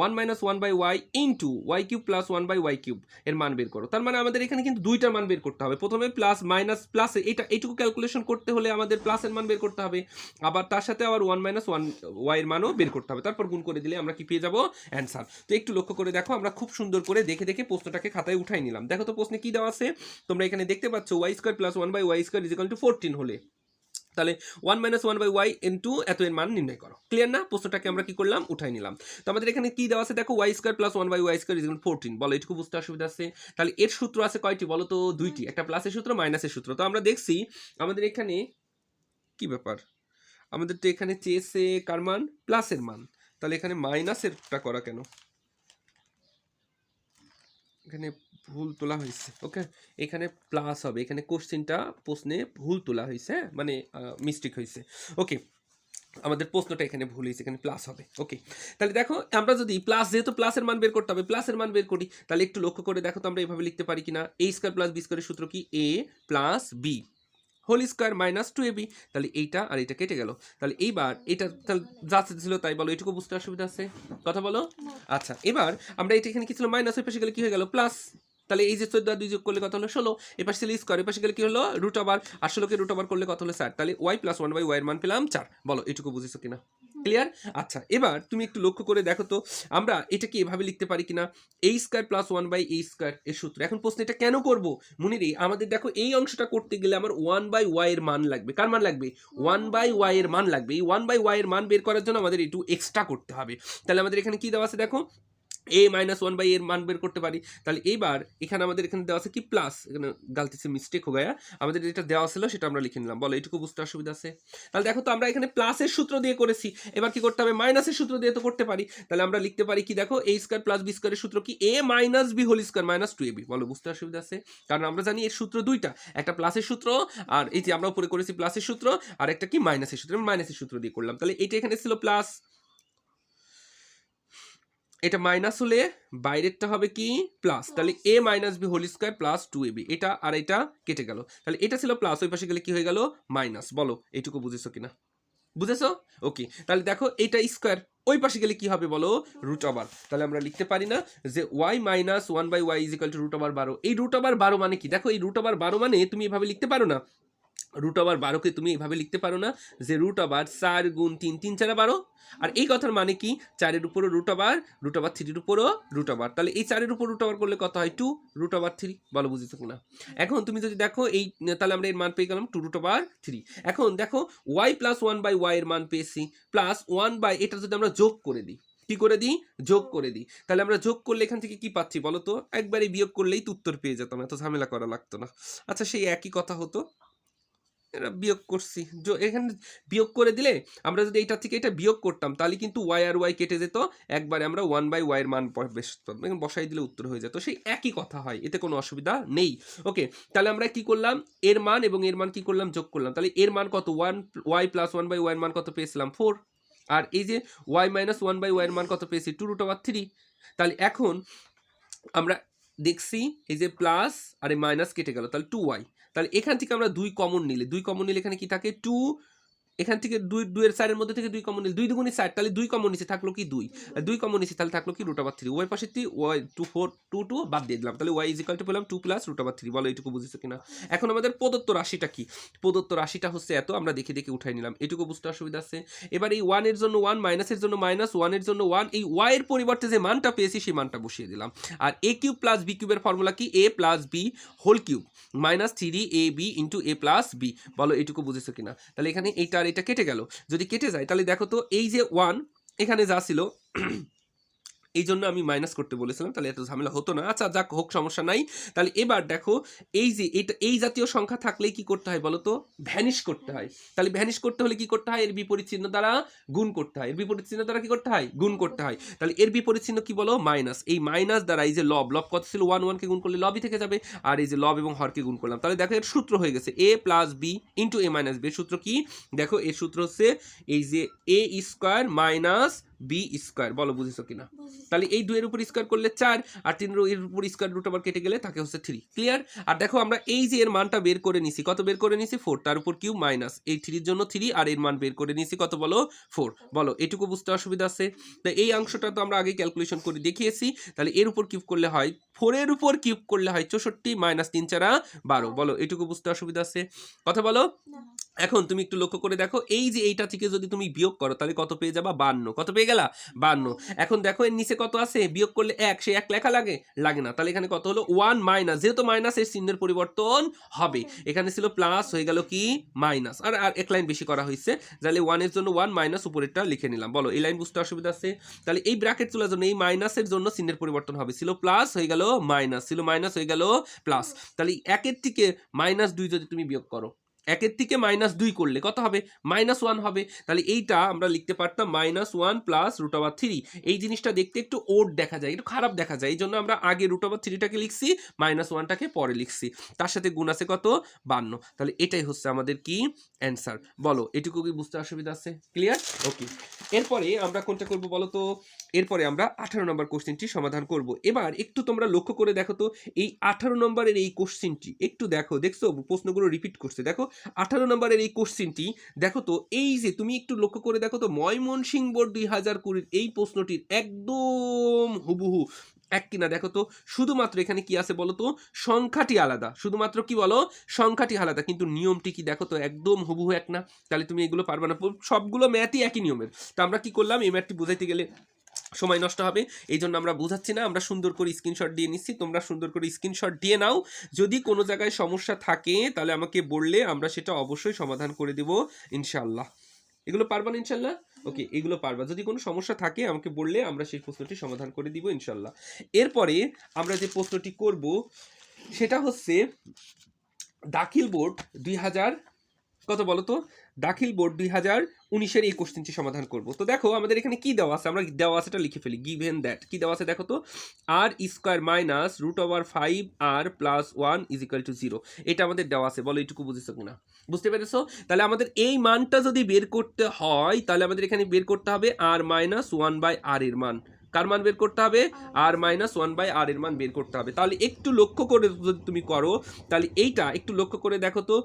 1 minus 1 by y into y cube plus 1 by y cube এর মান বের করো। তার মানে আমাদের এখানে কিন্তু দুইটার মান বের করতে হবে। প্রথমে প্লাস মাইনাস প্লাসে এইটুকু ক্যালকুলেশন করতে হলে আমাদের প্লাসের মান বের করতে হবে, আবার তার সাথে আবার 1 মাইনাস 1 ওয়াই এর মানও বের করতে হবে, তারপর গুণ করে দিলে আমরা কি পেয়ে যাব, অ্যান্সার। তো একটু লক্ষ্য করে দেখো, আমরা খুব সুন্দর করে দেখে দেখে প্রশ্নটাকে খাতায় উঠাই নিলাম। দেখো তো প্রশ্নে কি দেওয়া আছে, তোমরা এখানে দেখতে পাচ্ছ y square plus 1 by y square is equal to 14 হলে তাহলে 1 মাইনাস 1 বাই ওয়াই ইন্টু এত এর মান নির্ণয় করো। ক্লিয়ার না? প্রশ্নটাকে আমরা কি করলাম, উঠাই নিলাম। তো আমাদের এখানে কি দেওয়া আছে দেখো, y square plus 1 by y square is equal to 14। বলো এটুকু বুঝতে অসুবিধা আছে? তাহলে এর সূত্র আছে কয়টি বলো তো? দুইটি, একটা প্লাসের সূত্র, মাইনাসের সূত্র। তো আমরা দেখছি আমাদের এখানে কি ব্যাপার, আমাদের তো এখানে চেয়েছে কার মান, প্লাসের মান, তাহলে এখানে মাইনাসেরটা করা কেন, এখানে ভুল তোলা হয়েছে। ওকে, এখানে প্লাস হবে, এখানে কোশ্চেনটা প্রশ্নে ভুল তোলা হয়েছে, মানে মিস্টেক হয়েছে। ওকে, আমাদের প্রশ্নটা এখানে ভুল হয়েছে, এখানে প্লাস হবে। ওকে, তাহলে দেখো আমরা যদি প্লাস, যেহেতু প্লাসের মান বের করতে হবে, প্লাসের মান বের করি, তাহলে একটু লক্ষ্য করে দেখো তো আমরা এভাবে লিখতে পারি কিনা, এ স্কোয়ার প্লাস বি স্কোয়ারের সূত্র কি, এ plus B whole square minus 2ab। তাহলে এইটা আর এটা কেটে গেল। তাহলে এইবার এটা তাহলে যা ছিল তাই, বলো এটুকু বুঝতে অসুবিধা আছে? কথা বলো। আচ্ছা, এবার আমরা এটা এখানে কি ছিল, মাইনাস, ওই পাশে গেলে কি হয়ে গেল, প্লাস। তাহলে এই যে 14 আর 2 যোগ করলে কত হলো 16, এপাশে ছিল স্কোয়ার, এপাশে গেলে কি হলো রুট ওভার, আর 16কে রুট ওভার করলে কত হলো 4। তাহলে ওয়াই প্লাস 1 বাই ওয়াই এর মান পেলাম 4। বলো এটুকু বুঝেছো কিনা? ক্লিয়ার? আচ্ছা, এবার তুমি একটু লক্ষ্য করে দেখো তো আমরা এটাকে এভাবে লিখতে পারি কিনা, a square plus 1 by a square এর সূত্র। এখন প্রশ্ন এটা কেন করব মনির, আমাদের দেখো এই অংশটা করতে গেলে আমার 1 বাই ওয়াই এর মান লাগবে। কার মান লাগবে? 1 বাই ওয়াই এর মান লাগবে। এই 1 বাই ওয়াই এর মান বের করার জন্য আমাদের একটু এক্সট্রা করতে হবে। তাহলে আমাদের এখানে কি দেওয়া আছে দেখো, এ মাইনাস 1 বাই এর মান বের করতে পারি। তাহলে এইবার এখানে আমাদের এখানে দেওয়া আছে কি প্লাস, এখানে গালতি সে মিস্টেক হয়ে গয়া, আমাদের যেটা দেওয়া ছিল সেটা আমরা লিখে নিলাম। বলো এটুকু বুঝতে অসুবিধা আছে? তাহলে দেখো তো আমরা এখানে প্লাসের সূত্র দিয়ে করেছি, এবার কি করতে হবে, মাইনাসের সূত্র দিয়ে তো করতে পারি। তাহলে আমরা লিখতে পারি কি দেখো, এ স্কোয়ার প্লাস বি স্কোয়ারের সূত্র কি, a minus B whole square minus 2ab। বলো বুঝতে অসুবিধা আছে? কারণ আমরা জানি এর সূত্র দুইটা, একটা প্লাসের সূত্র, আর এই যে আমরা উপরে করেছি প্লাসের সূত্র, আর একটা কি মাইনাসের সূত্র, মাইনাসের সূত্র দিয়ে করলাম। তাহলে এটা এখানে ছিল প্লাস, এটা মাইনাস হলে বাইরেরটা হবে কি প্লাস, তাহলে a minus B whole square plus 2ab, এটা আর এটা কেটে গেল। তাহলে এটা ছিল প্লাস, ওই পাশে গেলে কি হয়ে গেল মাইনাস। বলো এইটুকু বুঝেছো কিনা? বুঝেছো? ওকে, তাহলে দেখো এটা স্কোয়ার, ওই পাশে গেলে কি হবে বলো, রুট ওভার। তাহলে আমরা লিখতে পারি না যে y minus 1 by y is equal to root over 12। এই রুট ওভার 12 মানে কি, দেখো এই রুট ওভার 12 মানে তুমি এভাবে লিখতে পারো না, রুট ওভার 12কে তুমি এভাবে লিখতে পারো না যে রুট ওভার 4 গুণ 3, 3 4 12। আর এই কথার মানে কি, 4-এর উপরও রুট ওভার 3-এর উপরও রুট ওভার, তাহলে এই 4-এর উপর রুট ওভার করলে কত হয় 2 রুট ওভার 3। বলো বুঝেছো কিনা? এখন তুমি যদি দেখো এই, তাহলে আমরা এর মান পেয়ে গেলাম 2 রুট ওভার 3। এখন দেখো ওয়াই প্লাস 1 বাই ওয়াই এর মান পেয়েছি, প্লাস 1 বাই এটা যদি আমরা যোগ করে দিই, কি করে দিই, যোগ করে দিই, তাহলে আমরা যোগ করলে এখান থেকে কি পাচ্ছি বলো তো, একবারে বিয়োগ করলেই তো উত্তর পেয়ে যেতাম, এত ঝামেলা করা লাগতো না। আচ্ছা, সেই একই কথা হতো, এটা বিয়োগ করছি, এখানে বিয়োগ করে দিলে আমরা যদি এইটা থেকে এটা বিয়োগ করতাম তাহলে কিন্তু ওয়াই আর ওয়াই কেটে যেত, একবারে আমরা 1 বাই ওয়াই এর মান বসাই দিলে উত্তর হয়ে যেত, সেই একই কথা হয়, এতে কোনো অসুবিধা নেই। ওকে, তাহলে আমরা কি করলাম, এর মান এবং এর মান কি করলাম, যোগ করলাম। তাহলে এর মান কত, 1 ওয়াই প্লাস 1 বাই ওয়াই এর মান কত পেয়েছিলাম 4, আর এই যে ওয়াই মাইনাস 1 বাই ওয়াই এর মান কত পেয়েছি 2 রুট ওভার 3। তাহলে এখন আমরা দেখছি এই যে প্লাস আর এই মাইনাস কেটে গেল, তাহলে 2y। তাহলে এখান থেকে আমরা 2 কমন নিলে এখানে কি থাকে 2 এখান থেকে 2 এর 4 এর মধ্যে থেকে 2 কমন নিলে 2 দুগুণে 4, তাহলে 2 কমন নিচে থাকলো কি 2, 2 কমন নিচে তাহলে থাকলো কি √3, ওই পাশে 3 y 2 4 2 2 বাদ দিয়ে দিলাম, তাহলে y পেলাম 2 + √3। বলো এইটুকু বুঝেছো কিনা? এখন আমাদের প্রদত্ত রাশিটা কি? প্রদত্ত রাশিটা হচ্ছে এত, আমরা দেখে দেখে উঠাই নিলাম, এটুকু বুঝতে অসুবিধা আছে? এবার এই 1 এর জন্য 1, মাইনাসের জন্য মাইনাস, 1 এর জন্য 1, এই y এর পরিবর্তে যে মানটা পেয়েছি সেই মানটা বসিয়ে দিলাম। আর a কিউব প্লাস b কিউবের ফর্মুলা কি? a plus b whole cube minus 3ab into a plus b। বলো এইটুকু বুঝেছো কিনা? তাহলে এখানে এইটা আর এটা কেটে গেল, যদি কেটে যায় তাহলে দেখো তো এই যে 1 এখানে যা ছিল এই জন্য আমি মাইনাস করতে বলেছিলাম, তাহলে এত ঝামেলা হতো না। আচ্ছা যাক হোক, সমস্যা নাই। তাহলে এবার দেখো এই যে এটা এই জাতীয় সংখ্যা থাকলেই কি করতে হয় বলো তো? ভ্যানিশ করতে হয়। তাহলে ভ্যানিশ করতে হলে কি করতে হয়? এর বিপরীত চিহ্ন দ্বারা গুণ করতে হয়। এর বিপরীত চিহ্ন দ্বারা কি করতে হয়? গুণ করতে হয়। তাহলে এর বিপরীত চিহ্ন কি বলো? মাইনাস। এই মাইনাস দ্বারা এই যে লব কত ছিল? 1, 1 কে গুণ করলে লবই থেকে যাবে, আর এই যে লব এবং হরকে গুণ করলাম, তাহলে দেখো এর সূত্র হয়ে গেছে a plus b into a minus b। সূত্র কি? দেখো এর সূত্র হচ্ছে এই যে a square minus b square. বলো বুঝেছো কিনা? তাহলে এই 2 এর উপর স্কয়ার করলে 4, আর 3 এর উপর স্কয়ার রুট আবার কেটে গেলে থাকে হচ্ছে 3। ক্লিয়ার? আর দেখো আমরা এই যে এর মানটা বের করে নিছি, কত বের করে নিছি? 4, তার উপর কিউব মাইনাস এই 3 এর জন্য 3, আর এর মান বের করে নিছি কত বলো? 4। বলো এটুকু বুঝতে অসুবিধা আছে? তো এই অংশটা তো আমরা আগে ক্যালকুলেশন করে দেখিয়েছি। তাহলে এর উপর কিউব করলে হয় 4, এর উপর কিউব করলে হয় 64 মাইনাস 3 4 12। বলো এটুকু বুঝতে অসুবিধা আছে? কথা বলো। এখন তুমি একটু লক্ষ্য করে দেখো, এই যে এইটা থেকে যদি তুমি বিয়োগ করো তাহলে কত পেয়ে যাবা? 52। কত পেয়ে গেলা? 52। এখন দেখো এর নিচে কত আছে? বিয়োগ করলে 1, সে 1 লেখা লাগে? লাগে না। তাহলে এখানে কত হলো? 1 মাইনাস, যেহেতু মাইনাস এর চিহ্নের পরিবর্তন হবে, এখানে ছিল প্লাস হয়ে গেল কি মাইনাস, আর এক লাইন বেশি করা হয়েছে, তাহলে 1 এর জন্য 1 মাইনাস উপরেরটা লিখে নিলাম। বলো এই লাইন বুঝতে অসুবিধা আছে? তাহলে এই ব্র্যাকেট তোলার জন্য এই মাইনাসের জন্য চিহ্নের পরিবর্তন হবে, ছিল প্লাস হয়ে গেল মাইনাস, ছিল মাইনাস হয়ে গেল প্লাস। তাহলে 1 এর থেকে -2 যদি তুমি বিয়োগ করো, 1 এর থেকে -2 করলে কত হবে? -1 হবে। তাহলে এইটা আমরা লিখতে পারতাম -1 প্লাস √3। এই জিনিসটা দেখতে একটু ওড দেখা যায়, একটু খারাপ দেখা যায়, এই জন্য আমরা আগে √3টাকে লিখছি, -1টাকে পরে লিখছি, তার সাথে গুণ আছে কত? 52। তাহলে এটাই হচ্ছে আমাদের কি অ্যান্সার। বলো এটুকু কি বুঝতে অসুবিধা আছে? ক্লিয়ার? ওকে। এরপরে আমরা কোনটা করব বলো তো? এরপরে আমরা 18 নম্বর কোশ্চেনটি সমাধান করব। এবার একটু তোমরা লক্ষ্য করে দেখো তো, এই 18 নম্বরের এই কোশ্চেনটি একটু দেখো, দেখছো প্রশ্নগুলো রিপিট করছে। দেখো 18 নম্বরের এই কোশ্চেনটি দেখো তো, এই যে তুমি একটু লক্ষ্য করে দেখো তো, ময়মনসিংহ বোর্ড 2020 এই প্রশ্নটির একদম হুবহু এক কিনা দেখো তো। শুধুমাত্র এখানে কি আছে বলো তো? সংখ্যাটি আলাদা, শুধুমাত্র কি বলো? সংখ্যাটি আলাদা, কিন্তু নিয়মটি কি দেখো তো একদম হুবহু এক না। তাহলে তুমি এগুলো পারবে না, সবগুলো ম্যাথই একই নিয়মের। তো আমরা কি করলাম, এই ম্যাথটি বুঝাইতে গেলে সময় নষ্ট হবে, এই জন্য আমরা বোঝাচ্ছি না, আমরা সুন্দর করে স্ক্রিনশট দিয়ে নিচ্ছি। তোমরা সুন্দর করে স্ক্রিনশট দিয়ে নাও, যদি কোনো জায়গায় সমস্যা থাকে তাহলে আমাকে বললে আমরা সেটা অবশ্যই সমাধান করে দেব ইনশাআল্লাহ। এগুলো পারবা না ইনশাআল্লাহ? ওকে, এগুলো পারবা। যদি কোনো সমস্যা থাকে আমাকে বললে আমরা সেই প্রশ্নটি সমাধান করে দিব ইনশাআল্লাহ। এরপরে আমরা যে প্রশ্নটি করব সেটা হচ্ছে দাখিল বোর্ড 2000 কত বলো তো? দাখিল বোর্ড 2019-এর এই কোশ্চেনটি সমাধান করব। তো দেখো আমাদের এখানে কি দেওয়া আছে, আমরা দেওয়া আছেটা লিখে ফেলি। গিভেন দ্যাট কি দেওয়া আছে দেখো তো, r square minus √5r plus 1 is equal to 0। এটা আমাদের দেওয়া আছে। বলো এইটুকু বুঝেছো কিনা? বুঝতে পেরেছো? তাহলে আমাদের এই মানটা যদি বের করতে হয় তাহলে আমাদের এখানে বের করতে হবে r মাইনাস 1/r এর মান। কার মান বের করতে হবে? r মাইনাস 1/r এর মান বের করতে হবে। তাহলে একটু লক্ষ্য করে যদি তুমি করো, তাহলে এইটা একটু লক্ষ্য করে দেখো তো,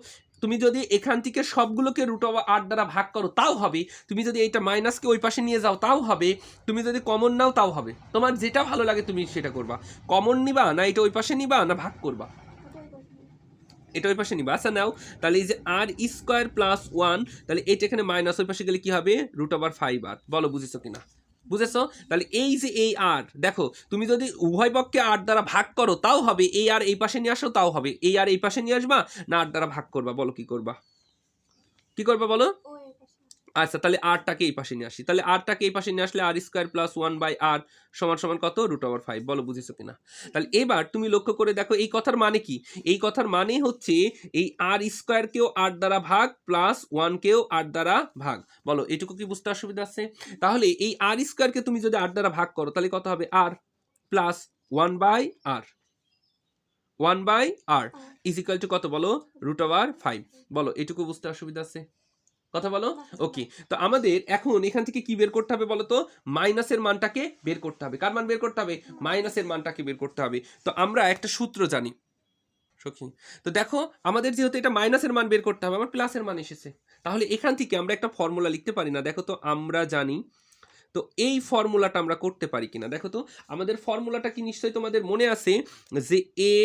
তুমি যদি এখান থেকে সবগুলোকে √8 দ্বারা ভাগ করো তাও হবে, তুমি যদি এইটা মাইনাসকে ওই পাশে নিয়ে যাও তাও হবে, তুমি যদি কমন নাও তাও হবে। তোমার যেটা ভালো লাগে তুমি সেটা করবা। কমন নিবা না এটা ওই পাশে নিবা, না ভাগ করবা? এটা ওই পাশে নিবা। আচ্ছা নাও, তাহলে এই যে r স্কয়ার প্লাস 1, তাহলে এইটা এখানে মাইনাস, ওই পাশে গেলে কি হবে? √5r। বলো বুঝেছো কিনা? বুঝেছো? তাহলে এই যে এই আর দেখো, তুমি যদি উভয় পক্ষে 8 দ্বারা ভাগ করো তাও হবে, এই আর এই পাশে নিয়ে আসো তাও হবে। এই আর এই পাশে নিয়ে আসবা না 8 দ্বারা ভাগ করবা? বলো কি করবা? কি করবা বলো? আচ্ছা তাহলে আরটাকে এই পাশে নিয়ে আসি। তাহলে আরটাকে এই পাশে নিয়ে আসলে r স্কয়ার প্লাস 1/r সমান সমান কত? √5। বলো বুঝেছো কিনা? তাহলে এবার তুমি লক্ষ্য করে দেখো এই কথার মানে কি? এই কথার মানে হচ্ছে এই r স্কয়ারকেও 8 দ্বারা ভাগ প্লাস 1কেও 8 দ্বারা ভাগ। বলো এটুকু কি বুঝতে অসুবিধা আছে? তাহলে এই r স্কয়ারকে তুমি যদি 8 দ্বারা ভাগ করো তাহলে কত হবে? r plus 1/r 1/r is equal two কত বলো? √5। বলো এটুকু বুঝতে অসুবিধা আছে? কথা বলো। ওকে, তো আমাদের এখন এখান থেকে কি বের করতে হবে বলো তো? মাইনাসের মানটাকে বের করতে হবে। কার মান বের করতে হবে? মাইনাসের মানটাকে বের করতে হবে। তো আমরা একটা সূত্র জানি সখী। তো দেখো আমাদের যেহেতু এটা মাইনাসের মান বের করতে হবে, আমার প্লাসের মান এসেছে, তাহলে এখান থেকে আমরা একটা ফর্মুলা লিখতে পারি না? দেখো তো আমরা জানি, তো এই ফর্মুলাটা আমরা করতে পারি কিনা দেখো তো। আমাদের ফর্মুলাটা কি নিশ্চয়ই তোমাদের মনে আছে যে a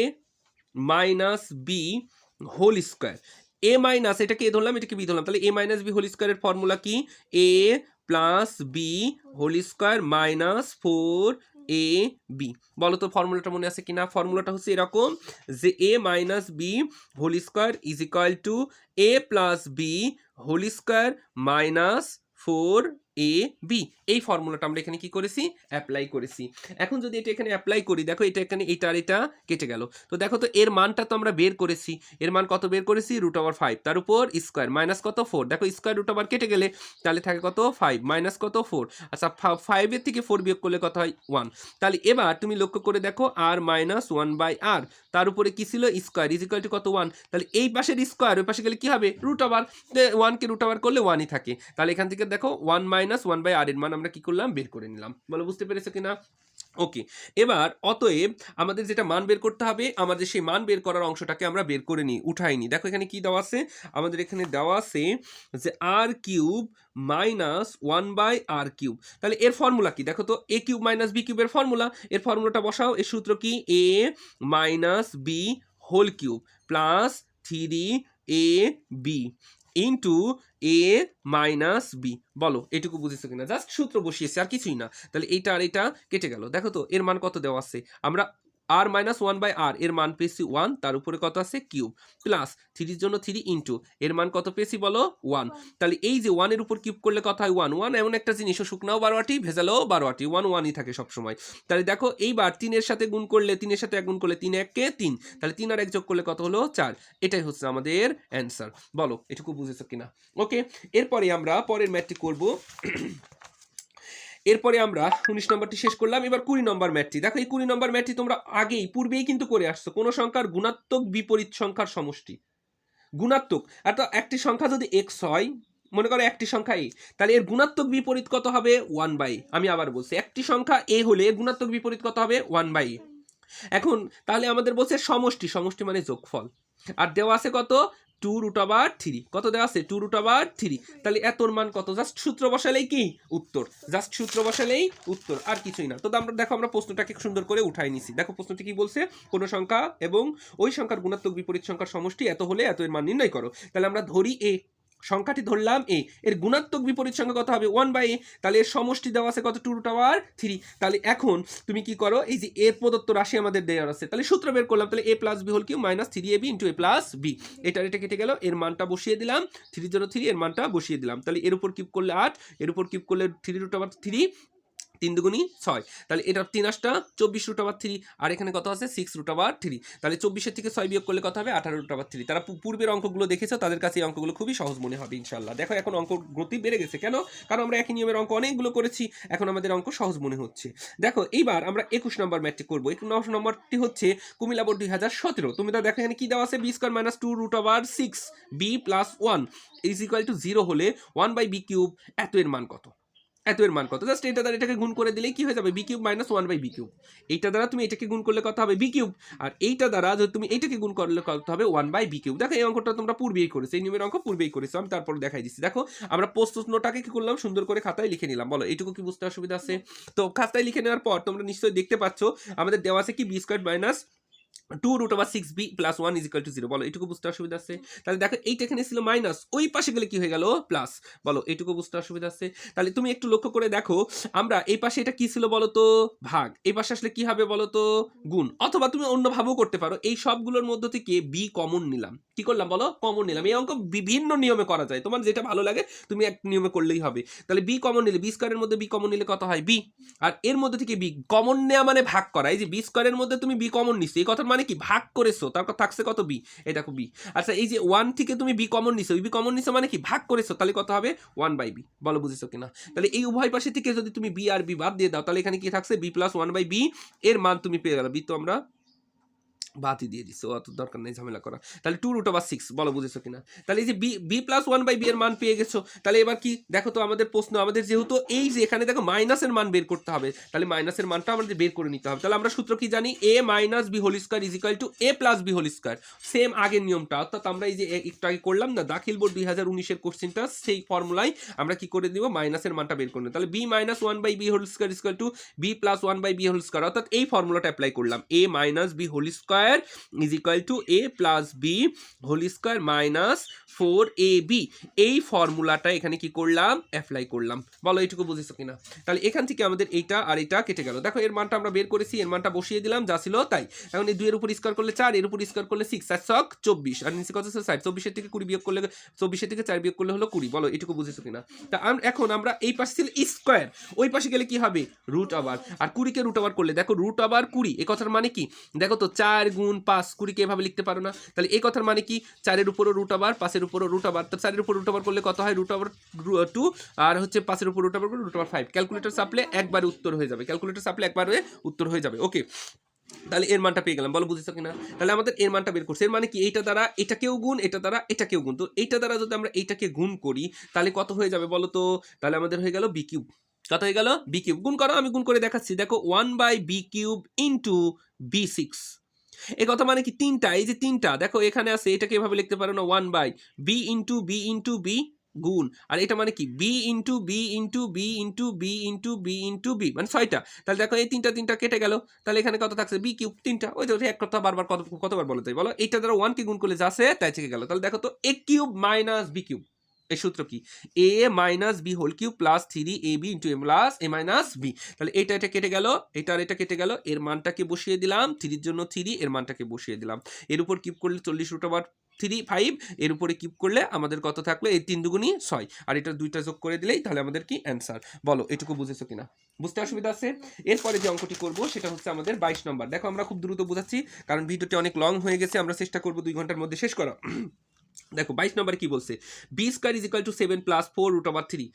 minus B whole square. A minus, এটাকে এ ধরলাম, এটাকে বি ধরলাম, তাহলে এ মাইনাস বি হোল স্কোয়ারের ফর্মুলা কি? এ plus B whole square minus 4ab। বলো তো ফর্মুলাটা মনে আছে কিনা? ফর্মুলাটা হচ্ছে এরকম যে a minus B whole square is equal to A plus B whole square minus 4ab। এই ফর্মুলাটা আমরা এখানে কি করেছি? অ্যাপ্লাই করেছি। এখন যদি এটা এখানে অ্যাপ্লাই করি, দেখো এটা এখানে এটা আর এটা কেটে গেল। তো দেখো তো এর মানটা তো আমরা বের করেছি। এর মান কত বের করেছি? √5, তার উপর স্কোয়ার মাইনাস কত 4। দেখো স্কোয়ার √, কেটে গেলে তাহলে থাকে কত 5 মাইনাস কত 4। আচ্ছা 5 এর থেকে 4 বিয়োগ করলে কত হয়? 1। তাহলে এবার তুমি লক্ষ্য করে দেখো r মাইনাস 1/r, তার উপরে কি ছিল? স্কোয়ার ইজ ইকুয়াল টু কত? 1। তাহলে এই পাশের স্কোয়ার ওই পাশে গেলে কি হবে? √। 1 কে √, করলে 1ই থাকে। তাহলে এখান থেকে দেখো 1 মাইনাস 1/r এর মান আমরা কি করলাম? বের করে নিলাম। বলো বুঝতে পেরেছো কিনা? ওকে, এবার অতএব আমাদের যেটা মান বের করতে হবে, আমাদের সেই মান বের করার অংশটাকে আমরা বের করে নিই, উঠাইনি। দেখো এখানে কি দেওয়া আছে? আমাদের এখানে দেওয়া আছে যে r cube minus 1/r cube. তাহলে এর ফর্মুলা কি? দেখো তো a কিউব মাইনাস b কিউবের ফর্মুলা। এর ফর্মুলাটা বসাও। এর সূত্র কি? a minus b whole cube plus 3ab into A minus b. বলো এটুকু বুঝেছো কিনা? জাস্ট সূত্র বসিয়েছি, আর কিছুই না। তাহলে এইটা আর এটা কেটে গেল। দেখো তো এর মান কত দেওয়া আছে? আমরা r মাইনাস 1/r এর মান পেয়েছি 1, তার উপরে কত আছে? কিউব প্লাস 3 জন্য 3 ইন্টু এর মান কত পেয়েছি বলো? 1। তাহলে এই যে 1 এর উপর কিউব করলে কত হয়? 1। 1 এমন একটা জিনিস, শুকনাও 12টি ভেজালেও 12টি, 1 1ই থাকে সবসময়। তাহলে দেখো এইবার 3 এর সাথে গুণ করলে, 3 এর সাথে 1 গুণ করলে 3 1 কে 3, তাহলে 3 আর 1 যোগ করলে কত হলো? 4। এটাই হচ্ছে আমাদের অ্যান্সার। বলো এটুকু বুঝেছো কিনা? ওকে, এরপরে আমরা পরের ম্যাথটি করব। এরপরে আমরা 19 নম্বরটি শেষ করলাম। এবার 20 নম্বর ম্যাথটি দেখো। এই 20 নম্বর ম্যাথটি তোমরা আগেই পূর্বেই কিন্তু করে আসছো। কোন সংখ্যার গুণাত্মক বিপরীত সংখ্যার সমষ্টি। গুণাত্মক, অর্থাৎ একটি সংখ্যা যদি x হয়, মনে করো একটি সংখ্যা a, তাহলে এর গুণাত্মক বিপরীত কত হবে? 1/a। আমি আবার বলছি, একটি সংখ্যা a হলে এর গুণাত্মক বিপরীত কত হবে? 1/a। এখন তাহলে আমাদের বলছে সমষ্টি, সমষ্টি মানে যোগফল, আর দেওয়া আছে কত? 2√3। কত দেওয়া আছে? 2√3। তাহলে এতর মান কত? জাস্ট সূত্র বসালেই কি উত্তর, জাস্ট সূত্র বসালেই উত্তর, আর কিছুই না। তো আমরা দেখো আমরা প্রশ্নটাকে সুন্দর করে উঠাই নিছি। দেখো প্রশ্নটি কি বলছে? কোন সংখ্যা এবং ওই সংখ্যার গুণাত্মক বিপরীত সংখ্যার সমষ্টি এত হলে এত এর মান নির্ণয় করো। তাহলে আমরা ধরি a, সংখ্যাটি ধরলাম a, এর গুণাত্মক বিপরীত সংখ্যা কত হবে? 1/a। তাহলে এর সমষ্টি দেওয়া আছে কত? 2√3। তাহলে এখন তুমি কি করো, এই যে এর প্রদত্ত রাশি আমাদের দেওয়া আছে, তাহলে সূত্র বের করলাম। তাহলে a plus B whole cube minus 3ab into a plus b. এটা কেটে গেল, এর মানটা বসিয়ে দিলাম, 3 এর মানটা বসিয়ে দিলাম। তাহলে এর উপর কিউব করলে 8, এর উপর কিউব করলে 3√3, 3 দুগুণী 6। তাহলে এটা 3 8টা 24√3, আর এখানে কত আছে? 6√3। তাহলে 24-এর থেকে 6 বিয়োগ করলে কত হবে? 18√3। তারা পূর্বের অঙ্কগুলো দেখেছো, তাদের কাছে এই অঙ্কগুলো খুবই সহজ মনে হবে ইনশাল্লাহ। দেখো এখন অঙ্ক গতি বেড়ে গেছে কেন? কারণ আমরা একই নিয়মের অঙ্ক অনেকগুলো করেছি, এখন আমাদের অঙ্ক সহজ মনে হচ্ছে। দেখো এইবার আমরা 21 নম্বর ম্যাথটি করবো। 21 নম্বরটি হচ্ছে কুমিল্লা বোর্ড 2017। তুমি তো দেখো এখানে কি দেওয়া আছে? b² minus 2√6b plus 1 is equal to 0 হলে 1/b কিউব এত এর মান কত? এত এর মান কত? জাস্ট এটা দ্বারা এটাকে গুণ করে দিলেই কি হয়ে যাবে? B cube minus 1/b cube. এইটা দ্বারা তুমি এটাকে গুণ করলে কত হবে? B cube. আর এইটা দ্বারা যদি তুমি এইটাকে গুণ করলে কত হবে? 1/b cube. দেখো এই অঙ্কটা তোমরা পূর্বেই করেছো, এই নিয়মের অঙ্ক পূর্বেই করেছো, আমি তারপর দেখাই দিচ্ছি। দেখো আমরা প্রশ্নটাকে কি করলাম? সুন্দর করে খাতায় লিখে নিলাম। বলো এইটুকু কি বুঝতে অসুবিধা আছে? তো খাতায় লিখে নেওয়ার পর তোমরা নিশ্চয়ই দেখতে পাচ্ছ আমাদের দেওয়া আছে কি b² minus 2√6b plus 1 is equal to 0। বলো এইটুকু বুঝতে অসুবিধা আছে? তাহলে দেখো এইটা এখানে ছিল মাইনাস, ওই পাশে গেলে কি হয়ে গেল? প্লাস। বলো এইটুকু বুঝতে অসুবিধা আছে? তাহলে তুমি একটু লক্ষ্য করে দেখো, আমরা এই পাশে এটা কি ছিল বলো তো? ভাগ। এই পাশে আসলে কি হবে বলো তো? গুণ। অথবা তুমি অন্য ভাবেও করতে পারো, এই সবগুলোর মধ্যে থেকে বি কমন নিলাম। কি করলাম বলো? কমন নিলাম। এই অঙ্ক বিভিন্ন নিয়মে করা যায়, তোমার যেটা ভালো লাগে তুমি এক নিয়মে করলেই হবে। তাহলে বি কমন নিলে, b² এর মধ্যে বি কমন নিলে কত হয়? বি। আর এর মধ্যে থেকে বি কমন নেওয়া মানে ভাগ করা। এই যে b² এর মধ্যে তুমি বি কমন নিছো, এই কথার মানে কি? ভাগ করেছো, তারপর থাকছে কত? বি। এটা বি। আচ্ছা এই যে 1 থেকে তুমি বি কমন নিছো, বি কমন নিছো মানে কি? ভাগ করেছো, তাহলে কত হবে? 1/b। বলো বুঝেছো কিনা? তাহলে এই উভয় পাশে থেকে যদি তুমি বি আর বি বাদ দিয়ে দাও, তাহলে এখানে কি থাকছে? বি প্লাস 1/b এর মান তুমি পেয়ে গেল। বি তো আমরা বাতি দিয়ে দিচ্ছে, অত দরকার নেই ঝামেলা করা। তাহলে 2√6, বলো বুঝেছো কিনা? তাহলে এই যে বি প্লাস 1/b এর মান পেয়ে গেছো। তাহলে এবার কি দেখো তো আমাদের প্রশ্ন, আমাদের যেহেতু এই যে এখানে দেখো মাইনাসের মান বের করতে হবে, তাহলে মাইনাসের মানটা আমাদের বের করে নিতে হবে। তাহলে আমরা সূত্র কি জানি, a minus B whole square is equal to a plus B whole square. Same আগের নিয়মটা, অর্থাৎ আমরা এই যে একটু আগে করলাম না দাখিল বোর্ড 2019 এর কোশ্চেনটা, সেই ফর্মুলায় আমরা কি করে দিব, মাইনাসের মানটা বের করে নিব। তাহলে b minus 1/b whole square is equal to b plus 1/b whole square, অর্থাৎ এই ফর্মুলাটা অ্যাপ্লাই করলাম, a minus b whole square is equal to a plus b whole square minus 4ab। এই ফর্মুলাটা এখানে কি করলাম, অ্যাপ্লাই করলাম। বলো এইটুকু বুঝেছো কিনা? তাহলে এখান থেকে আমাদের এইটা আর এটা কেটে গেল। দেখো এর মানটা আমরা বের করেছি, এর মানটা বসিয়ে দিলাম যা ছিল তাই। এখন এই 2 এর উপর স্কয়ার করলে 4, এর উপর স্কয়ার করলে 6, 4 ছক 24, আর নিচে কত আছে 60। 24 থেকে 20 বিয়োগ করলে, 24 থেকে 4 বিয়োগ করলে হলো 20। বলো এটুকু বুঝেছো কিনা? তা এখন আমরা এই পাশে ছিল স্কয়ার, ওই পাশে গেলে কি হবে, রুট ওভার। আর 20 কে রুট ওভার করলে দেখো রুট ওভার 20, এই কথার মানে কি দেখো তো, 4 গুণ 5, 20 কে এভাবে লিখতে পারো না? তাহলে এই কথার মানে কি, 4 এর উপরও রুট ওভার, 5 এর উপরও রুট ওভার। তো 4 এর উপর রুট ওভার করলে কত হয়, রুট ওভার 2, আর হচ্ছে 5 এর উপর রুট ওভার করলে রুট ওভার 5। ক্যালকুলেটর চাপলে একবারে উত্তর হয়ে যাবে, ক্যালকুলেটর চাপলে একবারে উত্তর হয়ে যাবে। ওকে, তাহলে এর মানটা পেয়ে গেলাম। বলো বুঝেছো কিনা? তাহলে আমাদের এর মানটা বের করছে, এর মানে কি, এইটা দ্বারা এটাকেও গুণ, এটা দ্বারা এটাকেও গুণ। তো এইটা দ্বারা যদি আমরা এইটাকে গুণ করি তাহলে কত হয়ে যাবে বলো তো? তাহলে আমাদের হয়ে গেল বি কিউব। কত হয়ে গেল, বি কিউব। গুণ করো, আমি গুণ করে দেখাচ্ছি। দেখো 1/b কিউব ইন্টু b6। এই কথা মানে কি, তিনটা, এই যে তিনটা দেখো এখানে আছে, এটাকে এভাবে লিখতে পারো না, 1/b into b into b গুণ, আর এটা মানে কি b into b into b into b into b into b, মানে 6টা। তাহলে দেখো এই তিনটা কেটে গেল, তাহলে এখানে কত থাকছে, বি কিউব। তিনটা, ওই যে এক কথা বারবার কতবার বলো তাই বলো, এইটা দ্বারা 1 কে গুণ করলে যাচ্ছে তাই থেকে গেল। তাহলে দেখো তো a cube minus B cube, এই সূত্র কি, a minus B whole cube plus 3ab into a plus a minus B. তাহলে এটা কেটে গেল, এটা আর এটা কেটে গেল, এর মানটাকে বসিয়ে দিলাম, 3 এর জন্য 3, এর মানটাকে বসিয়ে দিলাম। এর উপর কিউব করলে 40 রুট ওভার 3 5, এর উপরে কিউব করলে আমাদের কত থাকলো, এই 3 দুগুণী 6, আর এটা দুইটা যোগ করে দিলেই তাহলে আমাদের কি অ্যান্সার। বলো এটুকু বুঝেছো কিনা? বুঝতে অসুবিধা আছে? এরপরে যে অঙ্কটি করব সেটা হচ্ছে আমাদের 22 নম্বর। দেখো আমরা খুব দ্রুত বোঝাচ্ছি কারণ ভিডিওটি অনেক লং হয়ে গেছে, আমরা চেষ্টা করব 2 ঘন্টার মধ্যে শেষ করা। দেখো 22 নম্বরে কি বলছে, b square is equal to 7 plus 4 root over 3।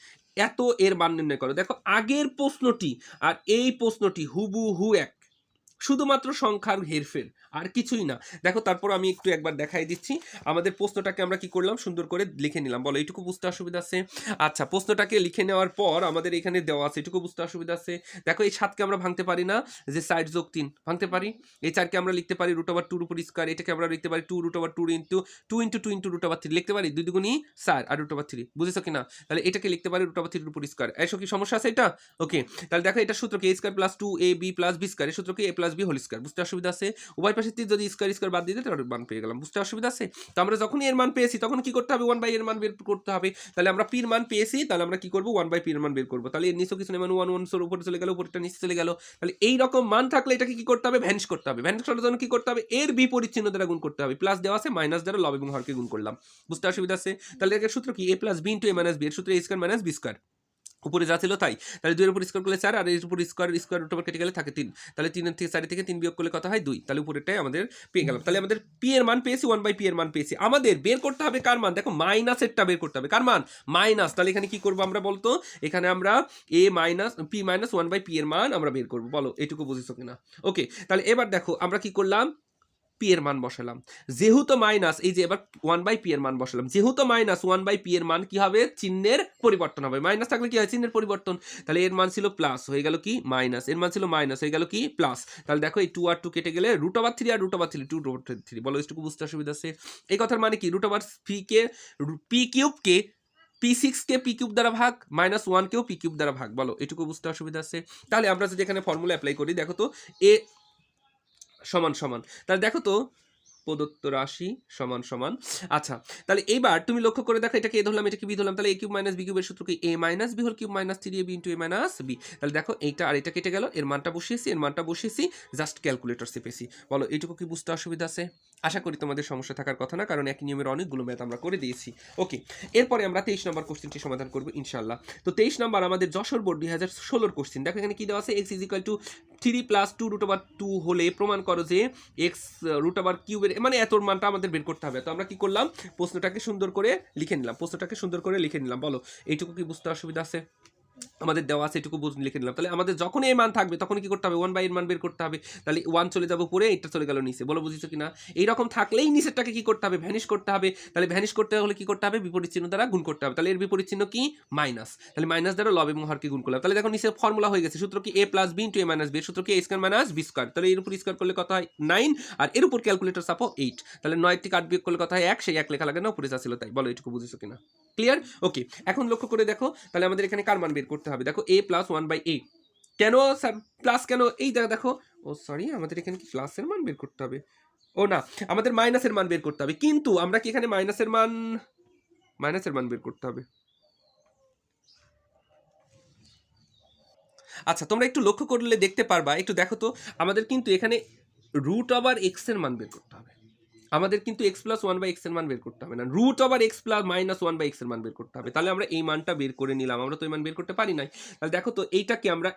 এত এর মান নির্ণয় করো। দেখো আগের প্রশ্নটি আর এই প্রশ্নটি হুবহু এক, শুধুমাত্র সংখ্যার হেরফের, আর কিছুই না। দেখো তারপর আমি একটু একবার দেখাই দিচ্ছি। আমাদের প্রশ্নটাকে আমরা কি করলাম, সুন্দর করে লিখে নিলাম। বলো এইটুকু বুঝতে অসুবিধা আছে? আচ্ছা, প্রশ্নটাকে লিখে নেওয়ার পর আমাদের এখানে দেওয়া আছে, এটুকু বুঝতে অসুবিধা আছে? দেখো এই 7কে আমরা ভাঙতে পারি না, যে 4 যোগ 3 ভাঙতে পারি। এই 4কে আমরা লিখতে পারি রুট ওভার 2 উপর স্কয়ার, এটাকে আমরা লিখতে পারি 2 root over 2 into 2 into 2 into root over 3 লিখতে পারি, 2 দুগুণী 4 আর রুট ওভার 3। বুঝেছো কিনা? তাহলে এটাকে লিখতে পারি রুট ওভার 3 উপর স্কয়ার। এসো কি সমস্যা আছে এটা? ওকে, তাহলে দেখো এটা সূত্র কি, a square plus 2ab plus b square, এর সূত্র কি a plus b whole square. বুঝতে অসুবিধা আছে? উভয় পাশে যদি স্কয়ার বাদ দিয়ে তাহলে মান পেয়ে গেলাম। বুঝতে অসুবিধা আছে? তো আমরা যখনই এর মান পেয়েছি তখন কি করতে হবে, 1/, এর মান বের করতে হবে। তাহলে আমরা p এর মান পেয়েছি, তাহলে আমরা কি করব, 1/p এর মান বের করব। তাহলে এর নিচে কিছু নেই, মানে 1 এর উপরে চলে গেল, উপরটা নিচে চলে গেল। তাহলে এই রকম মান থাকলে এটাকে কি করতে হবে, ভ্যানিশ করতে হবে। ভ্যানিশ করার জন্য কি করতে হবে, এর বিপরীত চিহ্ন দ্বারা গুণ করতে হবে। প্লাস দেওয়া আছে, মাইনাস দ্বারা লব এবং হরকে গুণ করলাম। বুঝতে অসুবিধা আছে? তাহলে এর সূত্র কি, a plus b into a minus b, এর সূত্র a square minus b square. উপরে যা ছিল তাই। তাহলে 2 এর উপর স্কয়ার করলে 4, আর এর উপর স্কয়ার রুট ওভার কেটে গেলে থাকে 3। তাহলে 3 থেকে 4 থেকে 3 বিয়োগ করলে কত হয়, 2। তাহলে উপরেরটাই আমাদের পেয়ে গেলাম। তাহলে আমাদের p এর মান পেয়েছি, 1/p এর মান পেয়েছি। আমাদের বের করতে হবে কার মান, দেখো মাইনাসেরটা বের করতে হবে। কার মান, মাইনাস। তাহলে এখানে কি করব আমরা বলতো, এখানে আমরা a minus p minus 1/p এর মান আমরা বের করব। বলো এটুকু বুঝেছো কিনা? ওকে, তাহলে এবার দেখো আমরা কি করলাম, p এর মান বসালাম, যেহেতু মাইনাস, এই যে এবার 1/p এর মান বসালাম, যেহেতু মাইনাস 1/p এর মান কি হবে, চিহ্নের পরিবর্তন হবে। মাইনাস থাকলে কি হয়, চিহ্নের পরিবর্তন। তাহলে এর মান ছিল প্লাস, হয়ে গেল কি মাইনাস, এর মান ছিল মাইনাস, হয়ে গেল কি প্লাস। তাহলে দেখো এই 2 আর 2 কেটে গেলে রুট ওভার 3 আর রুট ওভার 3, 2 রুট ওভার 3। বলো এটুকু বুঝতে অসুবিধা আছে? এই কথার মানে কি, রুট ওভার p কিউব কে p6 কে p কিউব দ্বারা ভাগ, মাইনাস 1 কেও p কিউব দ্বারা ভাগ। বলো এটুকু বুঝতে অসুবিধা আছে? তাহলে আমরা যদি এখানে ফর্মুলা অ্যাপ্লাই করি, দেখো তো a সমান সমান, তাহলে দেখো তো প্রদত্ত রাশি সমান সমান। আচ্ছা, তাহলে এইবার তুমি লক্ষ্য করে দেখো, এটাকে এ ধরলাম, এটাকে বি ধরলাম। তাহলে a কিউব মাইনাস বি কিউবের সূত্র কি, a minus B whole cube minus 3ab into a minus b। তাহলে দেখো এইটা আর এটা কেটে গেল, এর মানটা বসিয়েছি, এর মানটা বসিয়েছি, জাস্ট ক্যালকুলেটর চেপেছি। বলো এইটুকু কি বুঝতে অসুবিধা আছে? আশা করি তোমাদের সমস্যা থাকার কথা না, কারণ একই নিয়মের অনেকগুলো ম্যাথ আমরা করে দিয়েছি। ওকে, এরপরে আমরা 23 নম্বর কোশ্চেনটি সমাধান করবো ইনশাল্লাহ। তো 23 নম্বর আমাদের যশোর বোর্ড 2016 কোশ্চেন। দেখো এখানে কি দেওয়া আছে, x is equal to 3 plus 2 root over 2 হলে প্রমাণ করো যে x রুট ওভার কিউবের, মানে এত মানটা আমাদের বের করতে হবে। তো আমরা কি করলাম, প্রশ্নটাকে সুন্দর করে লিখে নিলাম, বলো এইটুকু কি বুঝতে অসুবিধা আছে? আমাদের দেওয়া আছে এটুকু লিখে নিলাম। তাহলে আমাদের যখন এই মান থাকবে তখন কি করতে হবে, 1 বাই এর মান বের করতে হবে। তাহলে 1 চলে যাবো উপরে, এটা চলে গেল নিচে। বলো বুঝেছো কিনা? এইরকম থাকলেই নিচেরটাকে কি করতে হবে, ভ্যানিশ করতে হবে। তাহলে ভ্যানিশ করতে হলে কি করতে হবে, বিপরীত চিহ্ন দ্বারা গুণ করতে হবে। তাহলে এর বিপরীত চিহ্ন কি, মাইনাস। তাহলে মাইনাস দ্বারা লব এবং হরকে গুণ করলাম। তাহলে দেখো নিচে ফর্মুলা হয়ে গেছে, সূত্র কি a plus b into a minus b, সূত্র কি a square minus b square. তাহলে এর উপর স্কয়ার করলে কত হয় 9, আর এর উপর ক্যালকুলেটর চাপো 8। তাহলে 9 থেকে 8 বিয়োগ করলে কত হয় 1, সেই 1 লেখা লাগে না, উপরে যা ছিল তাই। বলো এটুকু বুঝেছো কিনা? ক্লিয়ার? ওকে, এখন লক্ষ্য করে দেখো, তাহলে আমাদের এখানে কার মান বের করতে হবে, দেখো a প্লাস 1 বাই a। কেন স্যার প্লাস কেন, এই দেখো, ও সরি, আমাদের এখানে কি প্লাসের মান বের করতে হবে, ও না, আমাদের মাইনাসের মান বের করতে হবে। কিন্তু আমরা কি এখানে মাইনাসের মান বের করতে হবে। আচ্ছা, তোমরা একটু লক্ষ্য করলে দেখতে পারবা, একটু দেখো তো, আমাদের কিন্তু এখানে রুট ওভার এক্স এর মান বের করতে হবে। আমাদের কিন্তু এক্স প্লাস 1 বাই এক্স এর মান বের করতে হবে না, root over x plus minus 1 by x এর মান বের করতে হবে। তাহলে আমরা এই মানটা বের করে নিলাম, আমরা তো এই মান বের করতে পারি নাই। তাহলে দেখো তো, এইটাকে আমরা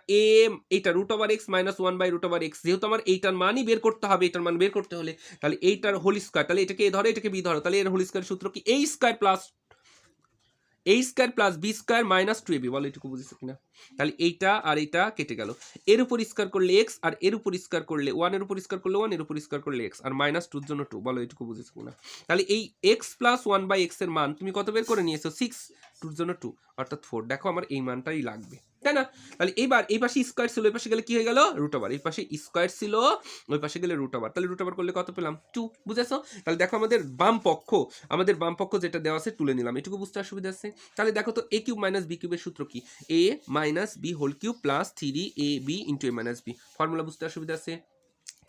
এইটা root over x minus 1 by root over x, যেহেতু আমার এইটার মানই বের করতে হবে, এইটার মান বের করতে হলে তাহলে এইটার হোল স্কয়ার, তাহলে এটাকে এ ধরো এটাকে বি ধরো, তাহলে এর হোল স্কয়ার সূত্র কি a square plus a square plus b square minus 2ab। বলো এটুকু বুঝেছো কিনা? তাহলে এইটা আর এইটা কেটে গেল, এর উপর স্কয়ার করলে x, আর এর উপর স্কয়ার করলে 1, এর উপর স্কয়ার করলে 1, এর উপর স্কয়ার করলে x, আর মাইনাস 2 এর জন্য 2। বলো এটুকু বুঝেছো কিনা? তাহলে এই x প্লাস 1 বাই x এর মান তুমি কত বের করে নিয়েছো, 6, 2 এর জন্য 2 অর্থাৎ 4। দেখো আমার এই মানটাই লাগবে, তাই না? তাহলে এইবার এই পাশে স্কয়ার ছিল, এই পাশে গেলে কি হয়ে গেল, রুট ওভার। এই পাশে স্কয়ার ছিল, ওই পাশে গেলে রুট ওভার। তাহলে রুট ওভার করলে কত পেলাম, 2। বুঝেছো? তাহলে দেখো আমাদের বাম পক্ষ যেটা দেওয়া আছে তুলে নিলাম, এটুকু বুঝতে অসুবিধা আছে? তাহলে দেখো তো a কিউব মাইনাস b কিউবের সূত্র কি, a minus b whole cube plus 3ab into a minus b। Formula বুঝতে অসুবিধা আছে?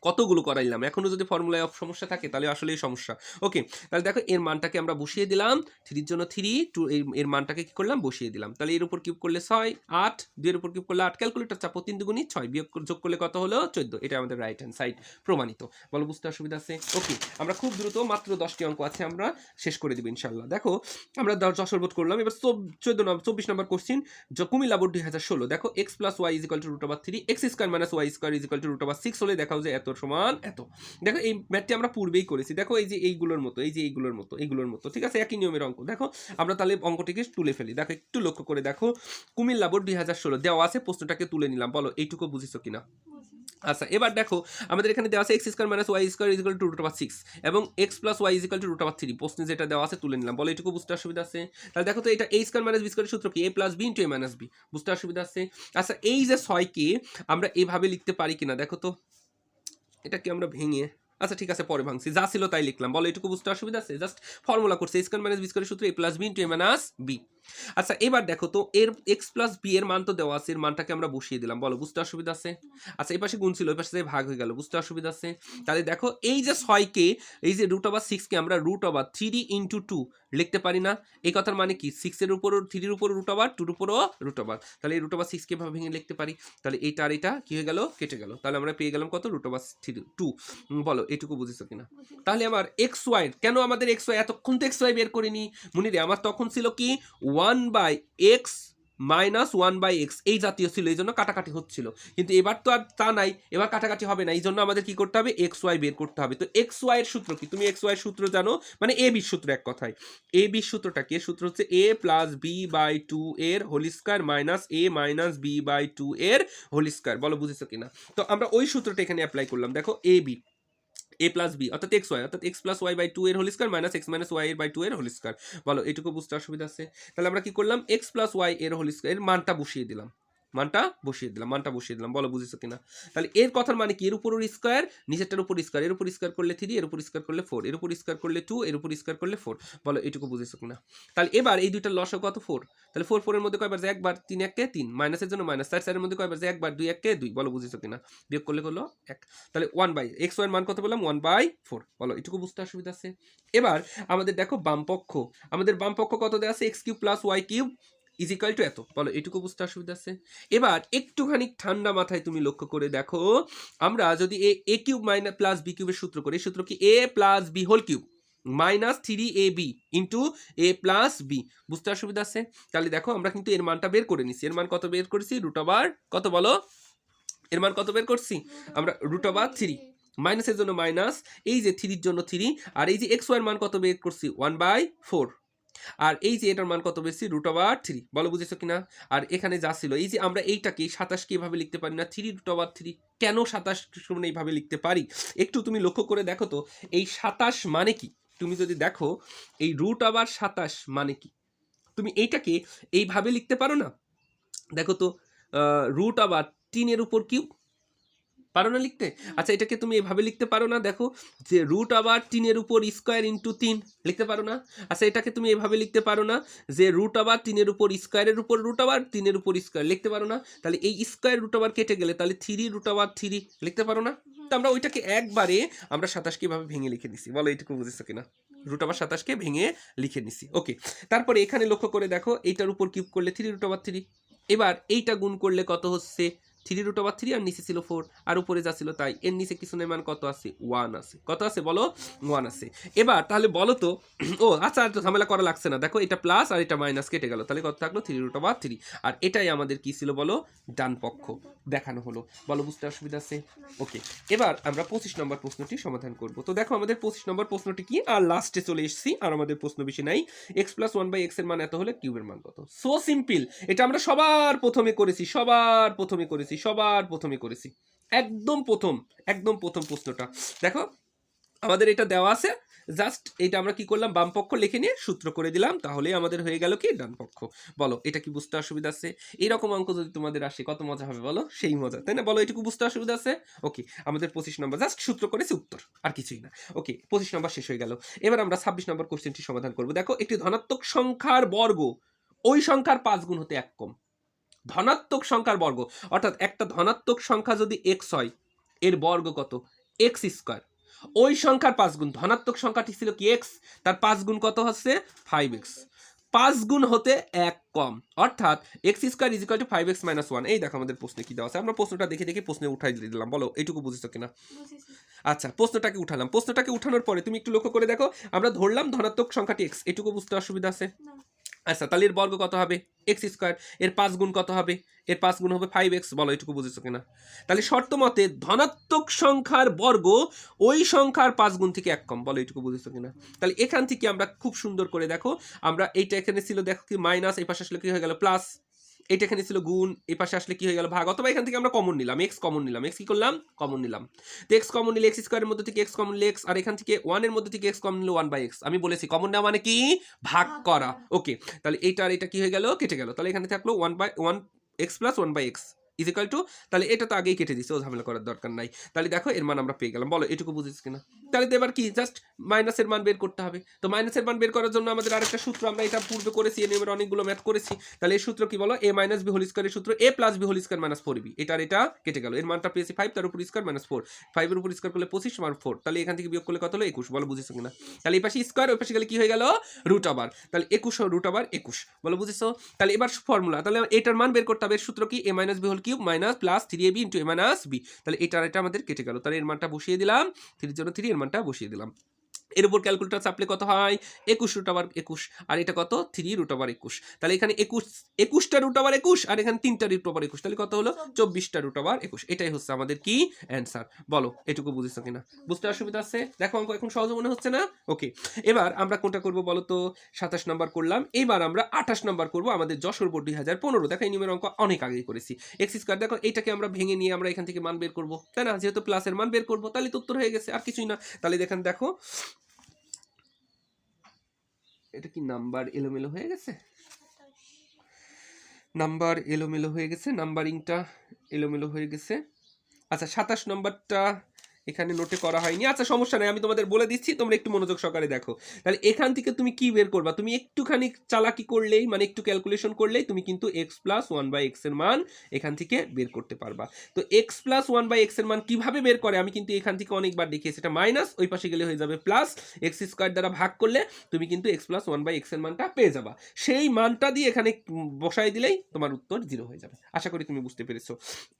কতগুলো করাইলাম, এখনো যদি ফর্মুলায় সমস্যা থাকে তাহলে আসলে সমস্যা। ওকে, তাহলে দেখো এর মানটাকে আমরা বসিয়ে দিলাম, 3 এর জন্য 3, 2 এর মানটাকে কি করলাম, বসিয়ে দিলাম। তাহলে এর উপর কিউব করলে 6, 8, 2 এর উপর কিউব করলে 8, ক্যালকুলেটর চাপো, 3 দুগুণী 6, বিয়োগ যোগ করলে কত হলো 14। এটা আমাদের রাইট হ্যান্ড সাইড প্রমাণিত। বলো বুঝতে অসুবিধা আছে? ওকে, আমরা খুব দ্রুত, মাত্র 10টি অঙ্ক আছে, আমরা শেষ করে দিব ইনশাআল্লাহ। দেখো আমরা যশোরবোধ করলাম, এবার 24 নম্বর কোশ্চিন, কুমিল্লা বোর্ড 2016। দেখো x plus y is equal to root over 3, x square minus y square is equal to root over 6 হলে দেখাও যে এত সমান এত। দেখো এই ম্যাথটি আমরা পূর্বেই করেছি, দেখো এই যে এইগুলোর মতো, এই যে এইগুলোর মতো, ঠিক আছে, একই নিয়মের অঙ্ক। দেখো আমরা তাহলে অঙ্কটিকে তুলে ফেলি। দেখো একটু লক্ষ্য করে দেখো, কুমিল্লা বোর্ড 2016 দেওয়া আছে, প্রশ্নটাকে তুলে নিলাম। বলো এইটুকু বুঝেছো কিনা? আচ্ছা, এবার দেখো আমাদের এখানে দেওয়া আছে x square minus y square is equal to root over 6 এবং x plus y is equal to root over 3। প্রশ্নে যেটা দেওয়া আছে তুলে নিলাম। বলো এটুকু বুঝতে অসুবিধা আছে? তাহলে দেখো তো, এটা a স্কয়ার মাইনাস বি স্কয়ারের সূত্র কি, a plus b into a minus b. বুঝতে অসুবিধা আছে? আচ্ছা, এই যে 6কে আমরা এভাবে লিখতে পারি কিনা দেখো তো, এটাকে আমরা ভেঙে, আচ্ছা ঠিক আছে পরে ভাঙছি, যা ছিল তাই লিখলাম। বলো এটুকু বুঝতে অসুবিধা আছে? জাস্ট ফর্মুলা করছে, a স্কয়ার মাইনাস বি স্কয়ারের সূত্র a plus b into a minus b. আচ্ছা, এবার দেখো তো, এর এক্স প্লাস বি এর মান তো দেওয়া আছে, এর মানটাকে আমরা বসিয়ে দিলাম। বলো বুঝতে অসুবিধা আছে? আচ্ছা, এই পাশে গুণ ছিল, এই পাশে ভাগ হয়ে গেল, বুঝতে অসুবিধা আছে? তাহলে দেখো এই যে 6কে, এই যে রুট ওভার 6কে আমরা রুট ওভার 3 ইন্টু 2 লিখতে পারি না? এই কথার মানে কি, 6 এর উপর 3 এর উপর রুট ওভার, 2 এর উপরও রুট ওভার। তাহলে এই রুট ওভার 6কে ভাবে ভেঙে লিখতে পারি। তাহলে এইটা আর এটা কি হয়ে গেল, কেটে গেল। তাহলে আমরা পেয়ে গেলাম কত, রুট ওভার 2। বলো এটুকু বুঝেছো কিনা? তাহলে আমার এক্স ওয়াই, কেন আমাদের এক্স ওয়াই, এতক্ষণ তো এক্স ওয়াই বের করিনি মুনিরে, আমার তখন ছিল কি 1 by x minus 1 by x, এই জাতীয় ছিল, এই জন্য কাটাকাটি হচ্ছিল। কিন্তু এবার তো আর তা নাই, এবার কাটাকাটি হবে না, এই জন্য আমাদের কি করতে হবে, এক্স ওয়াই বের করতে হবে। তো এক্স ওয়াই এর সূত্র কি, তুমি এক্স ওয়াই এর সূত্র জানো, মানে এ বির সূত্র, এক কথায় এ বির সূত্রটা কি, সূত্র হচ্ছে a প্লাস বি বাই 2 এর whole square minus a minus b by 2 এর হোল স্কয়ার। বলো বুঝেছো কিনা? তো আমরা ওই সূত্রটা এখানে অ্যাপ্লাই করলাম। দেখো a b, a plus b অর্থাৎ এক্স ওয়াই, অর্থাৎ এক্স প্লাস ওয়াই বাই 2 এর whole square minus x minus y এর বাই 2 এর হোল স্কয়ার। বলো এটুকু বুঝতে অসুবিধা আছে? তাহলে আমরা কি করলাম, এক্স প্লাস ওয়াই এর হোল স্কয়ার এর মানটা বসিয়ে দিলাম। বলো বুঝেছো কিনা? তাহলে এর কথার মানে কি, এর উপর স্কয়ার, নিচেরটার উপর স্কয়ার, এর উপর স্কয়ার করলে 3, এর উপর স্কয়ার করলে 4, এর উপর স্কয়ার করলে 2, এর উপর স্কয়ার করলে 4। বলো এটুকু বুঝেছো কিনা? তাহলে এবার এই দুইটার লসাগু কত, 4। তাহলে 4 এর মধ্যে কয়বার যায়, একবার, 3 1 কে 3, মাইনাসের জন্য মাইনাস, 4 এর মধ্যে কয়বার যায়, একবার, 2 1 কে 2। বলো বুঝেছো কিনা? বিয়োগ করলে হলো 1। তাহলে 1 বাই এক্স ওয়াই এর মান কত পেলাম, 1 বাই 4। বলো এটুকু বুঝতে অসুবিধা আছে? এবার আমাদের দেখো বাম পক্ষ কত দেওয়া আছে, x cube plus y cube is equal to এত। বলো এটুকু বুঝতে অসুবিধা আছে? এবার একটুখানি ঠান্ডা মাথায় তুমি লক্ষ্য করে দেখো, আমরা যদি a cube minus plus b কিউবের সূত্র করি, সূত্র কি a plus B whole cube minus 3ab into a plus b. বুঝতে অসুবিধা আছে? তাহলে দেখো আমরা কিন্তু এর মানটা বের করে নিছি। এর মান কত বের করেছি, রুট ওভার কত, বলো এর মান কত বের করছি আমরা, রুট ওভার 3, মাইনাসের জন্য মাইনাস, এই যে 3 এর জন্য 3, আর এই যে এক্স ওয়াই এর মান কত বের করছি, 1 বাই 4। আর এই যে এটার মান কত বেশি √3, বলো বুঝেছো কিনা? আর এখানে যা ছিল এই যে আমরা এইটাকে 27কে এভাবে লিখতে পারি না 3√3, কেন 27 সমান এইভাবে লিখতে পারি? একটু তুমি লক্ষ্য করে দেখো তো এই 27 মানে কি? তুমি যদি দেখো এই √27 মানে কি, তুমি এইটাকে এইভাবে লিখতে পারো না? দেখো তো √3 উপর কিউব, পারো না লিখতে? আচ্ছা এটাকে তুমি এভাবে লিখতে পারো না? দেখো যে √3 উপর স্কোয়ার ইন্টু 3, লিখতে পারো না? আচ্ছা এটাকে তুমি এভাবে লিখতে পারো না যে √3 উপর স্কোয়ারের উপর √3 উপর স্কোয়ার, লিখতে পারো না? তাহলে এই স্কোয়ার √, কেটে গেলে তাহলে 3√3, লিখতে পারো না? তো আমরা ওইটাকে একবারে আমরা 27কে এভাবে ভেঙে লিখে দিছি, বলো এইটুকু বুঝেছো কিনা? √27কে ভেঙে লিখে নিছি। ওকে, তারপরে এখানে লক্ষ্য করে দেখো এইটার উপর কিউব করলে 3√3, এবার এইটা গুণ করলে কত হচ্ছে 3√3, আর নিচে ছিল 4, আর উপরে যা ছিল তাই, এর নিচে কিছু নেই, মান কত আছে 1 আছে। কত আছে বলো? 1 আছে। এবার তাহলে বলো তো ও আচ্ছা আর তো ঝামেলা করা লাগছে না, দেখো এটা প্লাস আর এটা মাইনাস কেটে গেল, তাহলে কত থাকলো 3√3, আর এটাই আমাদের কি ছিল বলো? ডান পক্ষ দেখানো হলো, বলো বুঝতে অসুবিধা আছে? ওকে, এবার আমরা 25 নম্বর প্রশ্নটি সমাধান করব। তো দেখো আমাদের 25 নম্বর প্রশ্নটি কি, আর লাস্টে চলে এসেছি, আর আমাদের প্রশ্ন বেশি নাই। x + 1/x এর মান এত হলে কিউবের মান কত? সো সিম্পল, এটা আমরা সবার প্রথমে করেছি, একদম প্রথম প্রশ্নটা দেখো আমাদের এটা দেওয়া আছে, জাস্ট এটা আমরা কি করলাম, বাম পক্ষ লিখে নিয়ে সূত্র করে দিলাম, তাহলেই আমাদের হয়ে গেল কি ডান পক্ষ। বলো এটা কি বুঝতে অসুবিধা আছে? এরকম অঙ্ক যদি তোমাদের আসে কত মজা হবে বলো? সেই মজা, তাই না? বলো এটুকু বুঝতে অসুবিধা আছে? ওকে, আমাদের 25 নম্বর জাস্ট সূত্র করেছি, উত্তর আর কিছুই না। ওকে, 25 নম্বর শেষ হয়ে গেল। এবার আমরা 26 নম্বর কোশ্চেনটি সমাধান করব। দেখো একটি ধনাত্মক সংখ্যার বর্গ ওই সংখ্যার 5 গুণ হতে 1 কম। ধনাত্মক সংখ্যার বর্গ, অর্থাৎ একটা ধনাত্মক সংখ্যা যদি x হয়, এর বর্গ কত? x²। ওই সংখ্যার 5 গুণ, ধনাত্মক সংখ্যাটি ছিল কি x, তার 5 গুণ কত হচ্ছে 5x, 5 গুণ হতে 1 কম, অর্থাৎ x² = 5x - 1। এই দেখো আমাদের প্রশ্নে কি দেওয়া আছে, আমরা প্রশ্নটা দেখে দেখে প্রশ্নে উঠাই দিলাম, বলো এইটুকু বুঝেছো কিনা? আচ্ছা প্রশ্নটাকে উঠালাম, প্রশ্নটাকে উঠানোর পরে তুমি একটু লক্ষ্য করে দেখো, আমরা ধরলাম ধনাত্মক সংখ্যাটি x, এটুকু বুঝতে অসুবিধা আছে? আচ্ছা তাহলে এর বর্গ কত হবে? x², এর 5 গুণ কত হবে? এর 5 গুণ হবে 5x, বলো এটুকু বুঝেছো কিনা? তাহলে শর্ত মতে ধনাত্মক সংখ্যার বর্গ ওই সংখ্যার 5 গুণ থেকে 1 কম, বলো এটুকু বুঝেছো কিনা? তাহলে এখান থেকে আমরা খুব সুন্দর করে দেখো, আমরা এইটা এখানে ছিল দেখো কি মাইনাস, এই পাশে আসলে কি হয়ে গেল প্লাস, এটা এখানে ছিল গুণ, এই পাশে আসলে কি হয়ে গেল ভাগ, অথবা এখান থেকে আমরা কমন নিলাম, x কমন নিলাম, x কি করলাম? কমন নিলাম। তো x কমন নিলে x² এর মধ্যে থেকে x কমন নিলে x, আর এখান থেকে 1 এর মধ্যে থেকে x কমন নিলে 1/x। আমি বলেছি কমন নেওয়া মানে কি? ভাগ করা। ওকে, তাহলে এইটা আর এটা কি হয়ে গেল? কেটে গেল, তাহলে এখানে থাকলো 1/1 x + 1/x ইজিক্যাল টু, তাহলে এটা তো আগেই কেটে দিচ্ছে, ও ঝামেলা করার দরকার নাই। তাহলে দেখো এর মান আমরা পেয়ে গেলাম, বলো এটুকু বুঝেছিস কিনা? তাহলে তো এবার কি জাস্ট মাইনাসের মান বের করতে হবে। তো মাইনাসের মান বের করার জন্য আমাদের আরেকটা সূত্র, আমরা এটা পূর্বে করেছি, এই নিয়মের অনেকগুলো ম্যাথ করেছি। তাহলে এই সূত্র কি বলো? a - b হোল স্কয়ারের সূত্র a + b whole square - 4b, এটা আর এটা কেটে গেল, এর মানটা পেয়েছি 5, তার উপর স্কয়ার -4, 5 এর উপর স্কয়ার করলে 25 মান 4, তাহলে এখান থেকে বিয়োগ করলে কত হলো 21, বলো বুঝেছো কিনা? তাহলে এই পাশে স্কয়ার, ওই পাশে গেলে কি হয়ে গেল √, তাহলে 21 √21, বলো বুঝেছো? তাহলে এবার ফর্মুলা, তাহলে এটার মান বের করতে হবে, সূত্র কি a - b whole cube minus plus 3ab * a - b, তাহলে এটা আর এটা আমাদের কেটে গেল, তাহলে এর মানটা বসিয়ে দিলাম, 3 জন্য 3, এর মানটা বসিয়ে দিলাম। এর উপর ক্যালকুলেটর চাপলে কত হয়? 21 √21, আর এটা কত 3 √21, তাহলে এখানে 21টা √21, আর এখানে 3টা √21, তাহলে কত হলো 24টা √21। এটাই হচ্ছে আমাদের কি অ্যান্সার, বলো এটুকু বুঝেছো কিনা? বুঝতে অসুবিধা আছে? দেখো অঙ্ক এখন সহজ মনে হচ্ছে না? ওকে, এবার আমরা কোনটা করব বলো তো? 27 নম্বর করলাম, এবার আমরা 28 নম্বর করব, আমাদের যশোর বোর্ড 2015। দেখো এই নিয়মের অঙ্ক অনেক আগেই করেছি। x², দেখো এইটাকে আমরা ভেঙে নিয়ে আমরা এখান থেকে মান বের করব, তাই না? যেহেতু প্লাসের মান বের করব, তাহলে তো উত্তর হয়ে গেছে, আর কিছুই না। তাহলে দেখেন, দেখো এটা কি নাম্বার এলোমেলো হয়ে গেছে, নাম্বারিংটা এলোমেলো হয়ে গেছে। আচ্ছা 27 নম্বরটা এখানে নোটে করা হয়নি, আচ্ছা সমস্যা নাই, আমি তোমাদের বলে দিচ্ছি, তোমরা একটু মনোযোগ সহকারে দেখো। তাহলে এখান থেকে তুমি কি বের করবা? তুমি একটুখানি চালাকি করলেই, মানে একটু ক্যালকুলেশন করলেই তুমি কিন্তু x + 1/x এর মান এখান থেকে বের করতে পারবা। তো x + 1/x এর মান কিভাবে বের করে আমি কিন্তু এখান থেকে অনেকবার দেখিয়েছি, এটা মাইনাস, ওই পাশে গেলে হয়ে যাবে প্লাস, x² দ্বারা ভাগ করলে তুমি কিন্তু x + 1/x এর মানটা পেয়ে যাবা, সেই মানটা দিয়ে এখানে বসাই দিলেই তোমার উত্তর 0 হয়ে যাবে। আশা করি তুমি বুঝতে পেরেছো।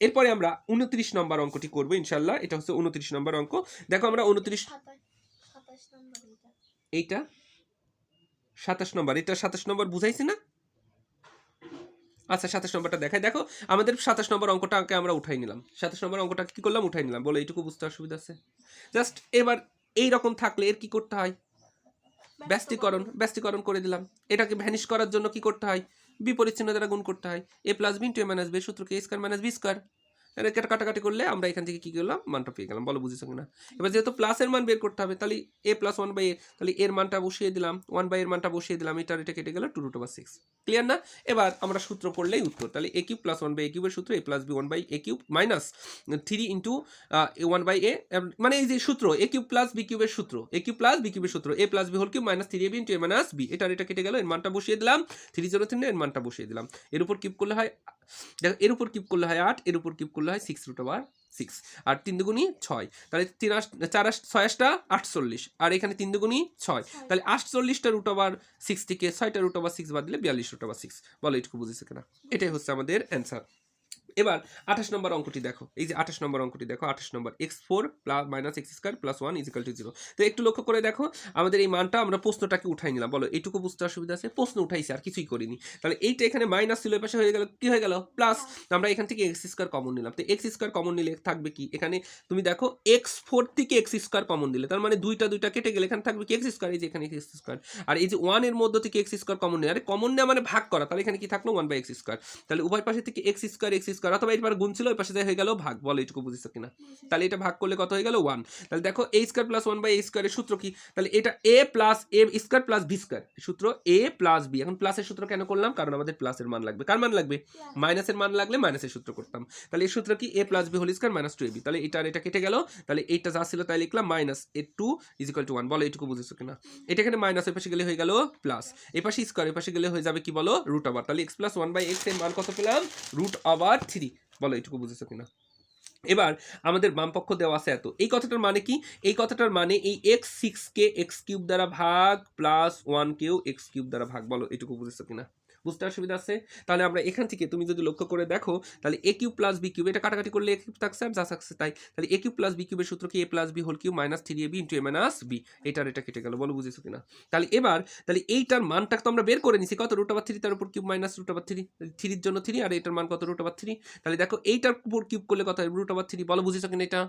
এরপরে আমরা 29 নম্বর অঙ্কটি করবো ইনশাল্লাহ, এটা হচ্ছে 29 নম্বর অঙ্ক। দেখো আমরা 29, এইটা 27 নম্বর, এটা 27 নম্বর বুঝাইছি না? আচ্ছা 27 নম্বরটা দেখাই, দেখো আমাদের 27 নম্বর অঙ্কটাকে আমরা উঠাই নিলাম, 27 নম্বর অঙ্কটা কি করলাম, উঠাই নিলাম, বলো এইটুকু বুঝতে অসুবিধা আছে? জাস্ট এবার এইরকম থাকলে এর কি করতে হয়? ব্যস্তীকরণ করে দিলাম। এটাকে ভ্যানিশ করার জন্য কি করতে হয়? বিপরীত চিহ্ন দ্বারা গুণ করতে হয়। এ প্লাস বি ইন্টু এ মাইনাস বি সূত্র কি এ স্কয়ার মাইনাস বি স্কয়ার। এটা কাটাকাটি করলে আমরা এখান থেকে কি করলাম? মানটা পেয়ে গেলাম। বলো বুঝেছো কিনা? এবার যেহেতু প্লাসের মান বের করতে হবে, তাহলে এ প্লাস ওয়ান বাই এ, তাহলে এর মানটা বসিয়ে দিলাম, ওয়ান বাই এর মানটা বসিয়ে দিলাম, এটা কেটে গেল 2√6। ক্লিয়ার না? এবার আমরা সূত্র করলেই উত্তর। তাহলে এ cube plus one by a কিউবের সূত্র a plus b one by a cube minus 3 into one by a, মানে এই যে সূত্র এ কিউব প্লাস বি কিউবের সূত্র, এ কিউব প্লাস বি কিউবের সূত্র a plus B whole cube minus 3ab into A minus b, এটা কেটে গেল, এর মানটা বসিয়ে দিলাম, 3 এর মানটা বসিয়ে দিলাম। এর উপর কিউব করলে হয়, দেখো এর উপর কিউব করলে হয় 8, এর উপর কিউব করলে হয় 6√6, আর 3 দুগুণী 6, তাহলে 4 6 আর এখানে 3 দুগুণী 6, তাহলে 48টা √6 থেকে 6টা √6 বাদ দিলে 42√6। বলো এটুকু বুঝেছো কিনা? এটাই হচ্ছে আমাদের অ্যান্সার। এবার 28 নম্বর অঙ্কটি দেখো, এই যে 28 নম্বর অঙ্কটি দেখো, 28 number x4 minus x square plus 1 is equal to 0। তো একটু লক্ষ্য করে দেখো, আমাদের এই মানটা আমরা প্রশ্নটাকে উঠাই নিলাম। বলো এইটুকু বুঝতে অসুবিধা আছে? প্রশ্ন উঠাইছি আর কিছুই করিনি। তাহলে এইটা এখানে মাইনাস ছিল, এই পাশে হয়ে গেল কি হয়ে গেল? প্লাস। আমরা এখান থেকে এক্স স্কয়ার কমন নিলাম, তো এক্স স্কয়ার কমন নিলে থাকবে কি? এখানে তুমি দেখো x4 থেকে এক্স স্কয়ার কমন দিলে, তার মানে দুইটা কেটে গেলে এখানে থাকবে কি? এক্স স্কয়ার, এই যে এখানে এক্স স্কয়ার, আর এই যে 1 এর মধ্যে থেকে এক্স স্কয়ার কমন নেই, আরে কমন নেওয়া মানে ভাগ করা, তাহলে এখানে কি থাকলো? 1 বাই এক্স স্কয়ার। তাহলে উভয় পাশে থেকে এক্স স্কয়ার অথবা এবার গুণ ছিল, ওই পাশে হয়ে গেল ভাগ। বলো এটুকু বুঝেছো কিনা? তাহলে এটা ভাগ করলে কত হয়ে গেল? 1। তাহলে দেখো a square plus 1 by a স্কয়ারের সূত্র কি? তাহলে এটা a plus a square plus b square, সূত্র a প্লাস b। এখন প্লাসের সূত্র কেন করলাম? কারণ আমাদের প্লাসের মান লাগবে। কার মান লাগবে? মাইনাসের মান লাগলে মাইনাসের সূত্র করতাম। তাহলে এই সূত্র কি? a plus b whole square minus 2ab। তাহলে এটা কেটে গেল, তাহলে এইটা যা ছিল তাই লিখলাম, মাইনাস a2 ইজিক্যাল টু 1। বলো এটুকু বুঝেছো কিনা? এটা এখানে মাইনাস, এর পাশে গেলে হয়ে গেল প্লাস, এই পাশে স্কয়ার, এই পাশে গেলে হয়ে যাবে কি? বলো রুট ওভার। তাহলে x প্লাস 1 বাই x এর মান কত পেলাম? √3। বলো এটুকু বুঝেছো কিনা? এবার আমাদের বাম পক্ষ দেওয়া আছে এত। এই কথাটার মানে কি? এই কথাটার মানে এই x6 কে x³ দ্বারা ভাগ প্লাস 1 কেও x³ দ্বারা ভাগ। বলো এটুকু বুঝেছো কিনা? বুঝতে অসুবিধা আছে? তাহলে আমরা এখান থেকে তুমি যদি লক্ষ্য করে দেখো, তাহলে a³ প্লাস b³ এটা কাটাকাটি করলে a³ থাকছে আর যা থাকছে তাই। তাহলে a³ প্লাস b³ এর সূত্র কি? a plus b whole cube minus 3ab into a minus b। এটা কেটে গেল। বলো বুঝেছো কিনা? তাহলে এবার তাহলে এইটার মানটা তো আমরা বের করে নিছি, কত? √3, তার উপর কিউব মাইনাস √3, 3 এর জন্য 3, আর এটার মান কত? √3। তাহলে দেখো এইটার উপর কিউব করলে কত হয়? √3। বলো বুঝেছো কিনা? এটা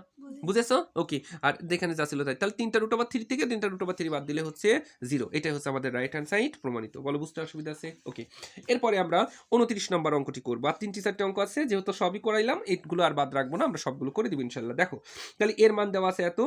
বুঝেছো? ওকে। আর এখানে যা ছিল তাই। তাহলে 3টা √3 থেকে 3টা √3 বাদ দিলে হচ্ছে 0। এটাই হচ্ছে আমাদের রাইট হ্যান্ড সাইড প্রমাণিত। বলো বুঝতে অসুবিধা আছে? ওকে। এরপরে আমরা 29 নম্বর অঙ্কটি করবো। আর 3-4টে অঙ্ক আছে, যেহেতু সবই করাইলাম, এইগুলো আর বাদ রাখবো না, আমরা সবগুলো করে দিব ইনশাল্লাহ। দেখো তাহলে এর মান দেওয়া আছে এত,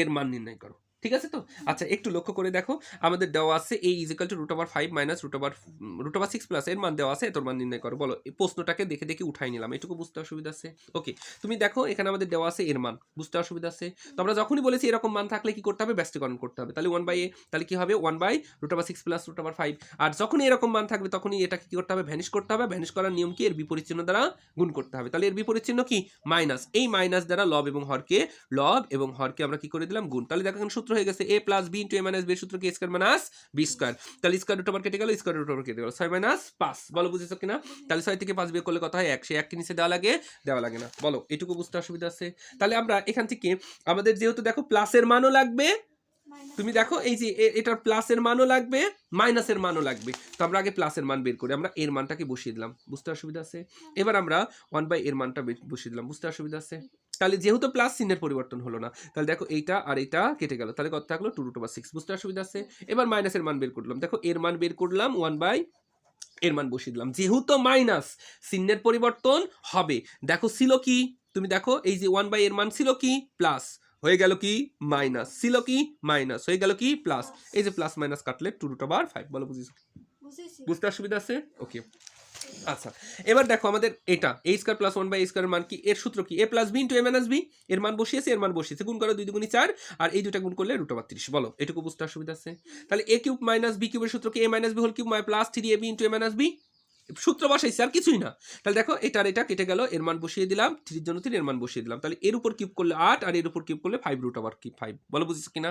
এর মান নির্ণয় করো। ঠিক আছে তো? আচ্ছা একটু লক্ষ্য করে দেখো, আমাদের দেওয়া আছে a is equal to √5 minus √6 plus এর মান দেওয়া আছে, এত মান নির্ণয় করো। বলো এই প্রশ্নটাকে দেখে দেখে উঠাই নিলাম, এটুকু বুঝতে অসুবিধা আছে? ওকে। তুমি দেখো এখানে আমাদের দেওয়া আছে এর মান, বুঝতে অসুবিধা আছে? তো আমরা যখনই বলেছি এরকম মান থাকলে কি করতে হবে? ব্যস্তীকরণ করতে হবে। তাহলে 1 বাই a, তাহলে কি হবে? 1 বাই √6 প্লাস √5। আর যখনই এরকম মান থাকবে তখনই এটাকে কি করতে হবে? ভ্যানিশ করতে হবে। ভ্যানিশ করার নিয়ম কি? এর বিপরীত চিহ্ন দ্বারা গুণ করতে হবে। তাহলে এর বিপরীত চিহ্ন কি? মাইনাস। এই মাইনাস দ্বারা লব এবং হরকে আমরা কি করে দিলাম? গুণ। তাহলে দেখো এখানে সূত্র হয়ে গেছে a plus b into a minus b এর সূত্র কি? a square minus b square. তাহলে স্কয়ার রুট ওভার কেটে গেল, স্কয়ার রুট ওভার কেটে গেল, 6 মাইনাস 5। বলো বুঝেছো কিনা? তাহলে 6 থেকে 5 বিয়োগ করলে কত হয়? 1। সেই 1 কে নিচে দেওয়া লাগে না। বলো এটুকু বুঝতে অসুবিধা আছে? তাহলে আমরা এখান থেকে আমাদের যেহেতু দেখো প্লাসের মানও লাগবে, তুমি দেখো এই যে এটার প্লাসের মানও লাগবে, মাইনাসের মানও লাগবে। তো আমরা আগে প্লাসের মান বের করি, আমরা এর মানটাকে বসিয়ে দিলাম। বুঝতে অসুবিধা আছে? এবার আমরা 1 বাই এর মানটা বসিয়ে দিলাম। বুঝতে অসুবিধা আছে? তাহলে যেহেতু প্লাস চিহ্নের পরিবর্তন হলো না, তাহলে দেখো এইটা আর এইটা কেটে গেল, তাহলে কত থাকলো? 2√6। বুঝতে অসুবিধা আছে? এবার মাইনাসের মান বের করলাম, দেখো এর মান বের করলাম, 1 বাই এর মান বসিয়ে দিলাম। যেহেতু মাইনাস, চিহ্নের পরিবর্তন হবে। দেখো ছিল কি? তুমি দেখো এই যে 1 বাই এর মান ছিল কি? প্লাস, হয়ে গেল কি? মাইনাস, ছিল কি? মাইনাস, হয়ে গেল কি? প্লাস। এই যে প্লাস মাইনাস কাটলে 2√5। বলো বুঝেছো? বুঝতে অসুবিধা আছে? ওকে। আচ্ছা এবার দেখো আমাদের এটা a square plus 1 by a স্কয়ারের মান কি? এর সূত্র কি? a plus b into a minus b। এর মান বসিয়েছে, এর মান বসিয়েছে, গুণ করো 2 দুগুণী 4, আর এই দুটা গুণ করলে √30। বলো এটুকু বুঝতে অসুবিধা আছে? তাহলে a কিউব মাইনাস b কিউবের সূত্র কি? a minus b whole cube plus 3ab into a minus b। সূত্র বসাইছি আর কিছুই না। তাহলে দেখো এটা কেটে গেল, এর মান বসিয়ে দিলাম, 3 এর জন্য 3, এর মান বসিয়ে দিলাম। তাহলে এর উপর কিউব করলে 8, আর এর উপর কিউব করলে 5√5। বলো বুঝেছো কিনা?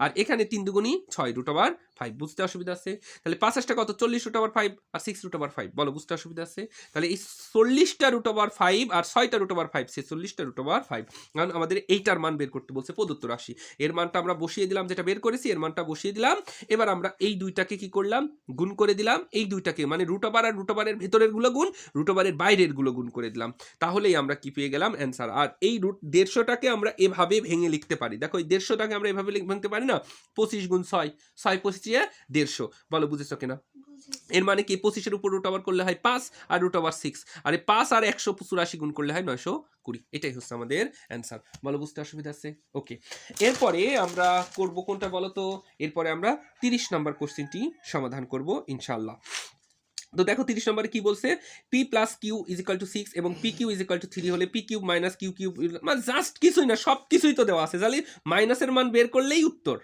আর এখানে 3 দুগুণী 6√5। বুঝতে অসুবিধা আছে? তাহলে 5 কত? 40√5 আর 6√5। বলো বুঝতে অসুবিধা আছে? তাহলে এই 40টা √5 আর 6টা √5, 46টা √5। কারণ আমাদের এইটার মান বের করতে বলছে প্রদত্ত রাশি। এর মানটা আমরা বসিয়ে দিলাম, যেটা বের করেছি এর মানটা বসিয়ে দিলাম। এবার আমরা এই দুইটাকে কি করলাম? গুণ করে দিলাম। এই দুইটাকে মানে √আর √5 ওভারের ভেতরের গুলো গুণ রুট ওভারের বাইরের গুলো গুণ করে দিলাম, তাহলেই আমরা কি পেয়ে গেলাম অ্যান্সার। আর এই রুট 150টাকে আমরা এভাবে ভেঙে লিখতে পারি, দেখো এই 150টাকে আমরা এভাবে ভাঙতে পারি না, 25 গুণ 6, 6 25 150, বলো বুঝেছো কিনা? এর মানে কি 25-এর উপর রুট ওভার করলে হয় 5 আর রুট ওভার 6, আর এই 5 আর 184 গুণ করলে হয় 920, এটাই হচ্ছে আমাদের অ্যান্সার। বলো বুঝতে অসুবিধা আছে? ওকে, এরপরে আমরা করব কোনটা বলো তো? এরপরে আমরা 30 নম্বর কোশ্চেনটি সমাধান করব ইনশাআল্লাহ। তো দেখো 30 নম্বরে কি বলছে, p plus q is equal to 6 এবং p q is equal to 3 হলে p cube minus q cube, মানে জাস্ট কিছুই না, সব কিছুই তো দেওয়া আছে, জালি মাইনাসের মান বের করলেই উত্তর,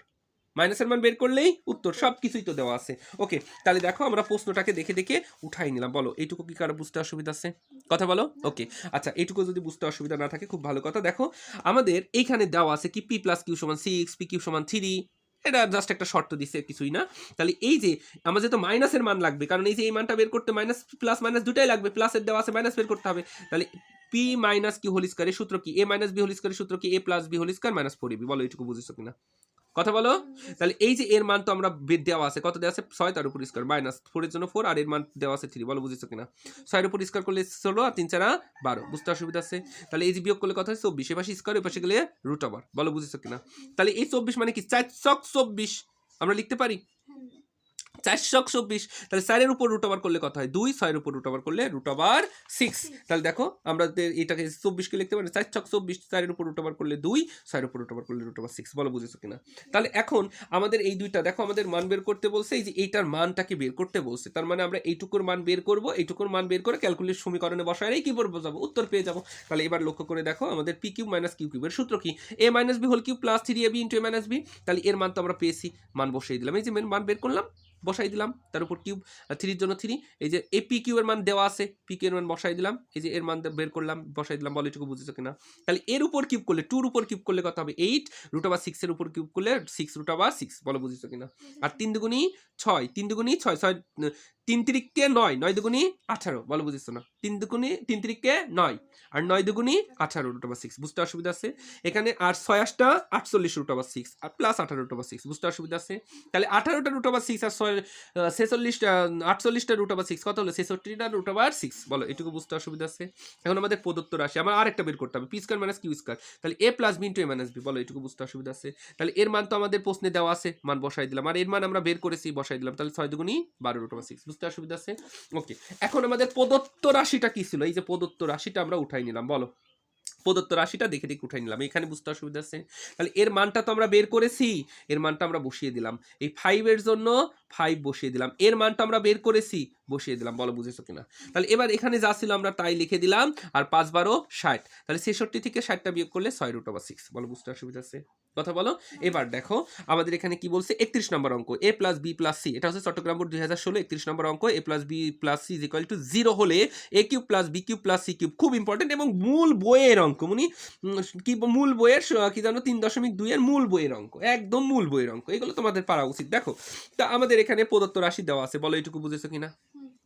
মাইনাসের মান বের করলেই উত্তর, সব কিছুই তো দেওয়া আছে। ওকে, তাহলে দেখো আমরা প্রশ্নটাকে দেখে দেখে উঠাই নিলাম। বলো এইটুকু কি কারো বুঝতে অসুবিধা আছে? কথা বলো। ওকে, আচ্ছা এইটুকু যদি বুঝতে অসুবিধা না থাকে খুব ভালো কথা। দেখো আমাদের এইখানে দেওয়া আছে কি পি প্লাস কিউ সমান 6, পি কিউ সমান 3, এটা জাস্ট একটা শর্ত দিছে, কিছুই না। তাহলে এই যে আমাদের তো মাইনাসের মান লাগবে, কারণ এই যে এই মানটা বের করতে মাইনাস প্লাস মাইনাস দুটাই লাগবে, প্লাসের দেওয়া আছে মাইনাস বের করতে হবে। তাহলে পি মাইনাস কিউ হোল স্কয়ারের সূত্র কি? এ মাইনাস বি হোল স্কয়ারের সূত্র কি? এ plus B whole square minus 4ab। বলো এইটুকু বুঝেছো কিনা? কথা বলো। তাহলে এই যে এর মান তো আমরা দেওয়া আছে, কত দেওয়া আছে? 6, তার উপর স্কয়ার মাইনাস 4 এর জন্য 4, আর এর মান দেওয়া আছে 3। বলো বুঝেছো কিনা? 6 এর উপর স্কয়ার করলে 16 আর 3 4 12, বুঝতে অসুবিধা আছে? তাহলে এই যে বিয়োগ করলে কত হয়? 24, এ পাশে স্কয়ার, এ পাশে গেলে রুট ওভার। বলো বুঝেছো কিনা? তাহলে এই 24 মানে কি 4 ছক 24 আমরা লিখতে পারি, 4 ছক 24। তাহলে 4 এর উপর রুট ওভার করলে কত হয়? 2, 6 এর উপর রুট ওভার করলে রুট ওভার 6। তাহলে দেখো আমরা এটাকে 24 কে লিখতে পারি 4 ছক 24, 4 এর উপর রুট ওভার করলে 2, 6 এর উপর রুট ওভার করলে রুট ওভার 6। বলো বুঝেছো কিনা? তাহলে এখন আমাদের এই দুইটা দেখো আমাদের মান বের করতে বলছে, এই যে এইটার মানটাকে বের করতে বলছে, তার মানে আমরা এইটুকুর মান বের করব, এইটুকুর মান বের করে ক্যালকুলেট সমীকরণে বসালেই কি করবো যাবো, উত্তর পেয়ে যাবো। তাহলে এবার লক্ষ্য করে দেখো আমাদের পি কিউব মাইনাস কিউ কিউবের সূত্র কি? A minus B whole cube plus 3ab into A minus B. তাহলে এর মান তো আমরা পেয়েছি, মান বসিয়ে দিলাম, এই যে মান বের করলাম বসাই দিলাম, তার উপর কিউব, 3 এর জন্য 3, এই যে এ পি কিউ এর মান দেওয়া আছে, পি কিউ এর মান বসাই দিলাম, এই যে এর মান বের করলাম বসাই দিলাম। বলো এটুকু বুঝেছো কিনা? তাহলে এর উপর কিউব করলে 2 এর উপর কিউব করলে কত হবে? 8, রুট ওভার 6 এর উপর কিউব করলে 6 রুট ওভার 6। বলো বুঝেছো কিনা? আর 3 দুগুণী 6, 3 দুগুণী 6, 6 3 তিরিকে 9, 9 দুগুণী 18। বলো বুঝেছো না? 3 দুগুণী 3 তিরিকে 9 আর 9 দুগুণী 18 রুট ওভার 6। বুঝতে অসুবিধা আছে? এখানে আর 6 8টা 48 রুট ওভার 6 আর প্লাস 18 রুট ওভার 6। বুঝতে অসুবিধা আছে? তাহলে 18টা রুট ওভার 6 আর 46টা 48টা রুট ওভার 6 কত হলো? 66টা রুট ওভার 6। বলো এটুকু বুঝতে অসুবিধা আছে? এখন আমাদের প্রদত্ত রাশি আমার আরেকটা বের করতে হবে, p square minus q square. তাহলে এ প্লাস বি ইন্টু এ মাইনাস বি। বলো এটুকু বুঝতে অসুবিধা আছে? তাহলে এর মান তো আমাদের প্রশ্নে দেওয়া আছে, মান বসাই দিলাম, আর এর মান আমরা বের করেছি বসাই দিলাম। তাহলে 6 দুগুণী 12 রুট ওভার 6। বুঝতে অসুবিধা আছে? ওকে, এখন আমাদের প্রদত্ত রাশিটা কি ছিল? এই যে প্রদত্ত রাশিটা আমরা উঠাই নিলাম। বলো প্রদত্ত রাশিটা দেখে দেখে উঠাই নিলাম, এখানে বুঝতে অসুবিধা আছে? তাহলে এর মানটা তো আমরা বের করেছি, এর মানটা আমরা বসিয়ে দিলাম, এই 5 এর জন্য 5 বসিয়ে দিলাম, এর মানটা আমরা বের করেছি বসিয়ে দিলাম। বলো বুঝেছো কিনা? তাহলে এবার এখানে যা ছিল আমরা তাই লিখে দিলাম, আর 5 12 60, তাহলে 66 থেকে 60টা বিয়োগ করলে 6 রুট ওভার 6। বলো বুঝতে অসুবিধা আছে? কথা বলো। এবার দেখো আমাদের এখানে কি বলছে, 31 নম্বর অঙ্ক, a plus B plus c, এটা হচ্ছে চট্টগ্রাম বোর্ড 2016 31 নম্বর অঙ্ক, a plus B plus C is equal to 0 হলে a cube plus B cube plus c cube. খুব ইম্পর্টেন্ট এবং মূল বইয়ের অঙ্ক, মানে কি মূল বইয়ের কি জানো 3.2 এর মূল বইয়ের অঙ্ক, একদম মূল বইয়ের অঙ্ক, এগুলো তোমাদের পারা উচিত। দেখো তা আমাদের এখানে প্রদত্ত রাশি দেওয়া আছে, বলো এটুকু বুঝেছো কিনা?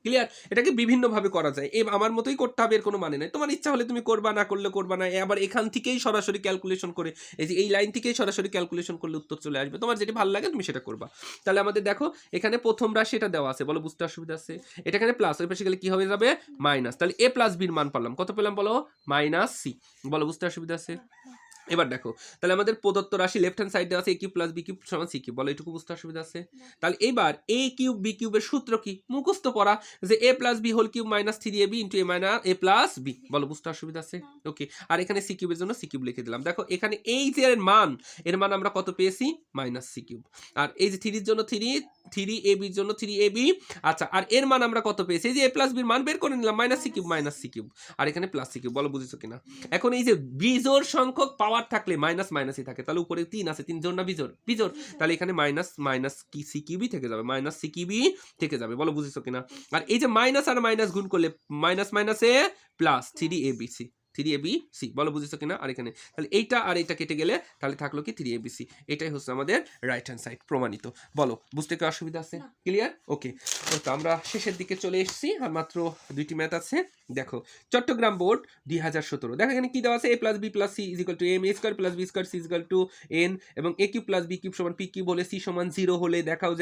ক্লিয়ার? এটাকে বিভিন্ন ভাবে করা যায়, আমার মতোই করতে হবে এর কোনো মানে নাই, তোমার ইচ্ছা হলে তুমি করবা, না করলে করবা না। আবার এখান থেকেই সরাসরি ক্যালকুলেশন করে, এই যে এই লাইন থেকেই সরাসরি ক্যালকুলেশন করলে উত্তর চলে আসবে, তোমার যেটা ভালো লাগে তুমি সেটা করবা। তাহলে আমাদের দেখো এখানে প্রথম রাশি এটা দেওয়া আছে, বলো বুঝতে অসুবিধা আছে? এটা এখানে প্লাস, ওই পাশে গেলে কি হয়ে যাবে? মাইনাস। তাহলে এ প্লাস বির মান পারলাম, কত পেলাম বলো? Minus c. বলো বুঝতে অসুবিধা আছে? এবার দেখো তাহলে আমাদের প্রদত্ত রাশি লেফট হ্যান্ড সাইডে আছে এ কিউব প্লাস বি কিউব সমান সি কিউব। বলো এটুকু বুঝতে অসুবিধা আছে? তাহলে এবার এ কিউব বি কিউবের সূত্র কি? মুখস্থ পড়া, যে a plus B whole cube minus 3ab into A minus a plus b. বলো বুঝতে অসুবিধা আছে? ওকে, আর এখানে সি কিউবের জন্য সি কিউব লিখে দিলাম। দেখো এখানে এই যে এর মান আমরা কত পেয়েছি? Minus C cube. আর এই যে 3 এর জন্য 3ab এর জন্য 3ab। আচ্ছা, আর এর মান আমরা কত পেয়েছি? এই যে এ প্লাস বির মান বের করে নিলাম, মাইনাস সি কিউব, আর এখানে প্লাস সি কিউব। বলো বুঝেছো কিনা? এখন এই যে বিজোড় সংখ্যক পাওয়ার থাকলে মাইনাস মাইনাসই থাকে, তাহলে উপরে 3 আছে, 3 জোড় না বিজোড়? বিজোড়। তাহলে এখানে মাইনাস কি সি কিউবই থেকে যাবে, মাইনাস সি কিউবই থেকে যাবে। বলো বুঝেছো কিনা? আর এই যে মাইনাস আর মাইনাস গুণ করলে মাইনাস মাইনাসে প্লাস 3abc, 3abc। বলো বুঝেছো কিনা? আর এখানে তাহলে এইটা আর এইটা কেটে গেলে তাহলে থাকলো কি 3abc। এটাই হচ্ছে আমাদের রাইট হ্যান্ড সাইড প্রমাণিত। বলো বুঝতে কি অসুবিধা আছে? ক্লিয়ার? ওকে, তো আমরা শেষের দিকে চলে এসেছি, আর মাত্র 2টি ম্যাথ আছে। দেখো চট্টগ্রাম বোর্ড 2017, দেখো এখানে কি দেওয়া আছে? এ plus B plus C is equal to m, a square plus b square c is equal to n, এবং a cube plus B cube সমান পি কিউব হলে সি সমান 0 হলে দেখাও যে